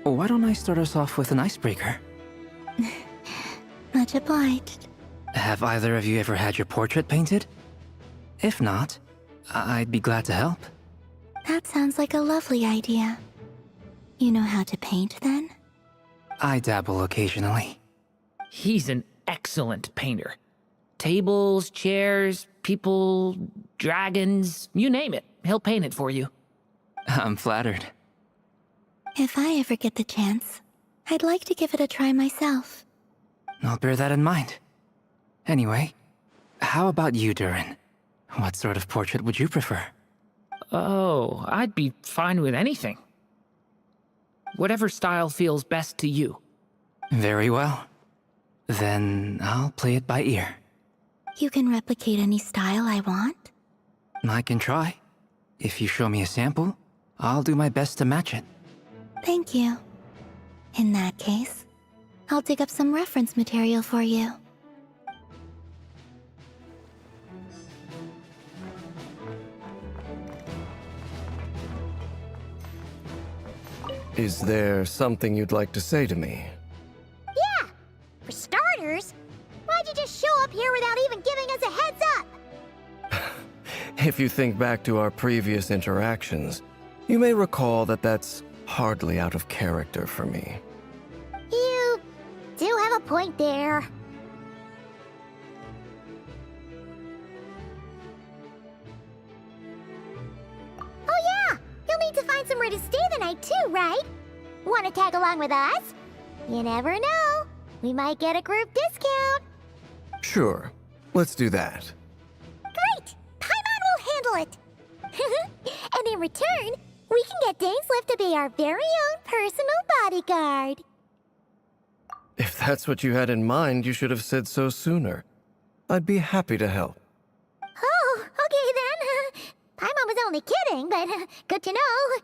Why don't I start us off with an icebreaker? Much obliged. Have either of you ever had your portrait painted? If not, I'd be glad to help. That sounds like a lovely idea. You know how to paint, then? I dabble occasionally. He's an excellent painter. Tables, chairs, people, dragons, you name it. He'll paint it for you. I'm flattered. If I ever get the chance, I'd like to give it a try myself. I'll bear that in mind. Anyway, how about you, Durin? What sort of portrait would you prefer? Oh, I'd be fine with anything. Whatever style feels best to you. Very well. Then I'll play it by ear. You can replicate any style I want? I can try. If you show me a sample, I'll do my best to match it. Thank you. In that case, I'll dig up some reference material for you. Is there something you'd like to say to me? Yeah! For starters, why'd you just show up here without even giving us a heads up? If you think back to our previous interactions, you may recall that that's hardly out of character for me. You do have a point there. Oh yeah! You'll need to find somewhere to stay the night too, right? Want to tag along with us? You never know. We might get a group discount. Sure, let's do that. Great! Paimon will handle it. And in return, we can get Dainsleif to be our very own personal bodyguard. If that's what you had in mind, you should have said so sooner. I'd be happy to help. Oh, okay then. Paimon was only kidding, but good to know.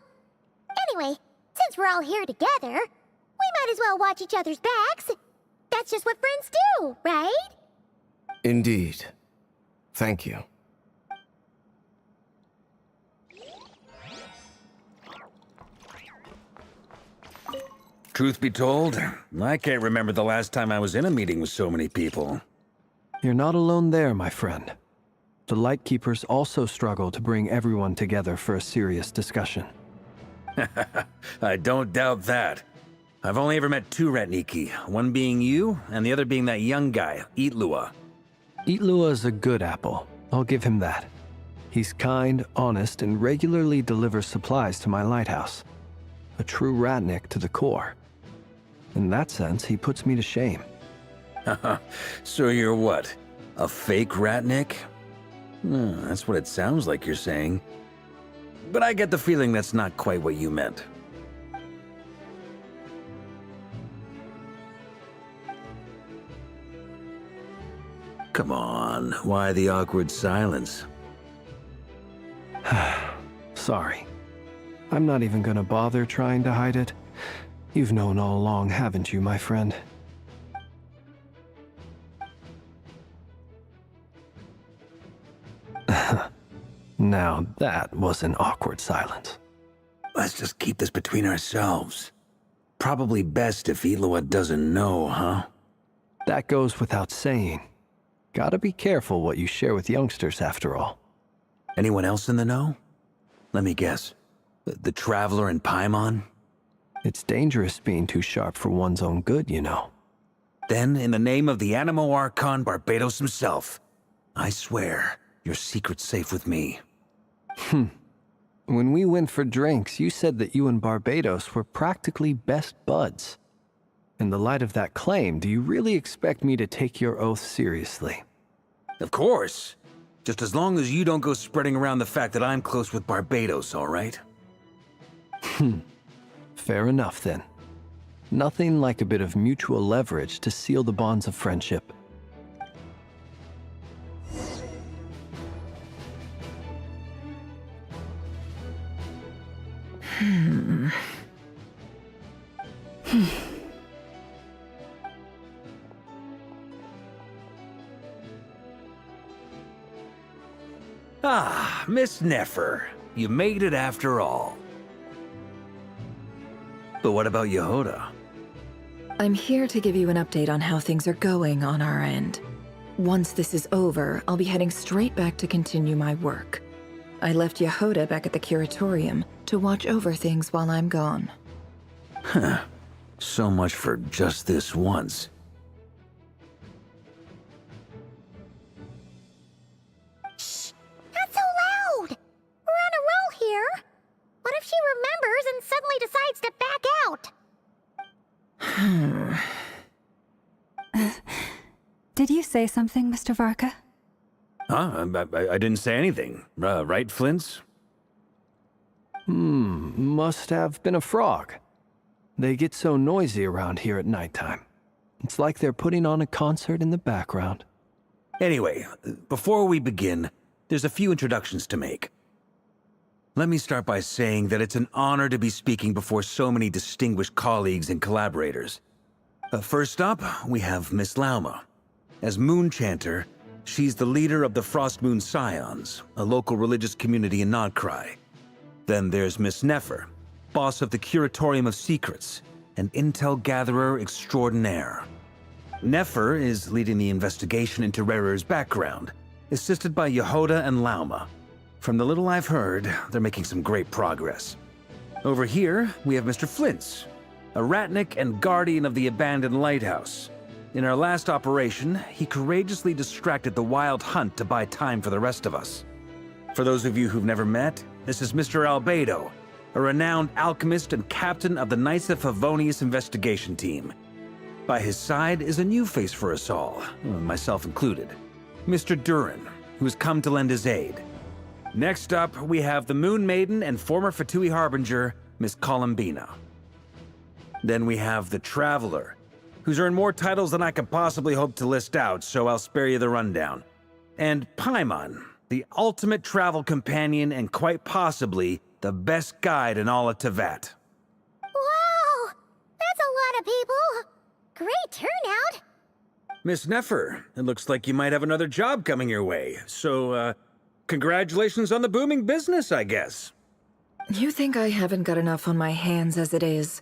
Anyway, since we're all here together, we might as well watch each other's backs. That's just what friends do, right? Indeed. Thank you. Truth be told, I can't remember the last time I was in a meeting with so many people. You're not alone there, my friend. The Lightkeepers also struggle to bring everyone together for a serious discussion. I don't doubt that. I've only ever met two Ratniki, one being you, and the other being that young guy, Itlua. Itlua is a good apple. I'll give him that. He's kind, honest, and regularly delivers supplies to my lighthouse. A true Ratnik to the core. In that sense, he puts me to shame. So you're what? A fake Ratnik? That's what it sounds like you're saying. But I get the feeling that's not quite what you meant. Come on, why the awkward silence? Sorry. I'm not even gonna bother trying to hide it. You've known all along, haven't you, my friend? Now that was an awkward silence. Let's just keep this between ourselves. Probably best if Eloa doesn't know, huh? That goes without saying. Gotta be careful what you share with youngsters, after all. Anyone else in the know? Let me guess. The Traveler and Paimon? It's dangerous being too sharp for one's own good, you know. Then, in the name of the Animo Archon Barbados himself, I swear your secret's safe with me. When we went for drinks, you said that you and Barbados were practically best buds. In the light of that claim, do you really expect me to take your oath seriously? Of course. Just as long as you don't go spreading around the fact that I'm close with Barbados, all right? Fair enough, then. Nothing like a bit of mutual leverage to seal the bonds of friendship. Ah, Miss Nefer. You made it after all. But what about Yehoda? I'm here to give you an update on how things are going on our end. Once this is over, I'll be heading straight back to continue my work. I left Yehoda back at the Curatorium to watch over things while I'm gone. Huh. So much for just this once. Shh! Not so loud! We're on a roll here. What if she remembers and suddenly decides to back out? Did you say something, Mr. Varka? Huh? I didn't say anything. Right, Flint's? Must have been a frog. They get so noisy around here at nighttime. It's like they're putting on a concert in the background. Anyway, before we begin, there's a few introductions to make. Let me start by saying that it's an honor to be speaking before so many distinguished colleagues and collaborators. First up, we have Miss Lauma. As Moon Chanter, she's the leader of the Frost Moon Scions, a local religious community in Nodcry. Then there's Miss Nefer, boss of the Curatorium of Secrets, an intel gatherer extraordinaire. Nefer is leading the investigation into Rerer's background, assisted by Yehoda and Lauma. From the little I've heard, they're making some great progress. Over here, we have Mr. Flint's, a ratnik and guardian of the abandoned lighthouse. In our last operation, he courageously distracted the Wild Hunt to buy time for the rest of us. For those of you who've never met, this is Mr. Albedo, a renowned alchemist and captain of the Knights of Favonius investigation team. By his side is a new face for us all, myself included, Mr. Durin, who's come to lend his aid. Next up, we have the Moon Maiden and former Fatui Harbinger, Miss Columbina. Then we have the Traveler, who's earned more titles than I could possibly hope to list out, so I'll spare you the rundown. And Paimon, the ultimate travel companion and quite possibly the best guide in all of Tevat. Wow! That's a lot of people! Great turnout! Miss Nefer, it looks like you might have another job coming your way, so, congratulations on the booming business, I guess. You think I haven't got enough on my hands as it is?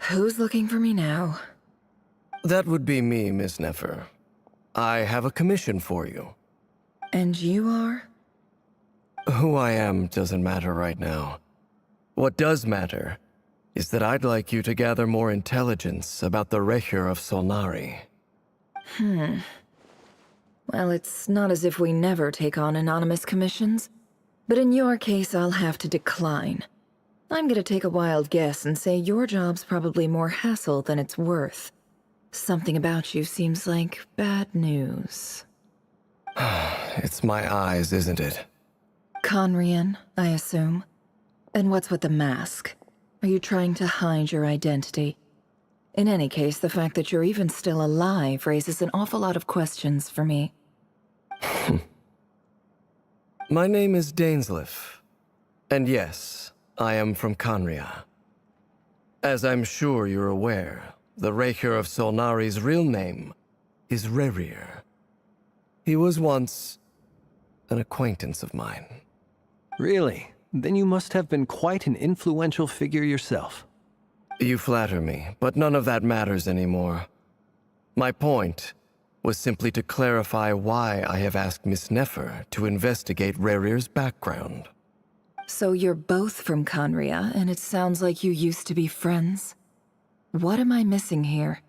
Who's looking for me now? That would be me, Miss Nefer. I have a commission for you. And you are? Who I am doesn't matter right now. What does matter is that I'd like you to gather more intelligence about the Recher of Solnari. Well, it's not as if we never take on anonymous commissions. But in your case, I'll have to decline. I'm gonna take a wild guess and say your job's probably more hassle than it's worth. Something about you seems like bad news. It's my eyes, isn't it? Conrian, I assume. And what's with the mask? Are you trying to hide your identity? In any case, the fact that you're even still alive raises an awful lot of questions for me. My name is Dainsleif. And yes, I am from Conria. As I'm sure you're aware, the Recher of Solnari's real name is Rerir. He was once an acquaintance of mine. Really? Then you must have been quite an influential figure yourself. You flatter me, but none of that matters anymore. My point was simply to clarify why I have asked Miss Nefer to investigate Rerir's background. So you're both from Conria, and it sounds like you used to be friends? What am I missing here?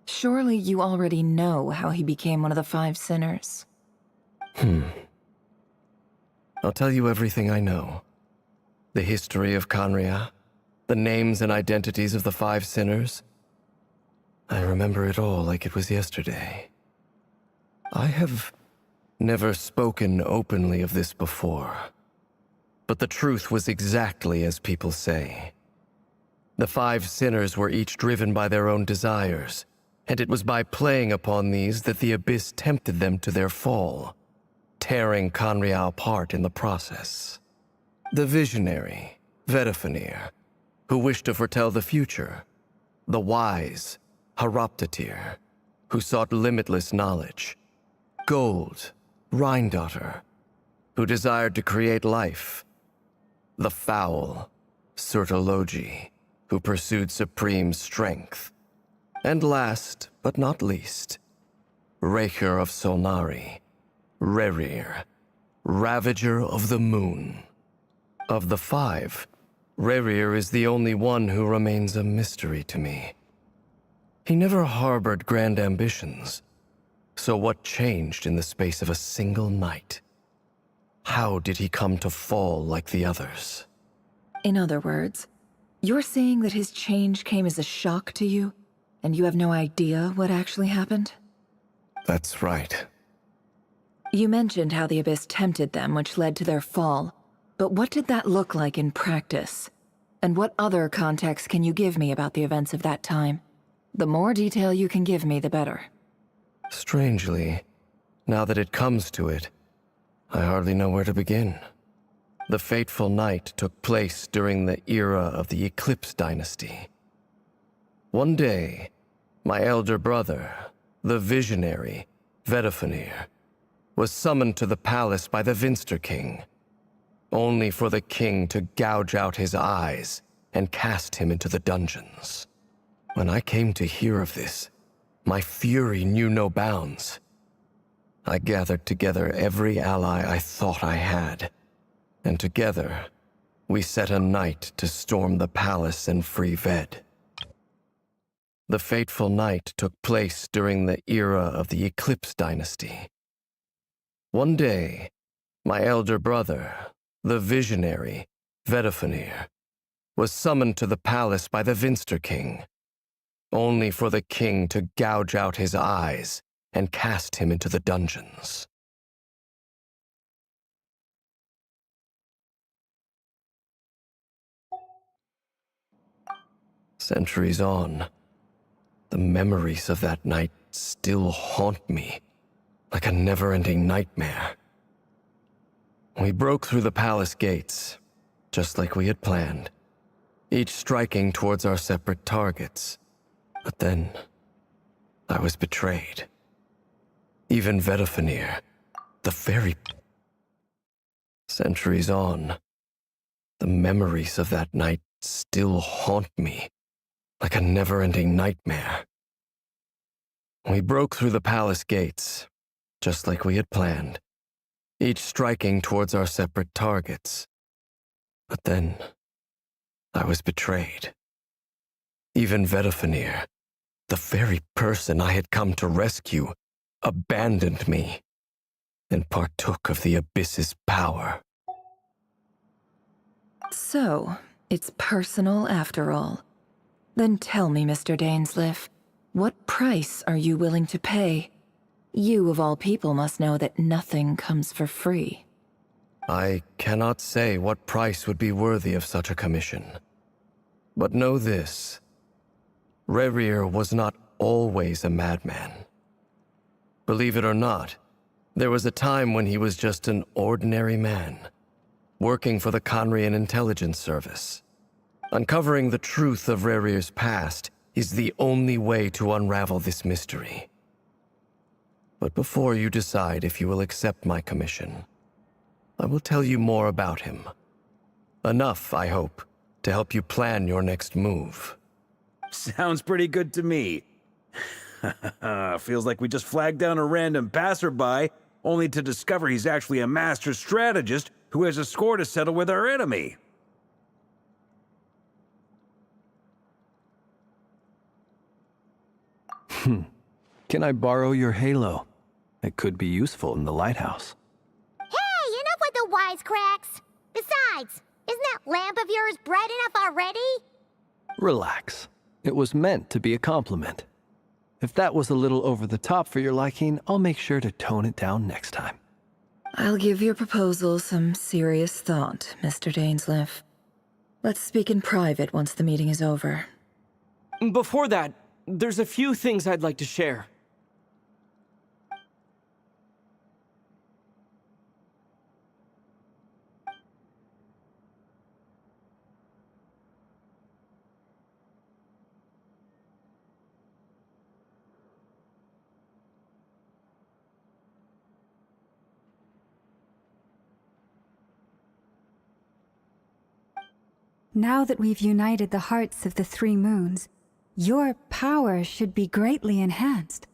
Surely you already know how he became one of the Five Sinners. I'll tell you everything I know. The history of Conria, the names and identities of the Five Sinners. I remember it all like it was yesterday. I have never spoken openly of this before, but the truth was exactly as people say. The Five Sinners were each driven by their own desires, and it was by playing upon these that the Abyss tempted them to their fall, tearing Conria apart in the process. The visionary, Vedifenir, who wished to foretell the future. The wise, Haroptatir, who sought limitless knowledge. Gold, Rheindotter, who desired to create life. The foul, Surtologi, who pursued supreme strength. And last, but not least, Raker of Solnari, Rerir, Ravager of the Moon. Of the five, Rerir is the only one who remains a mystery to me. He never harbored grand ambitions, so what changed in the space of a single night? How did he come to fall like the others? In other words, you're saying that his change came as a shock to you, and you have no idea what actually happened? That's right. You mentioned how the Abyss tempted them, which led to their fall. But what did that look like in practice? And what other context can you give me about the events of that time? The more detail you can give me, the better. Strangely, now that it comes to it, I hardly know where to begin. The fateful night took place during the era of the Eclipse Dynasty. One day, my elder brother, the visionary, Vedifenir, was summoned to the palace by the Vinster King, only for the king to gouge out his eyes and cast him into the dungeons. When I came to hear of this, my fury knew no bounds. I gathered together every ally I thought I had, and together, we set a night to storm the palace and free Ved. The fateful night took place during the era of the Eclipse Dynasty. One day, my elder brother, the visionary, Vedifenir, was summoned to the palace by the Vinster King, only for the king to gouge out his eyes and cast him into the dungeons. Centuries on, the memories of that night still haunt me like a never-ending nightmare. We broke through the palace gates, just like we had planned, each striking towards our separate targets. But then, I was betrayed. Even Vedifenir, the very... Centuries on, the memories of that night still haunt me like a never-ending nightmare. We broke through the palace gates, just like we had planned, each striking towards our separate targets. But then, I was betrayed. Even Vedifenir, the very person I had come to rescue, abandoned me and partook of the Abyss's power. So, it's personal after all. Then tell me, Mr. Dainsleif, what price are you willing to pay? You, of all people, must know that nothing comes for free. I cannot say what price would be worthy of such a commission. But know this. Rerir was not always a madman. Believe it or not, there was a time when he was just an ordinary man, working for the Conrian Intelligence Service. Uncovering the truth of Rerir's past is the only way to unravel this mystery. But before you decide if you will accept my commission, I will tell you more about him. Enough, I hope, to help you plan your next move. Sounds pretty good to me. Feels like we just flagged down a random passerby, only to discover he's actually a master strategist who has a score to settle with our enemy. Can I borrow your halo? It could be useful in the lighthouse. Hey, enough with the wisecracks! Besides, isn't that lamp of yours bright enough already? Relax. It was meant to be a compliment. If that was a little over the top for your liking, I'll make sure to tone it down next time. I'll give your proposal some serious thought, Mr. Dainsleif. Let's speak in private once the meeting is over. Before that, there's a few things I'd like to share. Now that we've united the hearts of the three moons, your power should be greatly enhanced.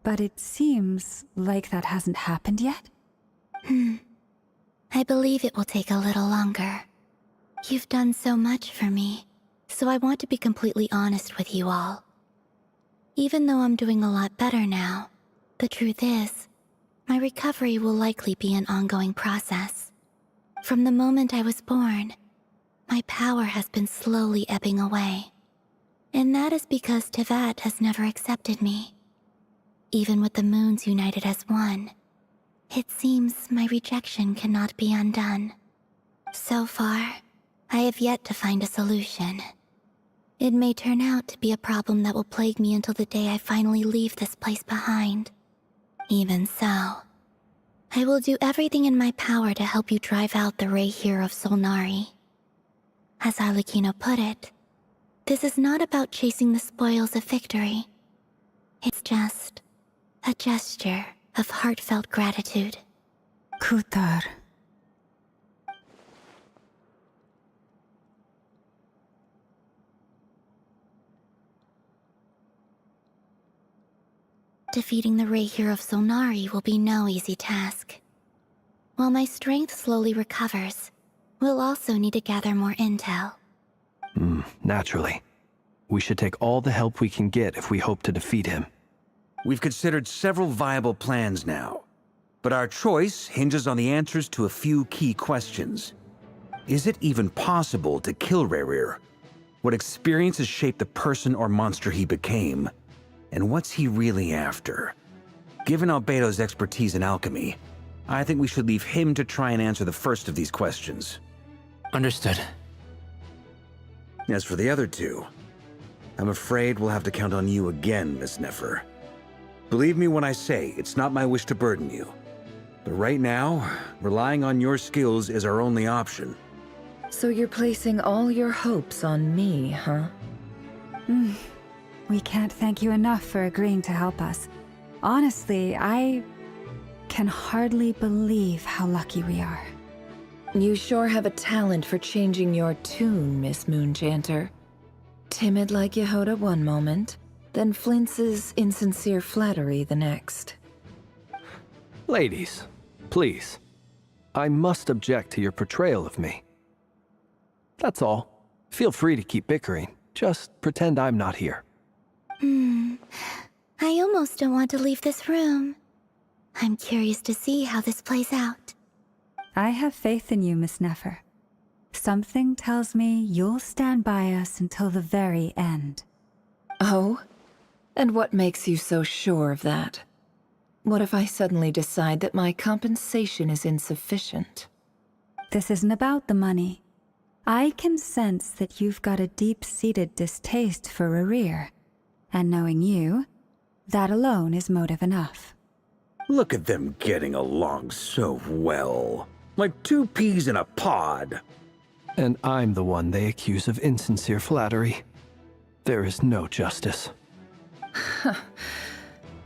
But it seems like that hasn't happened yet? I believe it will take a little longer. You've done so much for me, so I want to be completely honest with you all. Even though I'm doing a lot better now, the truth is, my recovery will likely be an ongoing process. From the moment I was born, my power has been slowly ebbing away. And that is because Tevat has never accepted me. Even with the moons united as one, it seems my rejection cannot be undone. So far, I have yet to find a solution. It may turn out to be a problem that will plague me until the day I finally leave this place behind. Even so, I will do everything in my power to help you drive out the Ray here of Solnari. As Arlecchino put it, this is not about chasing the spoils of victory. It's just a gesture of heartfelt gratitude. Kutar. Defeating the Ray here of Solnari will be no easy task. While my strength slowly recovers, we'll also need to gather more intel. Naturally. We should take all the help we can get if we hope to defeat him. We've considered several viable plans now, but our choice hinges on the answers to a few key questions. Is it even possible to kill Rerir? What experiences shaped the person or monster he became? And what's he really after? Given Albedo's expertise in alchemy, I think we should leave him to try and answer the first of these questions. Understood. As for the other two, I'm afraid we'll have to count on you again, Miss Nefer. Believe me when I say it's not my wish to burden you. But right now, relying on your skills is our only option. So you're placing all your hopes on me, huh? We can't thank you enough for agreeing to help us. Honestly, I can hardly believe how lucky we are. You sure have a talent for changing your tune, Miss Moonchanter. Timid like Yehoda one moment, then flinches insincere flattery the next. Ladies, please. I must object to your portrayal of me. That's all. Feel free to keep bickering. Just pretend I'm not here. I almost don't want to leave this room. I'm curious to see how this plays out. I have faith in you, Miss Nefer. Something tells me you'll stand by us until the very end. Oh? And what makes you so sure of that? What if I suddenly decide that my compensation is insufficient? This isn't about the money. I can sense that you've got a deep-seated distaste for Rerir. And knowing you, that alone is motive enough. Look at them getting along so well. Like two peas in a pod. And I'm the one they accuse of insincere flattery. There is no justice.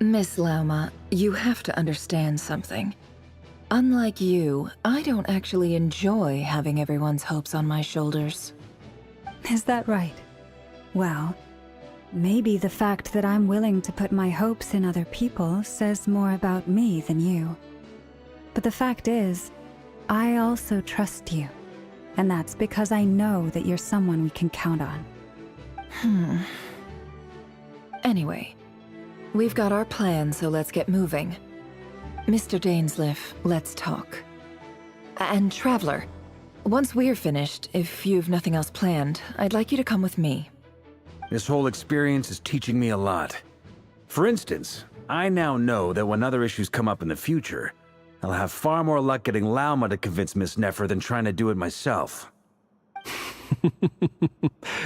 Miss Lauma, you have to understand something. Unlike you, I don't actually enjoy having everyone's hopes on my shoulders. Is that right? Well, maybe the fact that I'm willing to put my hopes in other people says more about me than you. But the fact is, I also trust you. And that's because I know that you're someone we can count on. Anyway, we've got our plan, so let's get moving. Mr. Dainsleif, let's talk. And Traveler, once we're finished, if you've nothing else planned, I'd like you to come with me. This whole experience is teaching me a lot. For instance, I now know that when other issues come up in the future, I'll have far more luck getting Lauma to convince Miss Nefer than trying to do it myself.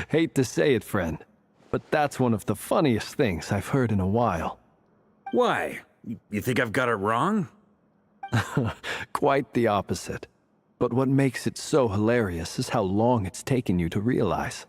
Hate to say it, friend, but that's one of the funniest things I've heard in a while. Why? You think I've got it wrong? Quite the opposite. But what makes it so hilarious is how long it's taken you to realize.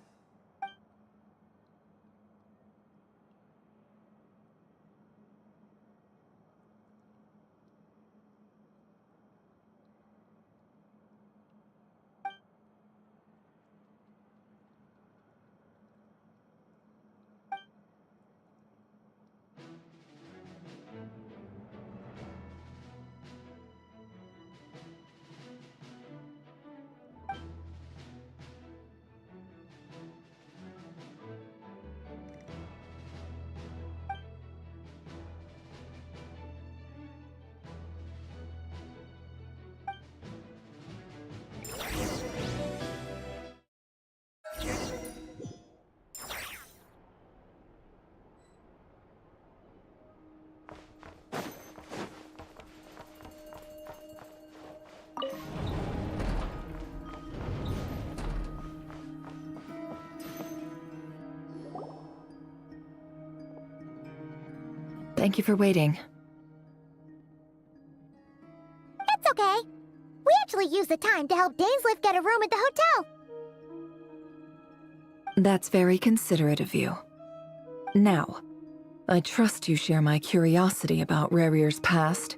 Thank you for waiting. That's okay. We actually used the time to help Dainsleif get a room at the hotel. That's very considerate of you. Now, I trust you share my curiosity about Rarier's past,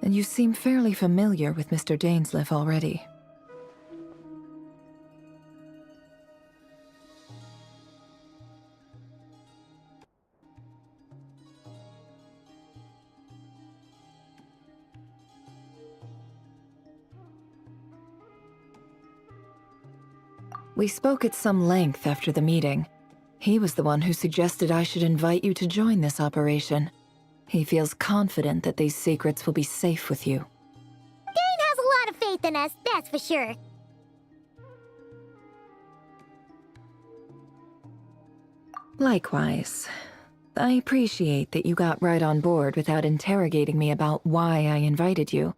and you seem fairly familiar with Mr. Dainsleif already. We spoke at some length after the meeting. He was the one who suggested I should invite you to join this operation. He feels confident that these secrets will be safe with you. Dane has a lot of faith in us, that's for sure. Likewise. I appreciate that you got right on board without interrogating me about why I invited you.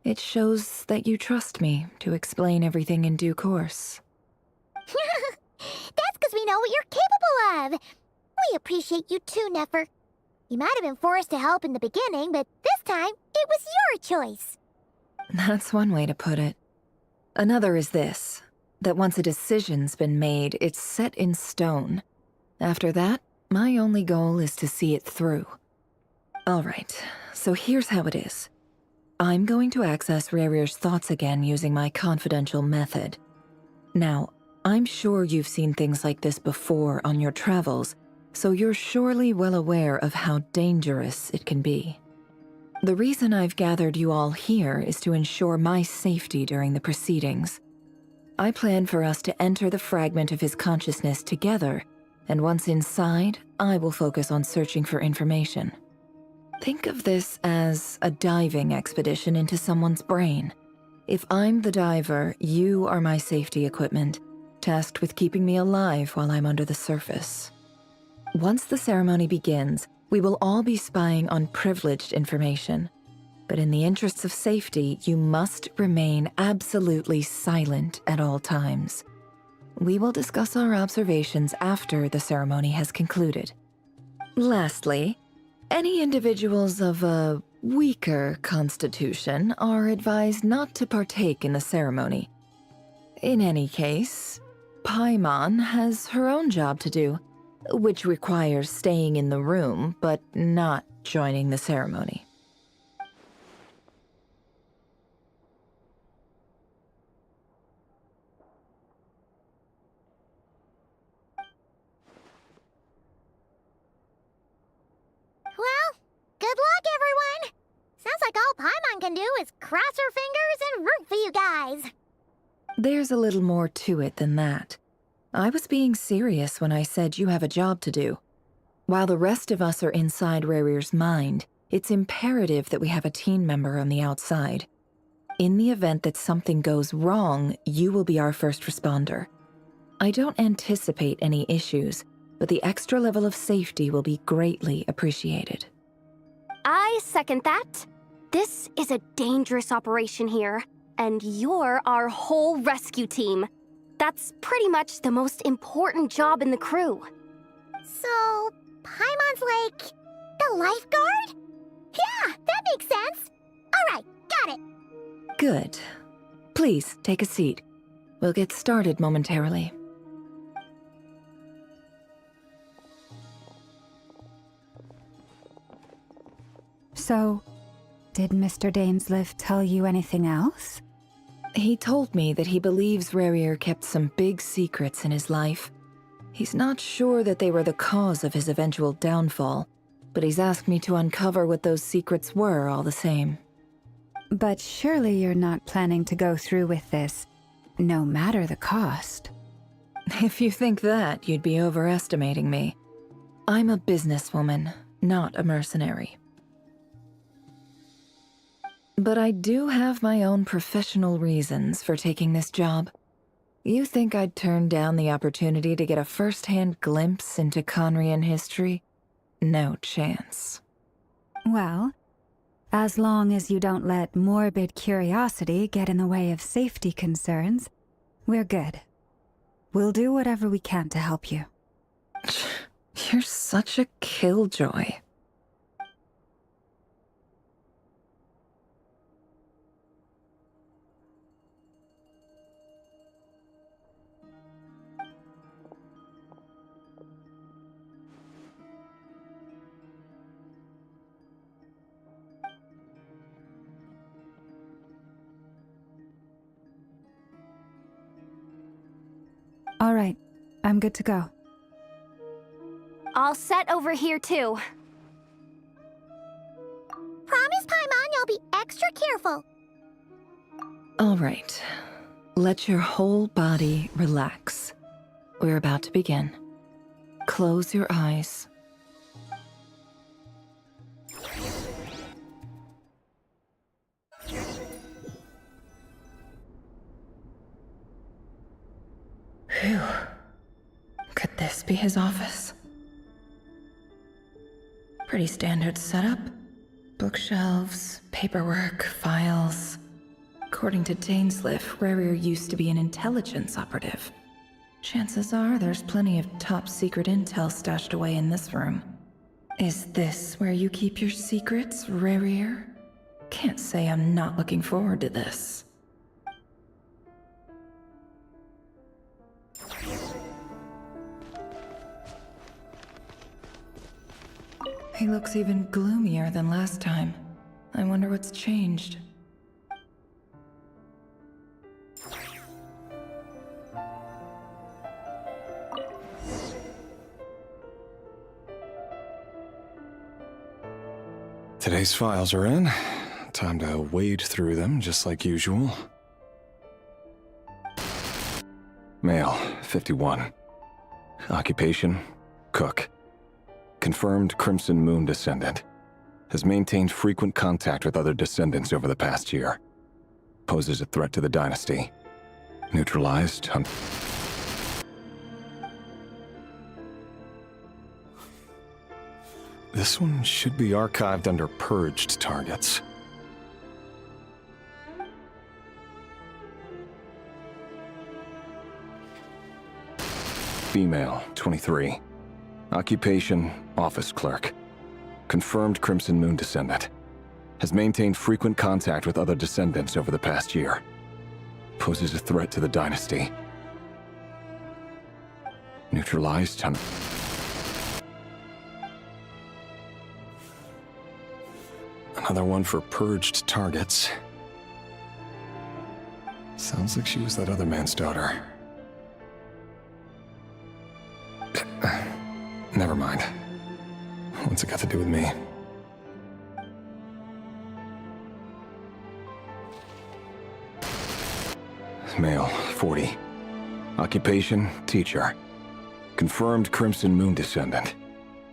It shows that you trust me to explain everything in due course. That's because we know what you're capable of. We appreciate you too, Nefer. You might have been forced to help in the beginning, but this time, it was your choice. That's one way to put it. Another is this, that once a decision's been made, it's set in stone. After that, my only goal is to see it through. Alright, so here's how it is. I'm going to access Rarier's thoughts again using my confidential method. Now, I'm sure you've seen things like this before on your travels, so you're surely well aware of how dangerous it can be. The reason I've gathered you all here is to ensure my safety during the proceedings. I plan for us to enter the fragment of his consciousness together, and once inside, I will focus on searching for information. Think of this as a diving expedition into someone's brain. If I'm the diver, you are my safety equipment, tasked with keeping me alive while I'm under the surface. Once the ceremony begins, we will all be spying on privileged information. But in the interests of safety, you must remain absolutely silent at all times. We will discuss our observations after the ceremony has concluded. Lastly, any individuals of a weaker constitution are advised not to partake in the ceremony. In any case, Paimon has her own job to do, which requires staying in the room but not joining the ceremony. can do is cross our fingers and root for you guys. There's a little more to it than that. I was being serious when I said you have a job to do. While the rest of us are inside Rarir's mind, it's imperative that we have a team member on the outside. In the event that something goes wrong, you will be our first responder. I don't anticipate any issues, but the extra level of safety will be greatly appreciated. I second that. This is a dangerous operation here, and you're our whole rescue team. That's pretty much the most important job in the crew. So, Paimon's like the lifeguard? Yeah, that makes sense. All right, got it. Good. Please, take a seat. We'll get started momentarily. So, did Mr. Dainsleif tell you anything else? He told me that he believes Rarir kept some big secrets in his life. He's not sure that they were the cause of his eventual downfall, but he's asked me to uncover what those secrets were all the same. But surely you're not planning to go through with this, no matter the cost. If you think that, you'd be overestimating me. I'm a businesswoman, not a mercenary. But I do have my own professional reasons for taking this job. You think I'd turn down the opportunity to get a first-hand glimpse into Conrian history? No chance. Well, as long as you don't let morbid curiosity get in the way of safety concerns, we're good. We'll do whatever we can to help you. You're such a killjoy. All right, I'm good to go. All set over here, too. Promise, Paimon, you'll be extra careful. All right. Let your whole body relax. We're about to begin. Close your eyes. Phew. Could this be his office? Pretty standard setup. Bookshelves, paperwork, files. According to Dainsleif, Rarir used to be an intelligence operative. Chances are there's plenty of top-secret intel stashed away in this room. Is this where you keep your secrets, Rarir? Can't say I'm not looking forward to this. He looks even gloomier than last time. I wonder what's changed. Today's files are in. Time to wade through them, just like usual. Male, 51. Occupation, cook. Confirmed Crimson Moon descendant. Has maintained frequent contact with other descendants over the past year. Poses a threat to the dynasty. Neutralized. This one should be archived under purged targets. Female, 23. Occupation, office clerk. Confirmed Crimson Moon descendant. Has maintained frequent contact with other descendants over the past year. Poses a threat to the dynasty. Neutralized. Another one for purged targets. Sounds like she was that other man's daughter. Never mind. What's it got to do with me? male, 40. Occupation, teacher. Confirmed Crimson Moon descendant.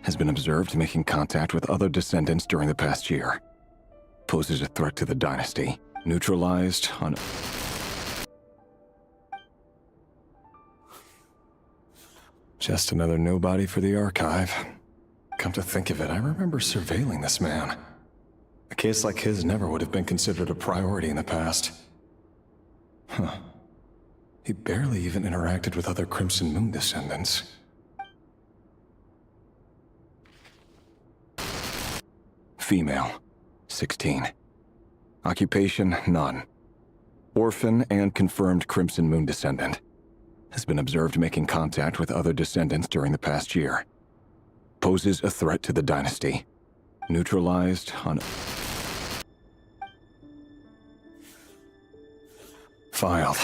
Has been observed making contact with other descendants during the past year. Poses a threat to the dynasty. Neutralized on... Just another nobody for the archive. Come to think of it, I remember surveilling this man. A case like his never would have been considered a priority in the past. Huh. He barely even interacted with other Crimson Moon descendants. Female, 16. Occupation, none. Orphan and confirmed Crimson Moon descendant. Has been observed making contact with other descendants during the past year. Poses a threat to the dynasty. Neutralized on... Filed.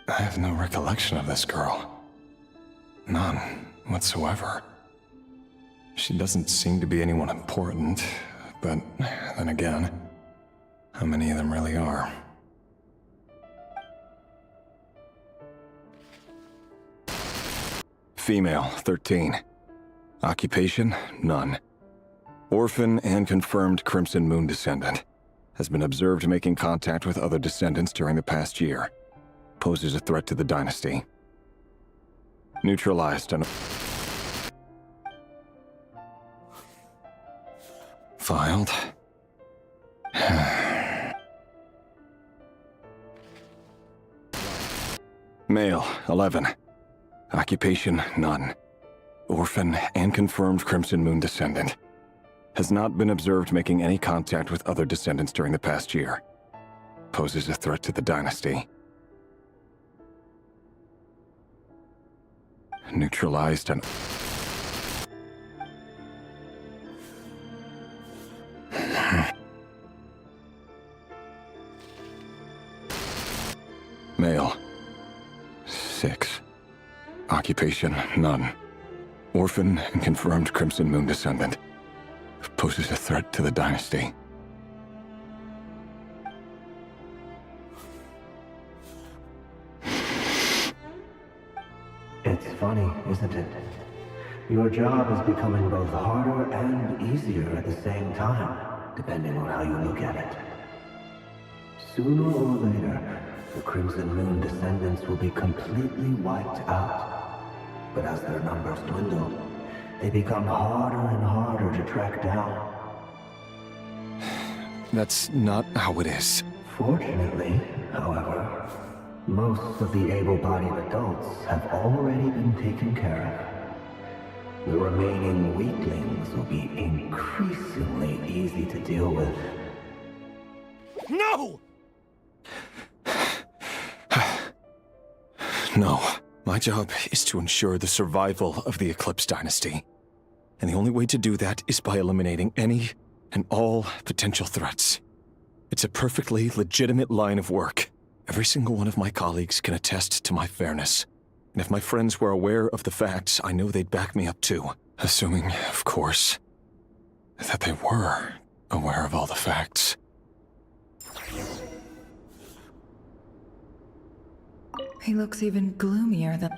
I have no recollection of this girl. None whatsoever. She doesn't seem to be anyone important, but then again, how many of them really are? Female, 13. Occupation, none. Orphan and confirmed Crimson Moon descendant. Has been observed making contact with other descendants during the past year. Poses a threat to the dynasty. Neutralized on... Filed. Male, 11. Occupation, none. Orphan and confirmed Crimson Moon descendant. Has not been observed making any contact with other descendants during the past year. Poses a threat to the dynasty. Neutralized on... Male, 6. Occupation, none. Orphan and confirmed Crimson Moon descendant. Poses a threat to the dynasty. It's funny, isn't it? Your job is becoming both harder and easier at the same time, depending on how you look at it. Sooner or later, the Crimson Moon descendants will be completely wiped out. But as their numbers dwindle, they become harder and harder to track down. That's not how it is. Fortunately, however, most of the able-bodied adults have already been taken care of. The remaining weaklings will be increasingly easy to deal with. No! No. My job is to ensure the survival of the Eclipse Dynasty. And the only way to do that is by eliminating any and all potential threats. It's a perfectly legitimate line of work. Every single one of my colleagues can attest to my fairness. And if my friends were aware of the facts, I know they'd back me up too. Assuming, of course, that they were aware of all the facts. He looks even gloomier than...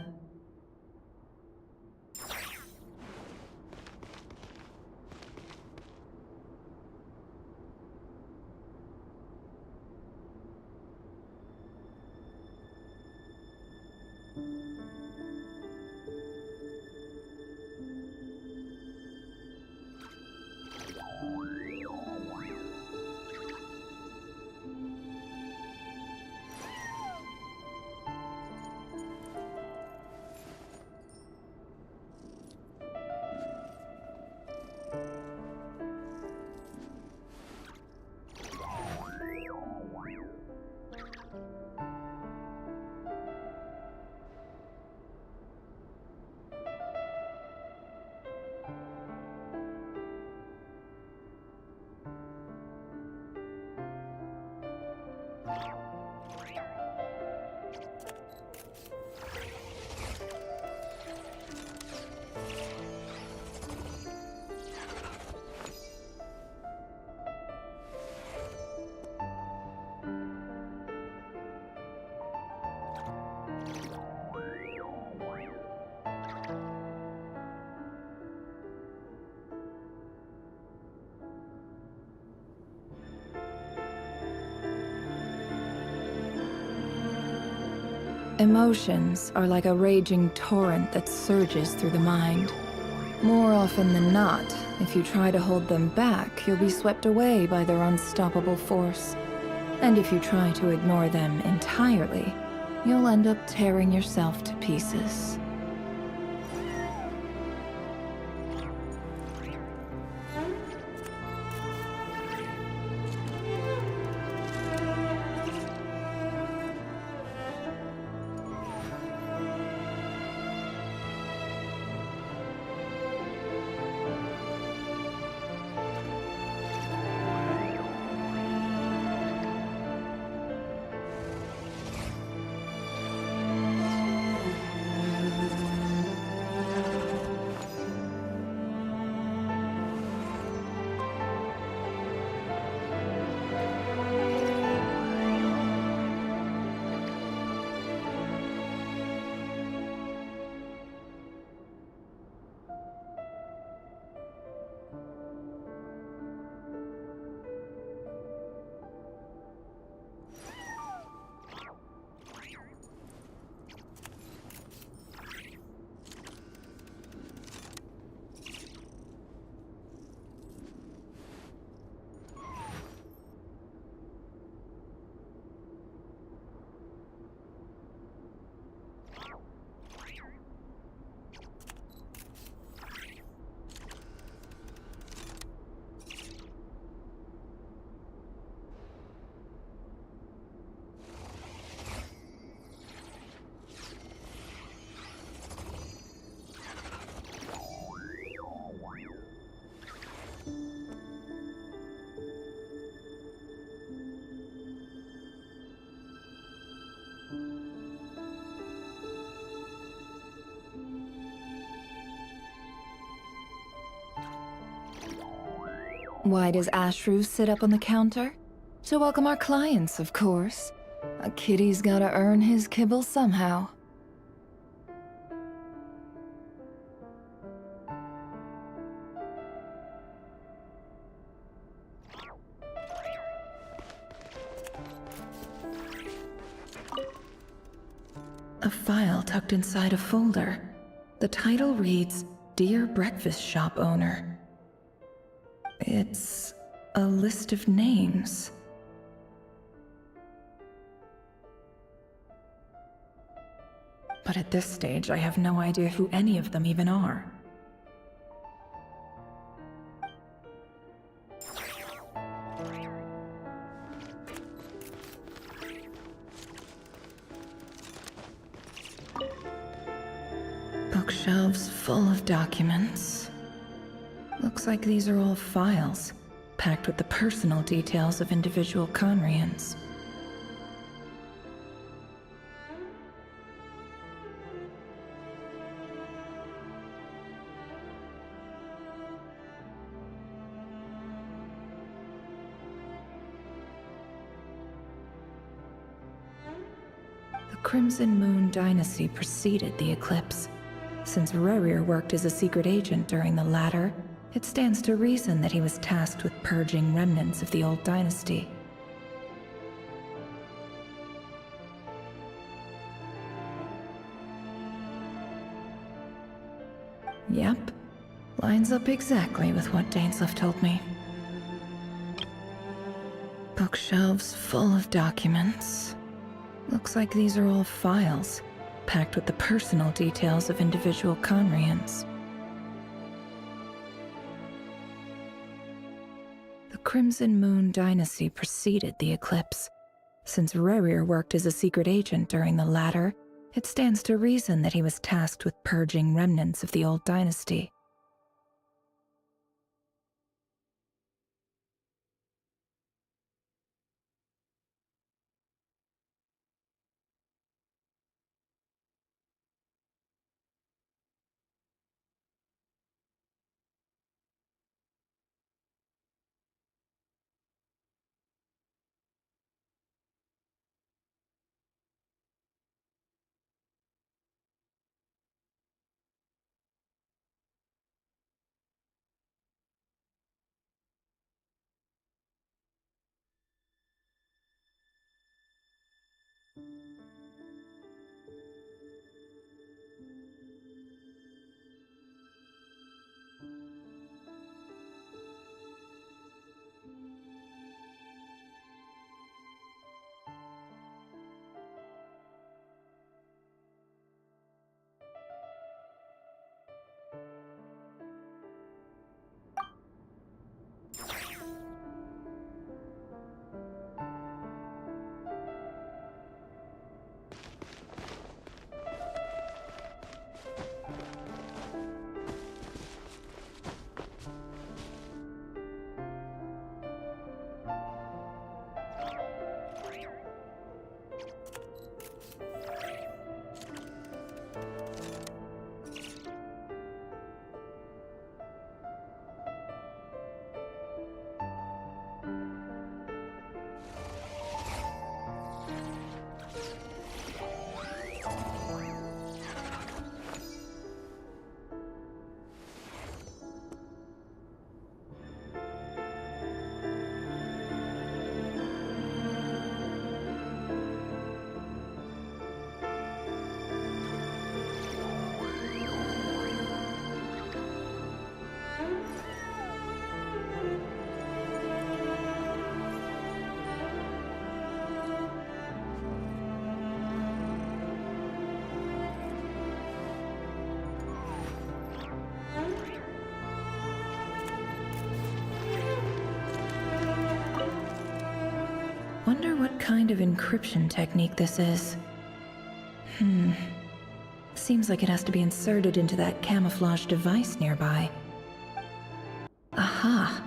Emotions are like a raging torrent that surges through the mind. More often than not, if you try to hold them back, you'll be swept away by their unstoppable force. And if you try to ignore them entirely, you'll end up tearing yourself to pieces. Why does Ashru sit up on the counter? To welcome our clients, of course. A kitty's gotta earn his kibble somehow. A file tucked inside a folder. The title reads, Dear Breakfast Shop Owner. It's a list of names. But at this stage, I have no idea who any of them even are. Bookshelves full of documents. Looks like these are all files, packed with the personal details of individual Conrians. The Crimson Moon dynasty preceded the eclipse. Since Rerir worked as a secret agent during the latter, it stands to reason that he was tasked with purging remnants of the old dynasty. Yep, lines up exactly with what Dainsleif told me. Bookshelves full of documents. Looks like these are all files, packed with the personal details of individual Conrians. The Crimson Moon dynasty preceded the eclipse. Since Rerir worked as a secret agent during the latter, it stands to reason that he was tasked with purging remnants of the old dynasty. wonder what kind of encryption technique this is. Seems like it has to be inserted into that camouflage device nearby. Aha!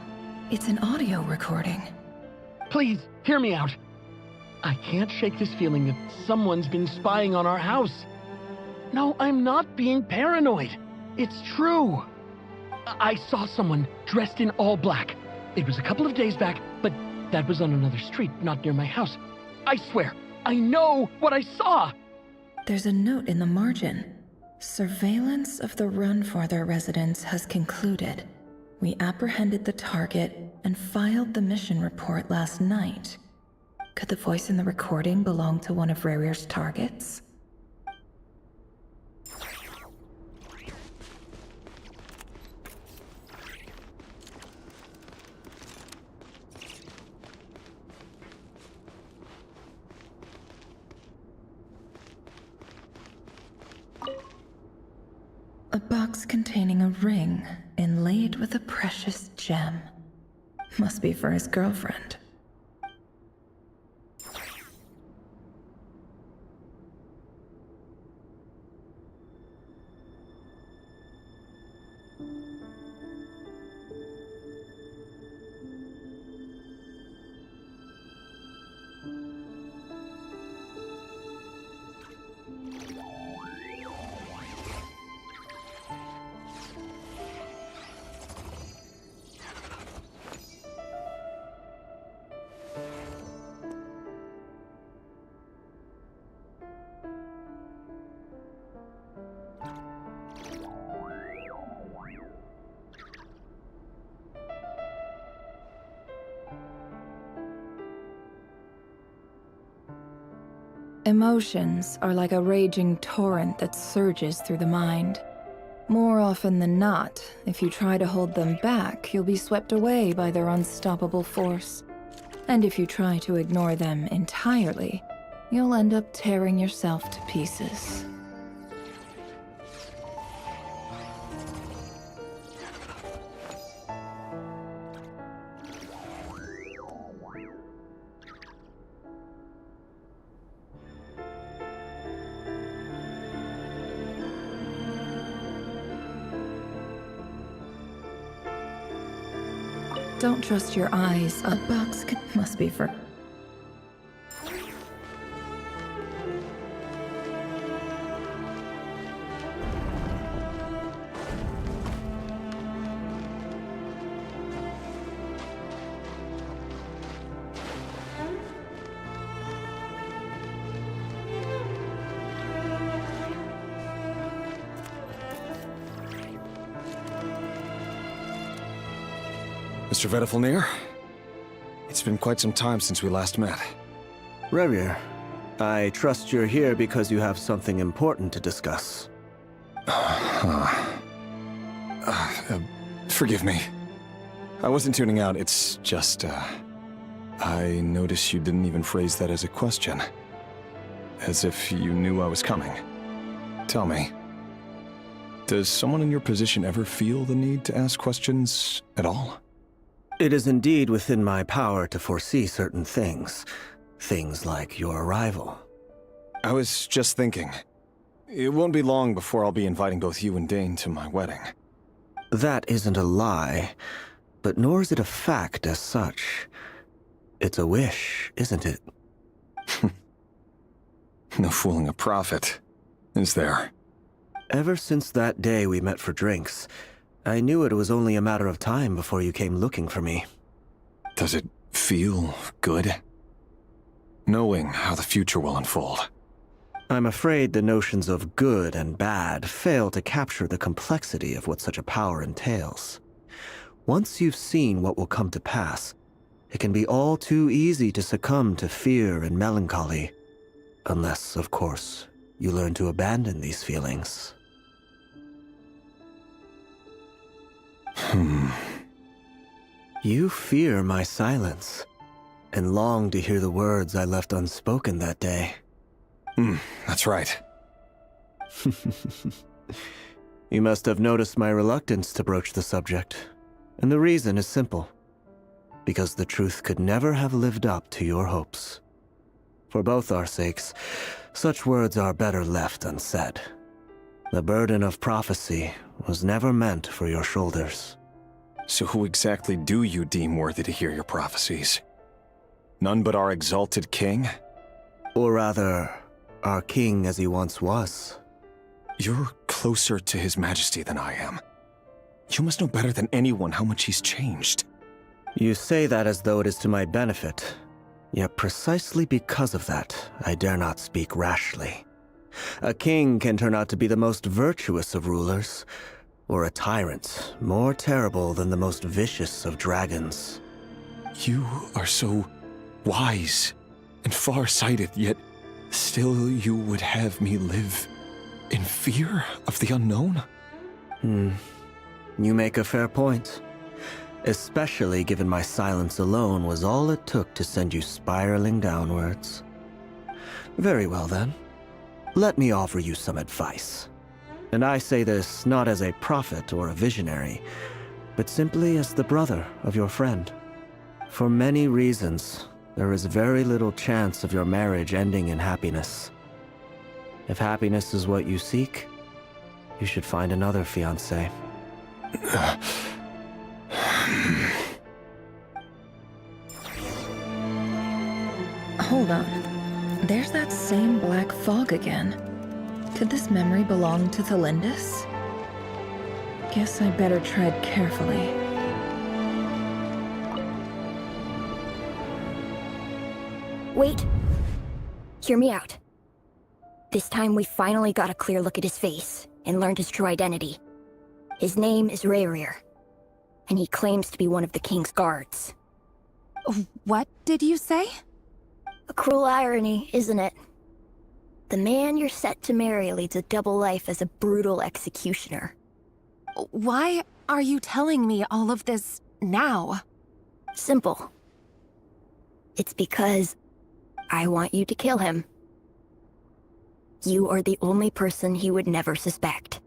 It's an audio recording. Please, hear me out. I can't shake this feeling that someone's been spying on our house. No, I'm not being paranoid. It's true. I saw someone dressed in all black. It was a couple of days back, but that was on another street, not near my house. I swear, I know what I saw! There's a note in the margin. Surveillance of the Runfarther residence has concluded. We apprehended the target and filed the mission report last night. Could the voice in the recording belong to one of Rarir's targets? A box containing a ring inlaid with a precious gem. Must be for his girlfriend. Emotions are like a raging torrent that surges through the mind. More often than not, if you try to hold them back, you'll be swept away by their unstoppable force. And if you try to ignore them entirely, you'll end up tearing yourself to pieces. Don't trust your eyes. A box must be for... Mr. Vedifalnir, it's been quite some time since we last met. Rarir, I trust you're here because you have something important to discuss. Forgive me. I wasn't tuning out, it's just, I noticed you didn't even phrase that as a question. As if you knew I was coming. Tell me, does someone in your position ever feel the need to ask questions at all? It is indeed within my power to foresee certain things. Things like your arrival. I was just thinking. It won't be long before I'll be inviting both you and Dane to my wedding. That isn't a lie, but nor is it a fact as such. It's a wish, isn't it? No fooling a prophet, is there? Ever since that day we met for drinks, I knew it was only a matter of time before you came looking for me. Does it feel good? Knowing how the future will unfold. I'm afraid the notions of good and bad fail to capture the complexity of what such a power entails. Once you've seen what will come to pass, it can be all too easy to succumb to fear and melancholy. Unless, of course, you learn to abandon these feelings. You fear my silence, and long to hear the words I left unspoken that day. That's right. You must have noticed my reluctance to broach the subject, and the reason is simple. because the truth could never have lived up to your hopes. For both our sakes, such words are better left unsaid. The burden of prophecy was never meant for your shoulders. So who exactly do you deem worthy to hear your prophecies? None but our exalted king? Or rather, our king as he once was. You're closer to his majesty than I am. You must know better than anyone how much he's changed. You say that as though it is to my benefit. Yet precisely because of that, I dare not speak rashly. A king can turn out to be the most virtuous of rulers, or a tyrant more terrible than the most vicious of dragons. You are so wise and far-sighted, yet still you would have me live in fear of the unknown? You make a fair point. Especially given my silence alone was all it took to send you spiraling downwards. Very well then. Let me offer you some advice. And I say this not as a prophet or a visionary, but simply as the brother of your friend. For many reasons, there is very little chance of your marriage ending in happiness. If happiness is what you seek, you should find another fiancé. Hold on. There's that same black fog again. Could this memory belong to Thelindis? Guess I better tread carefully. Wait. Hear me out. This time we finally got a clear look at his face and learned his true identity. His name is Rayrir, and he claims to be one of the king's guards. What did you say? A cruel irony, isn't it? The man you're set to marry leads a double life as a brutal executioner. Why are you telling me all of this now? Simple. It's because I want you to kill him. You are the only person he would never suspect.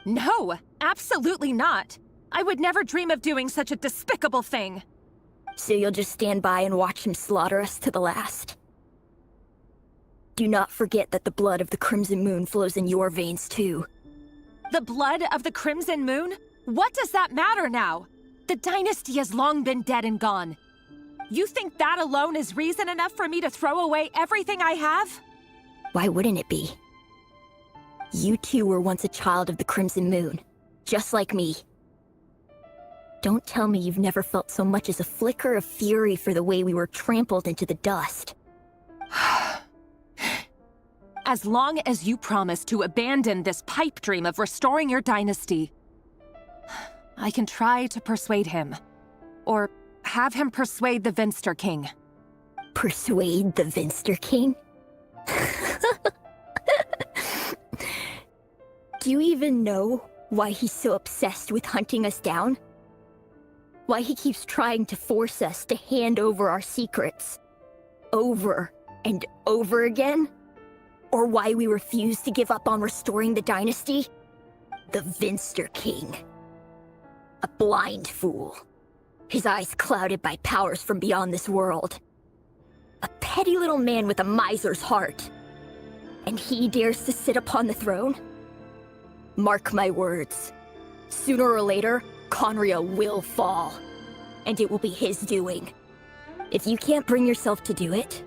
No, absolutely not. I would never dream of doing such a despicable thing. So you'll just stand by and watch him slaughter us to the last? Do not forget that the blood of the Crimson Moon flows in your veins too. The blood of the Crimson Moon? What does that matter now? The dynasty has long been dead and gone. You think that alone is reason enough for me to throw away everything I have? Why wouldn't it be? You too were once a child of the Crimson Moon, just like me. Don't tell me you've never felt so much as a flicker of fury for the way we were trampled into the dust. As long as you promise to abandon this pipe dream of restoring your dynasty, I can try to persuade him. Or have him persuade the Vinster King. Persuade the Vinster King? Do you even know why he's so obsessed with hunting us down? Why he keeps trying to force us to hand over our secrets? Over and over again? Or why we refuse to give up on restoring the dynasty? The Vinster King. A blind fool. His eyes clouded by powers from beyond this world. A petty little man with a miser's heart. And he dares to sit upon the throne? Mark my words. Sooner or later, Conria will fall. And it will be his doing. If you can't bring yourself to do it,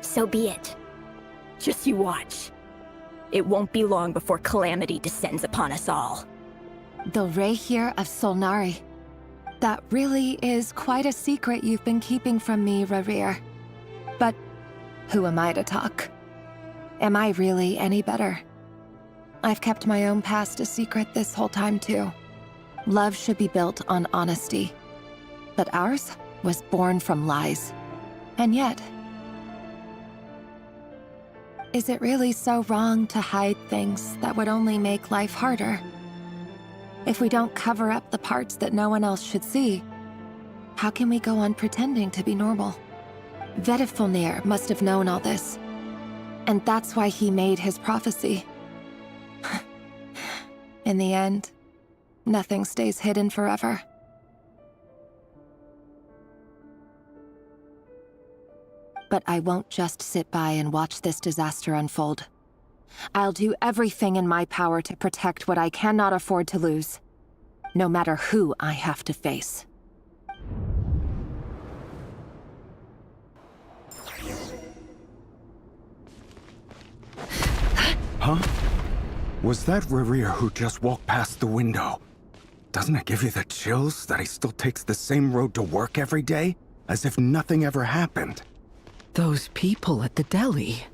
so be it. Just you watch. It won't be long before calamity descends upon us all. The Rayrir of Solnari. That really is quite a secret you've been keeping from me, Rayrir. But who am I to talk? Am I really any better? I've kept my own past a secret this whole time too. Love should be built on honesty. But ours was born from lies. And yet, is it really so wrong to hide things that would only make life harder? If we don't cover up the parts that no one else should see, how can we go on pretending to be normal? Vedifulnir must have known all this. And that's why he made his prophecy. In the end, nothing stays hidden forever. But I won't just sit by and watch this disaster unfold. I'll do everything in my power to protect what I cannot afford to lose, no matter who I have to face. Huh? Was that Rerir who just walked past the window? Doesn't it give you the chills that he still takes the same road to work every day? As if nothing ever happened. Those people at the deli.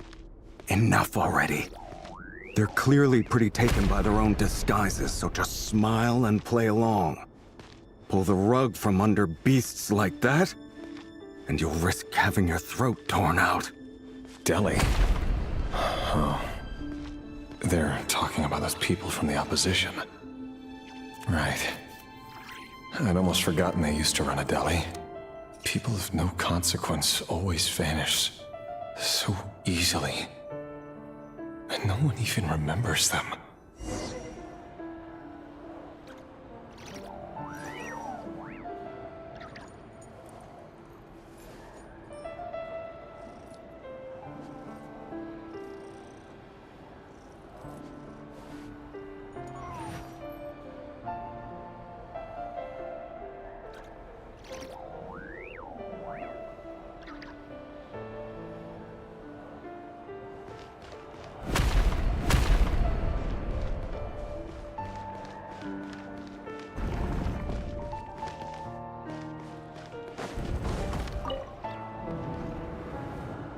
Enough already. They're clearly pretty taken by their own disguises, so just smile and play along. Pull the rug from under beasts like that, and you'll risk having your throat torn out. Deli? Oh. They're talking about those people from the opposition. Right. I'd almost forgotten they used to run a deli. People of no consequence always vanish so easily. And no one even remembers them.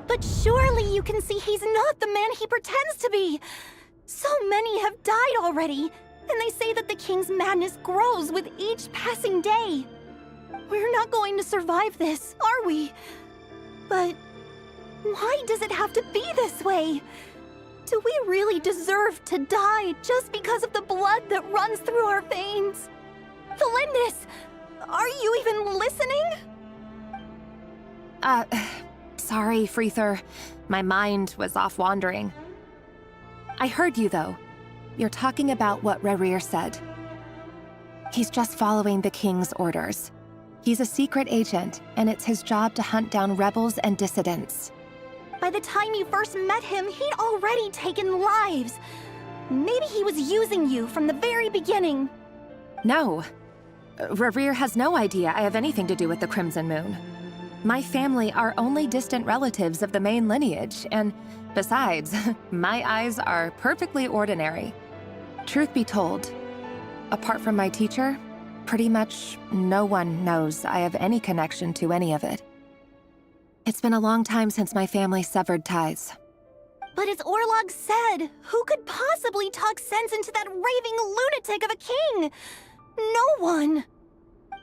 But surely you can see he's not the man he pretends to be! So many have died already, and they say that the king's madness grows with each passing day. We're not going to survive this, are we? But why does it have to be this way? Do we really deserve to die just because of the blood that runs through our veins? Felindis, are you even listening? Sorry, Freether. My mind was off wandering. I heard you, though. You're talking about what Rerir said. He's just following the king's orders. He's a secret agent, and it's his job to hunt down rebels and dissidents. By the time you first met him, he'd already taken lives. Maybe he was using you from the very beginning. No. Rerir has no idea I have anything to do with the Crimson Moon. My family are only distant relatives of the main lineage, and besides, my eyes are perfectly ordinary. Truth be told, apart from my teacher, pretty much no one knows I have any connection to any of it. It's been a long time since my family severed ties. But as Orlog said, who could possibly talk sense into that raving lunatic of a king? No one.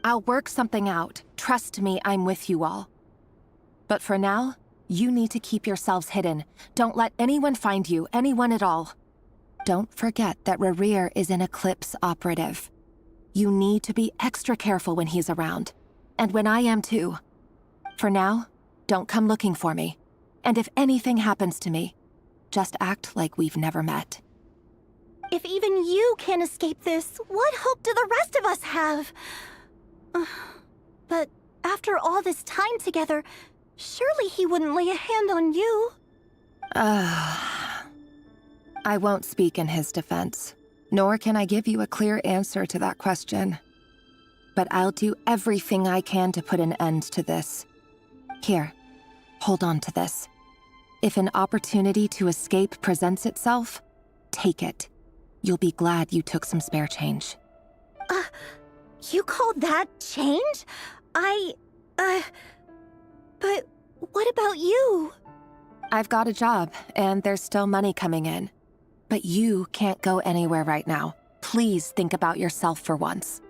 I'll work something out. Trust me, I'm with you all. But for now, you need to keep yourselves hidden. Don't let anyone find you, anyone at all. Don't forget that Rerir is an Eclipse operative. You need to be extra careful when he's around. And when I am too. For now, don't come looking for me. And if anything happens to me, just act like we've never met. If even you can't escape this, what hope do the rest of us have? But after all this time together, surely he wouldn't lay a hand on you. I won't speak in his defense, nor can I give you a clear answer to that question. But I'll do everything I can to put an end to this. Here, hold on to this. If an opportunity to escape presents itself, take it. You'll be glad you took some spare change. You call that change? But what about you? I've got a job, and there's still money coming in. But you can't go anywhere right now. Please think about yourself for once.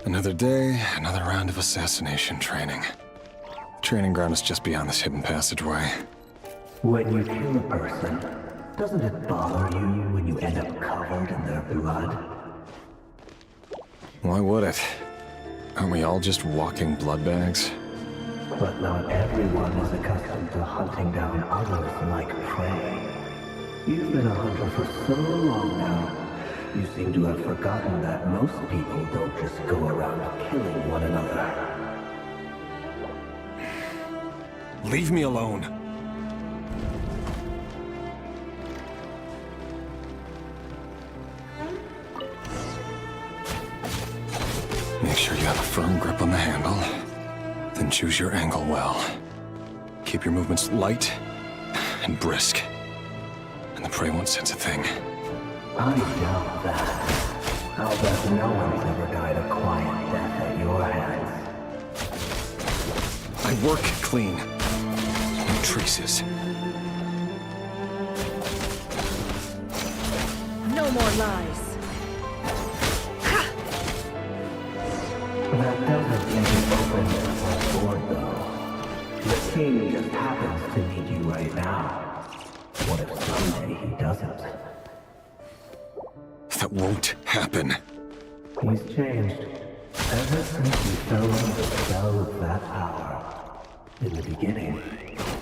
Another day, another round of assassination training. Training ground is just beyond this hidden passageway. When you kill a person, doesn't it bother you when you end up covered in their blood? Why would it? Aren't we all just walking blood bags? But not everyone is accustomed to hunting down others like prey. You've been a hunter for so long now, you seem to have forgotten that most people don't just go around killing one another. Leave me alone. Make sure you have a firm grip on the handle. Then choose your angle well. Keep your movements light and brisk. And the prey won't sense a thing. I doubt that. I'll bet no one's ever died a quiet death at your hands. I work clean. No traces. No more lies. That doesn't mean you open the front door, though. The king just happens to need you right now. What if someday he doesn't? That won't happen. He's changed. Ever since he fell under the spell of that power. In the beginning,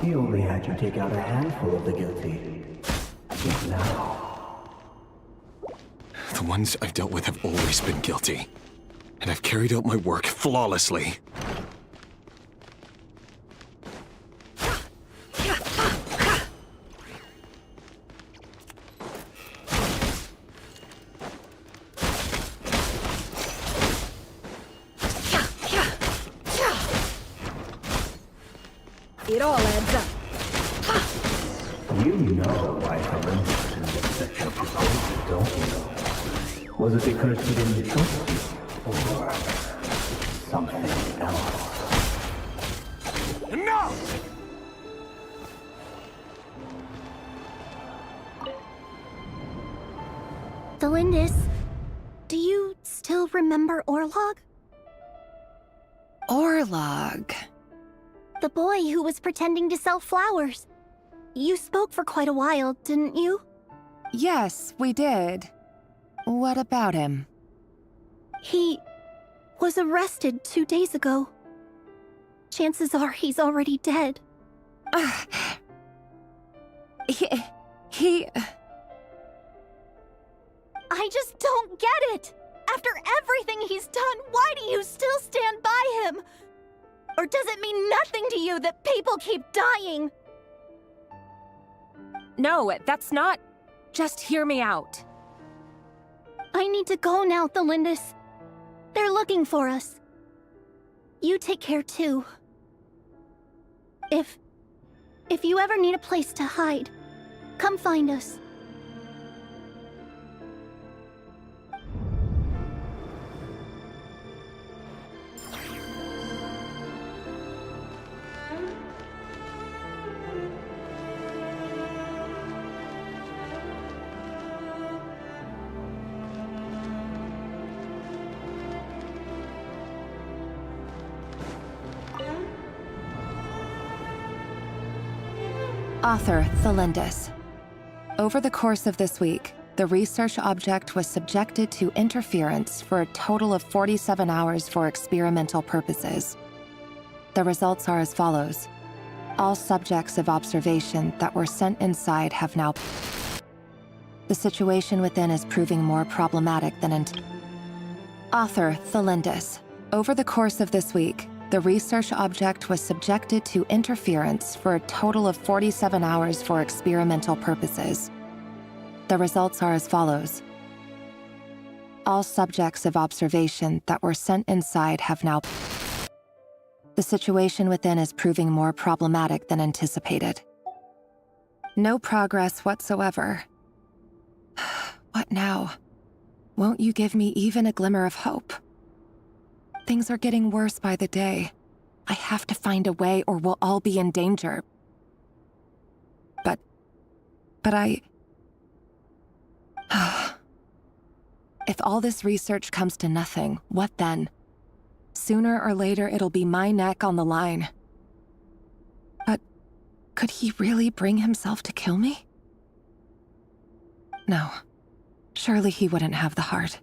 he only had you take out a handful of the guilty. But now... The ones I've dealt with have always been guilty. And I've carried out my work flawlessly. It all adds up. You know why Olympus is such a proposal, don't you? Was it because he didn't trust you? Or something else? Enough! Delindis, do you still remember Orlog? Orlog. The boy who was pretending to sell flowers. You spoke for quite a while, didn't you? Yes, we did. What about him? He was arrested 2 days ago. Chances are he's already dead. He... I just don't get it! After everything he's done, why do you still stand by him? Or does it mean nothing to you that people keep dying? No, that's not... Just hear me out. I need to go now, Thelindis. They're looking for us. You take care too. If you ever need a place to hide, come find us. Author Thelindis. Over the course of this week, the research object was subjected to interference for a total of 47 hours for experimental purposes. The results are as follows. All subjects of observation that were sent inside have now... The situation within is proving more problematic than Author Thelindis. Over the course of this week, the research object was subjected to interference for a total of 47 hours for experimental purposes. The results are as follows. All subjects of observation that were sent inside have now... The situation within is proving more problematic than anticipated. No progress whatsoever. What now? Won't you give me even a glimmer of hope? Things are getting worse by the day. I have to find a way or we'll all be in danger. But I... If all this research comes to nothing, what then? Sooner or later, it'll be my neck on the line. But could he really bring himself to kill me? No. Surely he wouldn't have the heart.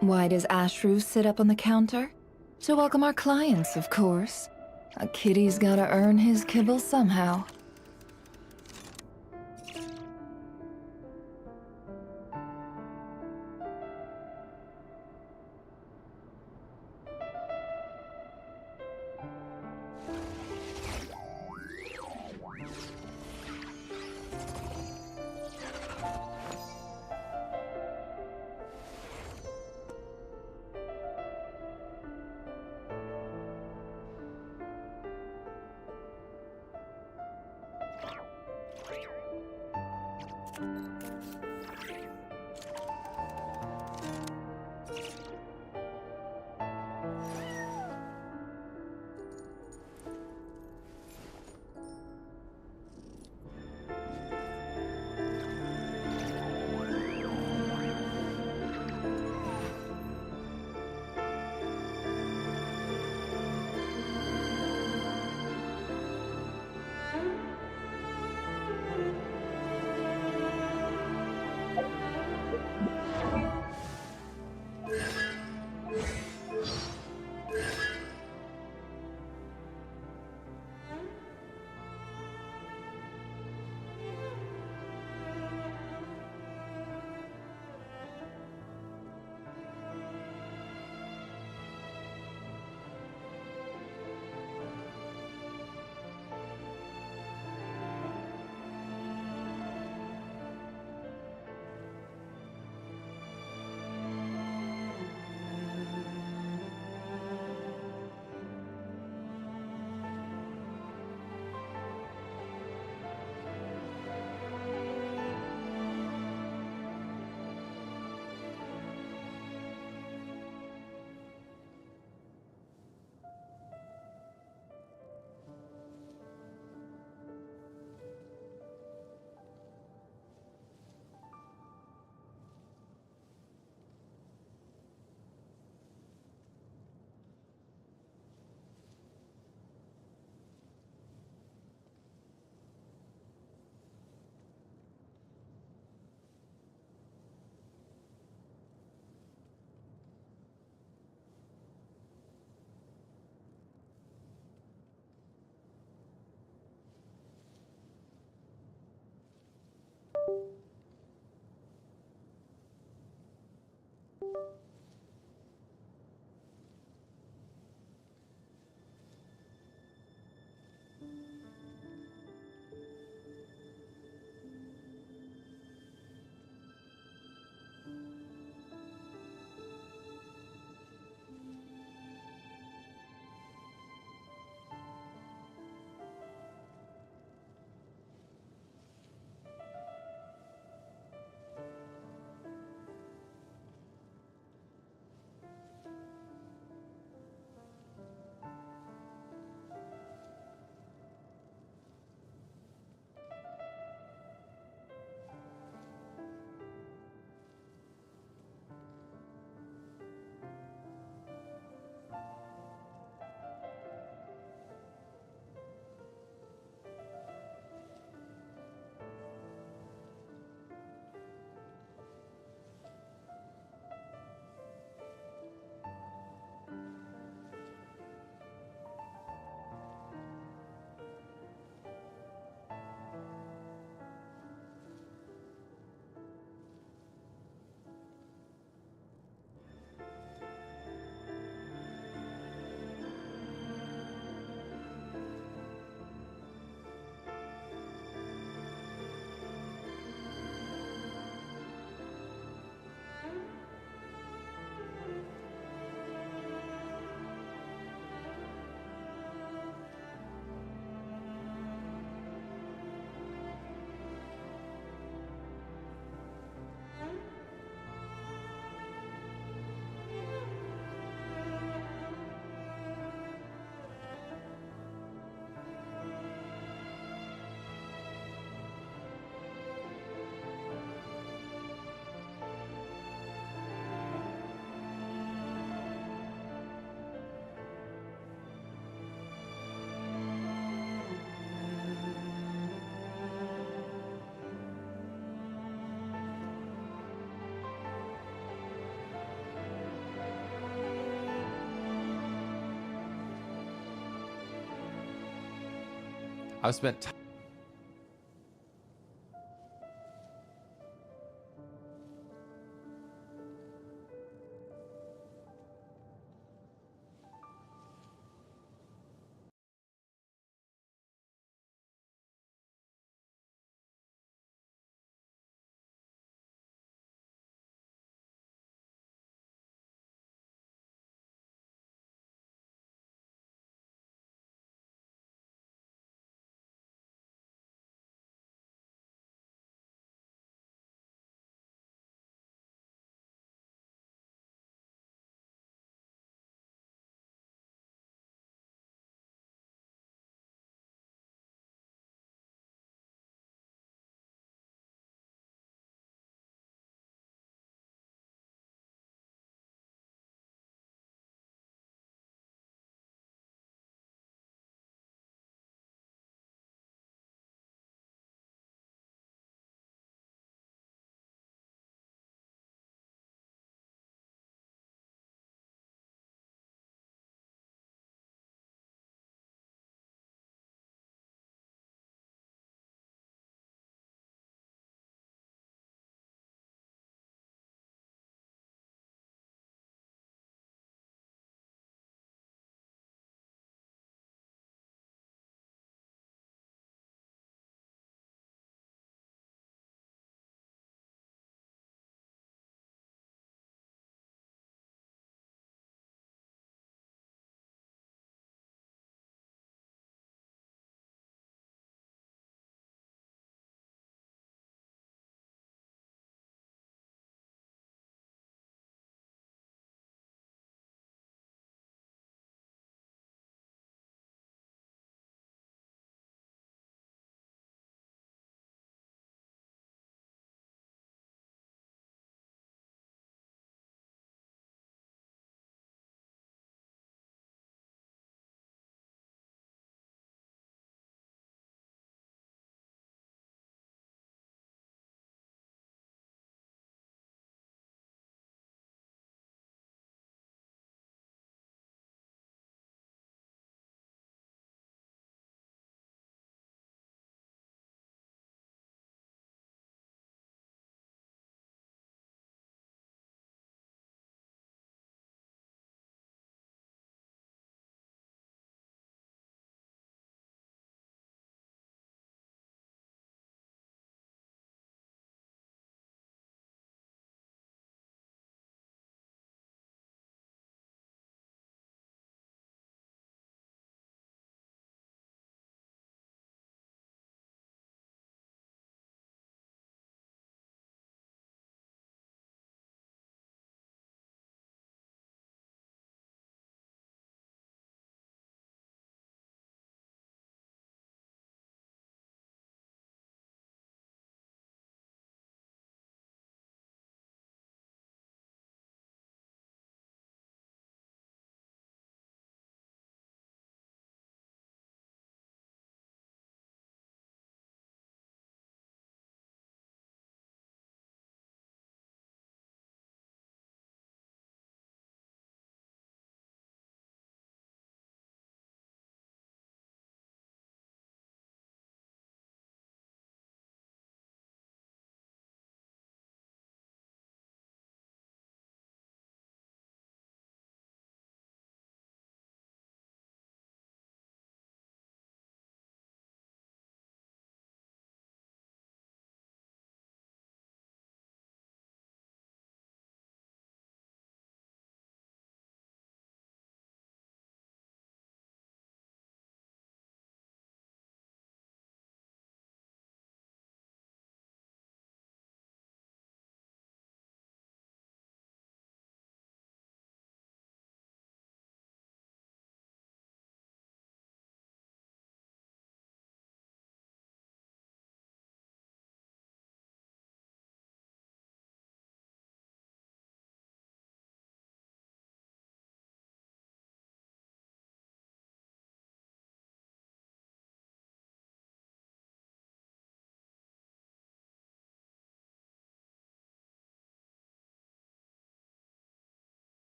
Why does Ashru sit up on the counter? To welcome our clients, of course. A kitty's gotta earn his kibble somehow. I've spent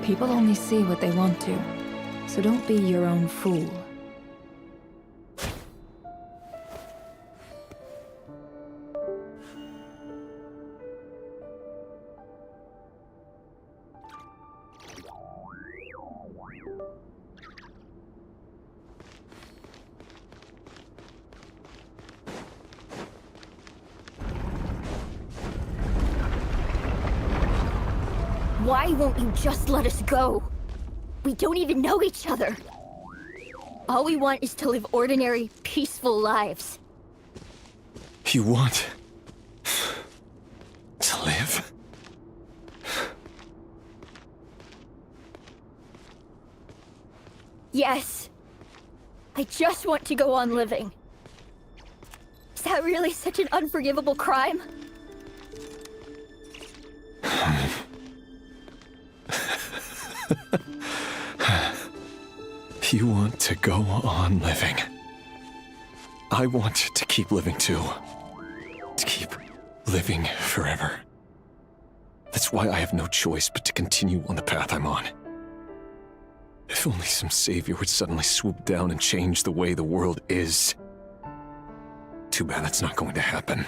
People only see what they want to, so don't be your own fool. Why won't you just let us go? We don't even know each other. All we want is to live ordinary, peaceful lives. You want to live? Yes. I just want to go on living. Is that really such an unforgivable crime? You want to go on living. I want to keep living too. To keep living forever. That's why I have no choice but to continue on the path I'm on. If only some savior would suddenly swoop down and change the way the world is. Too bad that's not going to happen.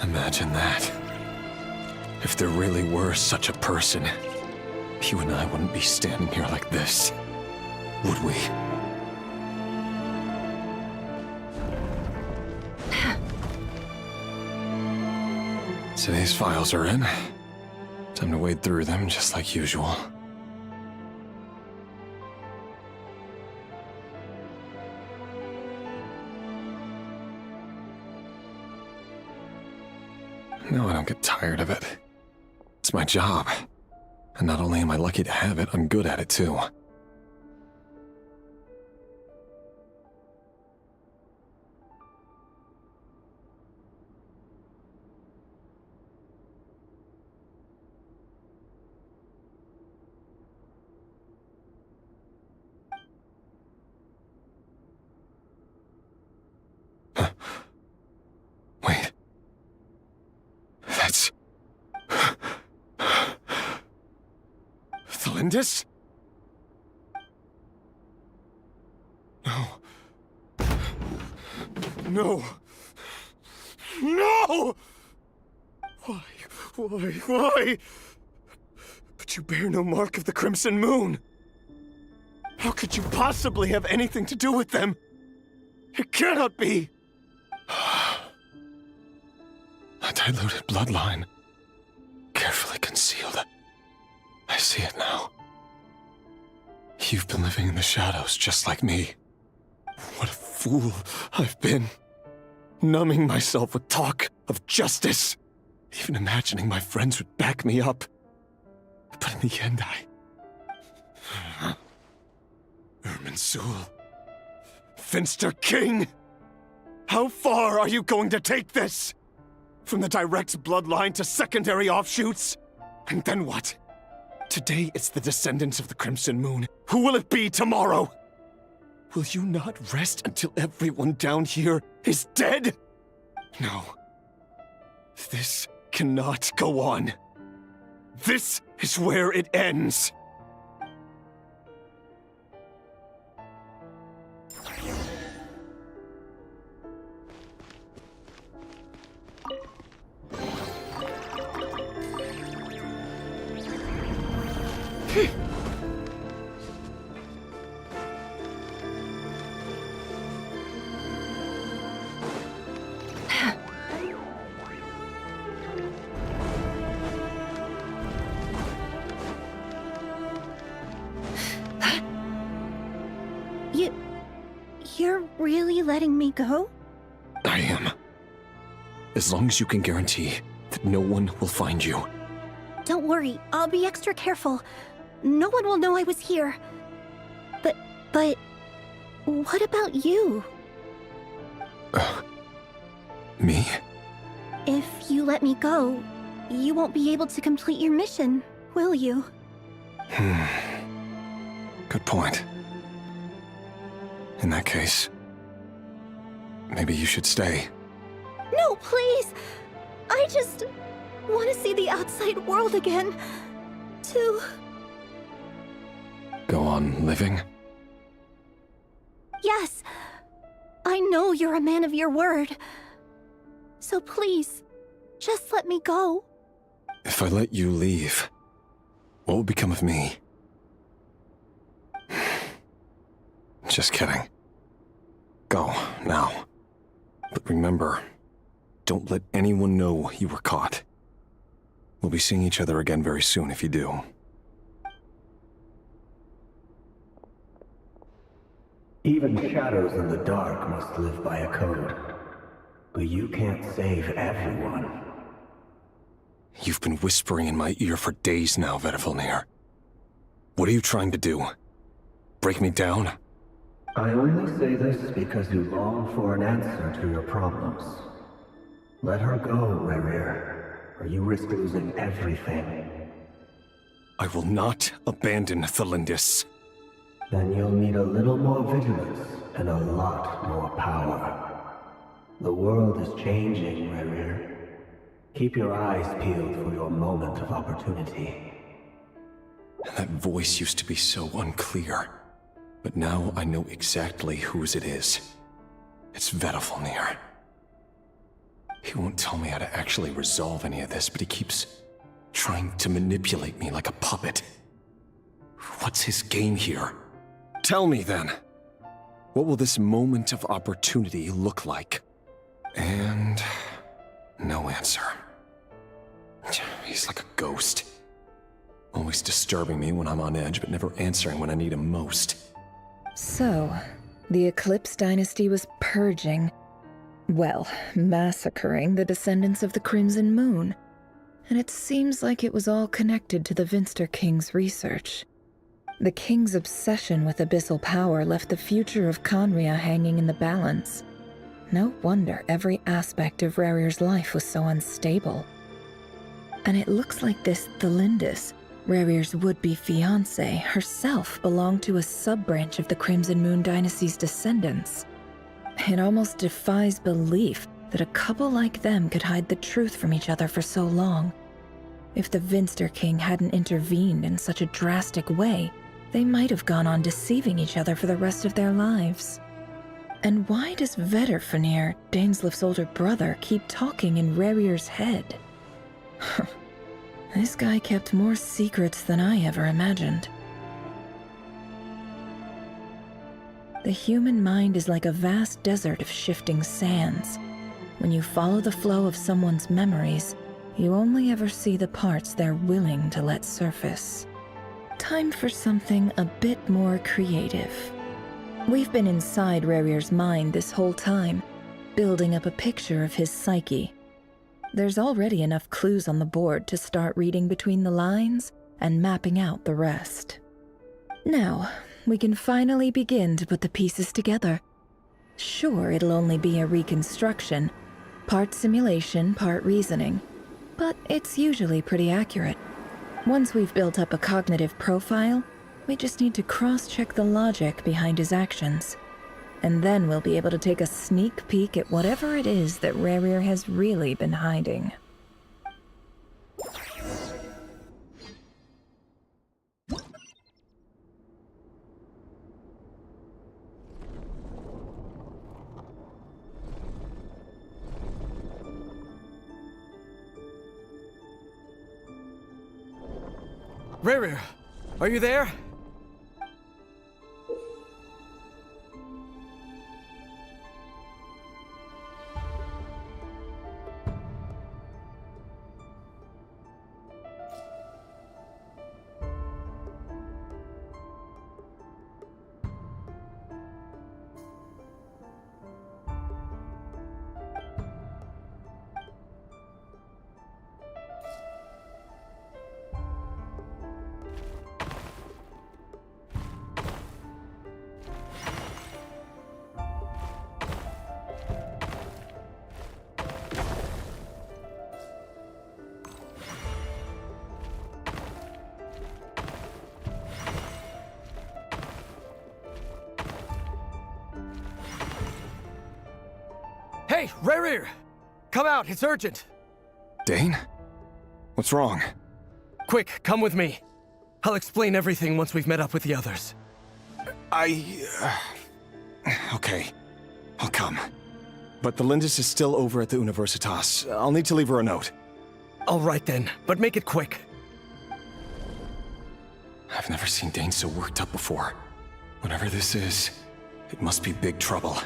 Imagine that. If there really were such a person, you and I wouldn't be standing here like this, would we? Today's files are in. Time to wade through them just like usual. No, I don't get tired of it. It's my job. And not only am I lucky to have it, I'm good at it too. Wait. That's... Thalindis? No. No. No! Why? But you bear no mark of the Crimson Moon. How could you possibly have anything to do with them? It cannot be! A diluted bloodline. Carefully concealed. I see it now. You've been living in the shadows just like me. What a fool I've been. Numbing myself with talk of justice. Even imagining my friends would back me up. But in the end, Irminsul. Finster King! How far are you going to take this? From the direct bloodline to secondary offshoots? And then what? Today it's the descendants of the Crimson Moon. Who will it be tomorrow? Will you not rest until everyone down here is dead? No. This cannot go on. This is where it ends. You're really letting me go? I am. As long as you can guarantee that no one will find you. Don't worry, I'll be extra careful. No one will know I was here. But what about you? Me? If you let me go, you won't be able to complete your mission, will you? Good point. In that case, maybe you should stay. No, please! I just want to see the outside world again. To... Go on living? Yes! I know you're a man of your word. So please, just let me go. If I let you leave, what will become of me? Just kidding. Go, now. But remember, don't let anyone know you were caught. We'll be seeing each other again very soon if you do. Even shadows in the dark must live by a code. But you can't save everyone. You've been whispering in my ear for days now, Vedifilnir. What are you trying to do? Break me down? I only say this because you long for an answer to your problems. Let her go, Rerir, or you risk losing everything. I will not abandon Thelindis. Then you'll need a little more vigilance and a lot more power. The world is changing, Rerir. Keep your eyes peeled for your moment of opportunity. That voice used to be so unclear. But now I know exactly whose it is. It's Vedifilnir. He won't tell me how to actually resolve any of this, but he keeps trying to manipulate me like a puppet. What's his game here? Tell me then. What will this moment of opportunity look like? And no answer. He's like a ghost. Always disturbing me when I'm on edge, but never answering when I need him most. So, the Eclipse Dynasty was purging, well, massacring the descendants of the Crimson Moon. And it seems like it was all connected to the Vinster King's research. The King's obsession with abyssal power left the future of Conria hanging in the balance. No wonder every aspect of Rerir's life was so unstable. And it looks like this Thelindis, Rerir's would-be fiancée, herself belonged to a sub-branch of the Crimson Moon Dynasty's descendants. It almost defies belief that a couple like them could hide the truth from each other for so long. If the Vinster King hadn't intervened in such a drastic way, they might have gone on deceiving each other for the rest of their lives. And why does Vedifilnir, Daneslif's older brother, keep talking in Rerir's head? This guy kept more secrets than I ever imagined. The human mind is like a vast desert of shifting sands. When you follow the flow of someone's memories, you only ever see the parts they're willing to let surface. Time for something a bit more creative. We've been inside Rerir's mind this whole time, building up a picture of his psyche. There's already enough clues on the board to start reading between the lines and mapping out the rest. Now, we can finally begin to put the pieces together. Sure, it'll only be a reconstruction, part simulation, part reasoning, but it's usually pretty accurate. Once we've built up a cognitive profile, we just need to cross-check the logic behind his actions. And then we'll be able to take a sneak peek at whatever it is that Rerir has really been hiding. Rerir! Are you there? Hey, Rerir! Come out, it's urgent! Dane? What's wrong? Quick, come with me. I'll explain everything once we've met up with the others. Okay, I'll come. But the Lindis is still over at the Universitas. I'll need to leave her a note. All right then, but make it quick. I've never seen Dane so worked up before. Whatever this is, it must be big trouble.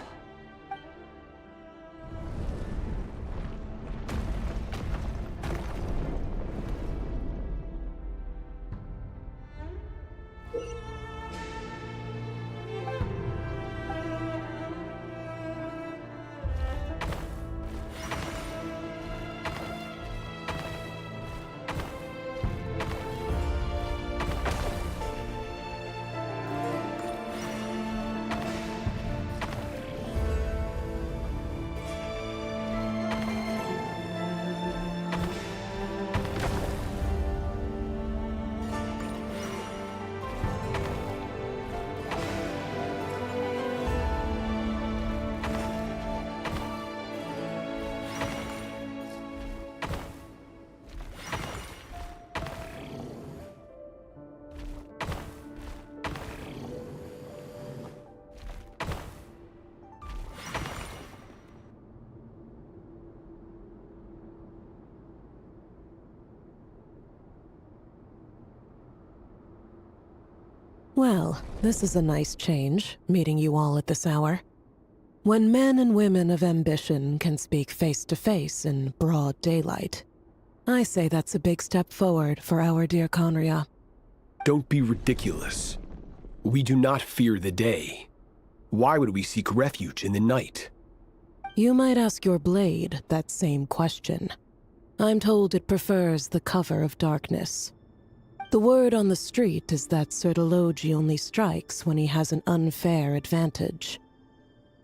Well, this is a nice change, meeting you all at this hour. When men and women of ambition can speak face to face in broad daylight, I say that's a big step forward for our dear Conria. Don't be ridiculous. We do not fear the day. Why would we seek refuge in the night? You might ask your blade that same question. I'm told it prefers the cover of darkness. The word on the street is that Sir Delogi only strikes when he has an unfair advantage.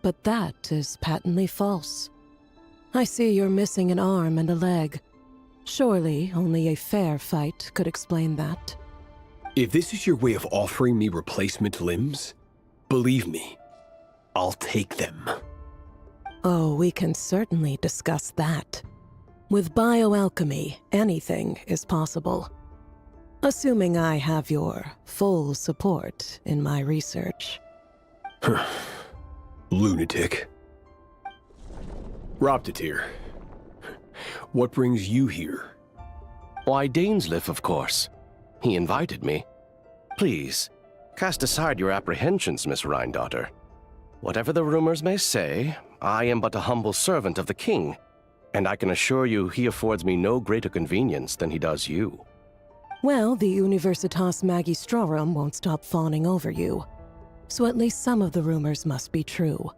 But that is patently false. I see you're missing an arm and a leg. Surely only a fair fight could explain that. If this is your way of offering me replacement limbs, believe me, I'll take them. Oh, we can certainly discuss that. With bioalchemy, anything is possible. Assuming I have your full support in my research. Lunatic. Roptatir, what brings you here? Why, Dainsleif, of course. He invited me. Please, cast aside your apprehensions, Miss Rhindaughter. Whatever the rumors may say, I am but a humble servant of the king, and I can assure you he affords me no greater convenience than he does you. Well, the Universitas Magistrorum won't stop fawning over you, so at least some of the rumors must be true.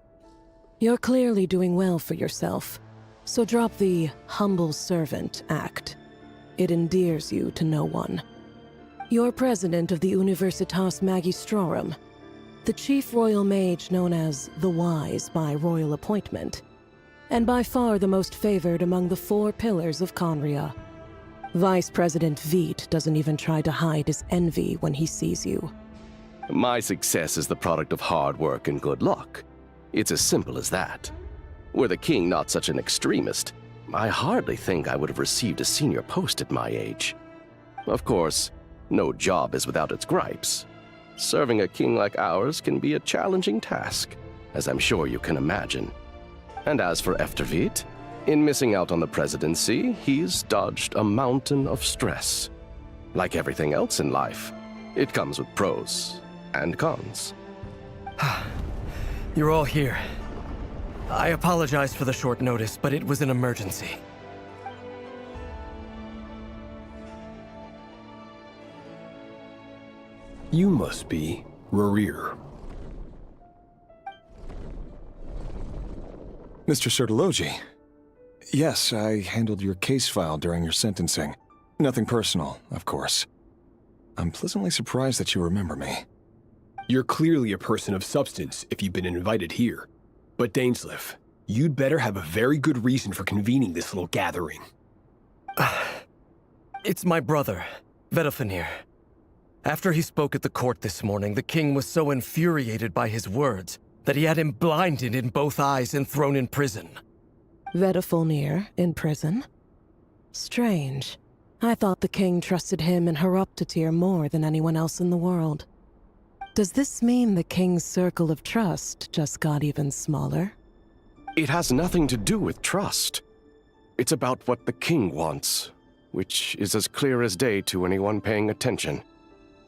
You're clearly doing well for yourself, so drop the humble servant act. It endears you to no one. You're president of the Universitas Magistrorum, the chief royal mage known as the Wise by royal appointment, and by far the most favored among the 4 pillars of Conria. Vice President Veit doesn't even try to hide his envy when he sees you. My success is the product of hard work and good luck. It's as simple as that. Were the king not such an extremist, I hardly think I would have received a senior post at my age. Of course, no job is without its gripes. Serving a king like ours can be a challenging task, as I'm sure you can imagine. And as for Efterveit, in missing out on the presidency, he's dodged a mountain of stress. Like everything else in life, It comes with pros and cons. You're all here. I apologize for the short notice, but it was an emergency. You must be Rerir. Mr. Sertologi. Yes, I handled your case file during your sentencing. Nothing personal, of course. I'm pleasantly surprised that you remember me. You're clearly a person of substance if you've been invited here. But Dainsleif, you'd better have a very good reason for convening this little gathering. It's my brother, Vedalfenir. After he spoke at the court this morning, the king was so infuriated by his words that he had him blinded in both eyes and thrown in prison. Vedalfenir in prison? Strange. I thought the king trusted him and Horoptatyr more than anyone else in the world. Does this mean the king's circle of trust just got even smaller? It has nothing to do with trust. It's about what the king wants, which is as clear as day to anyone paying attention.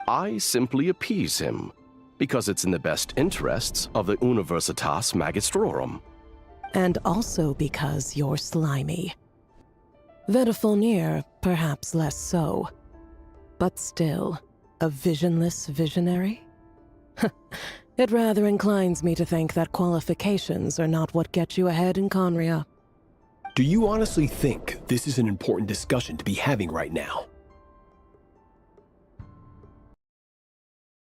I simply appease him, because it's in the best interests of the Universitas Magistrorum. And also because you're slimy. Vedalfenir, perhaps less so. But still, a visionless visionary? It rather inclines me to think that qualifications are not what get you ahead in Conria. Do you honestly think this is an important discussion to be having right now?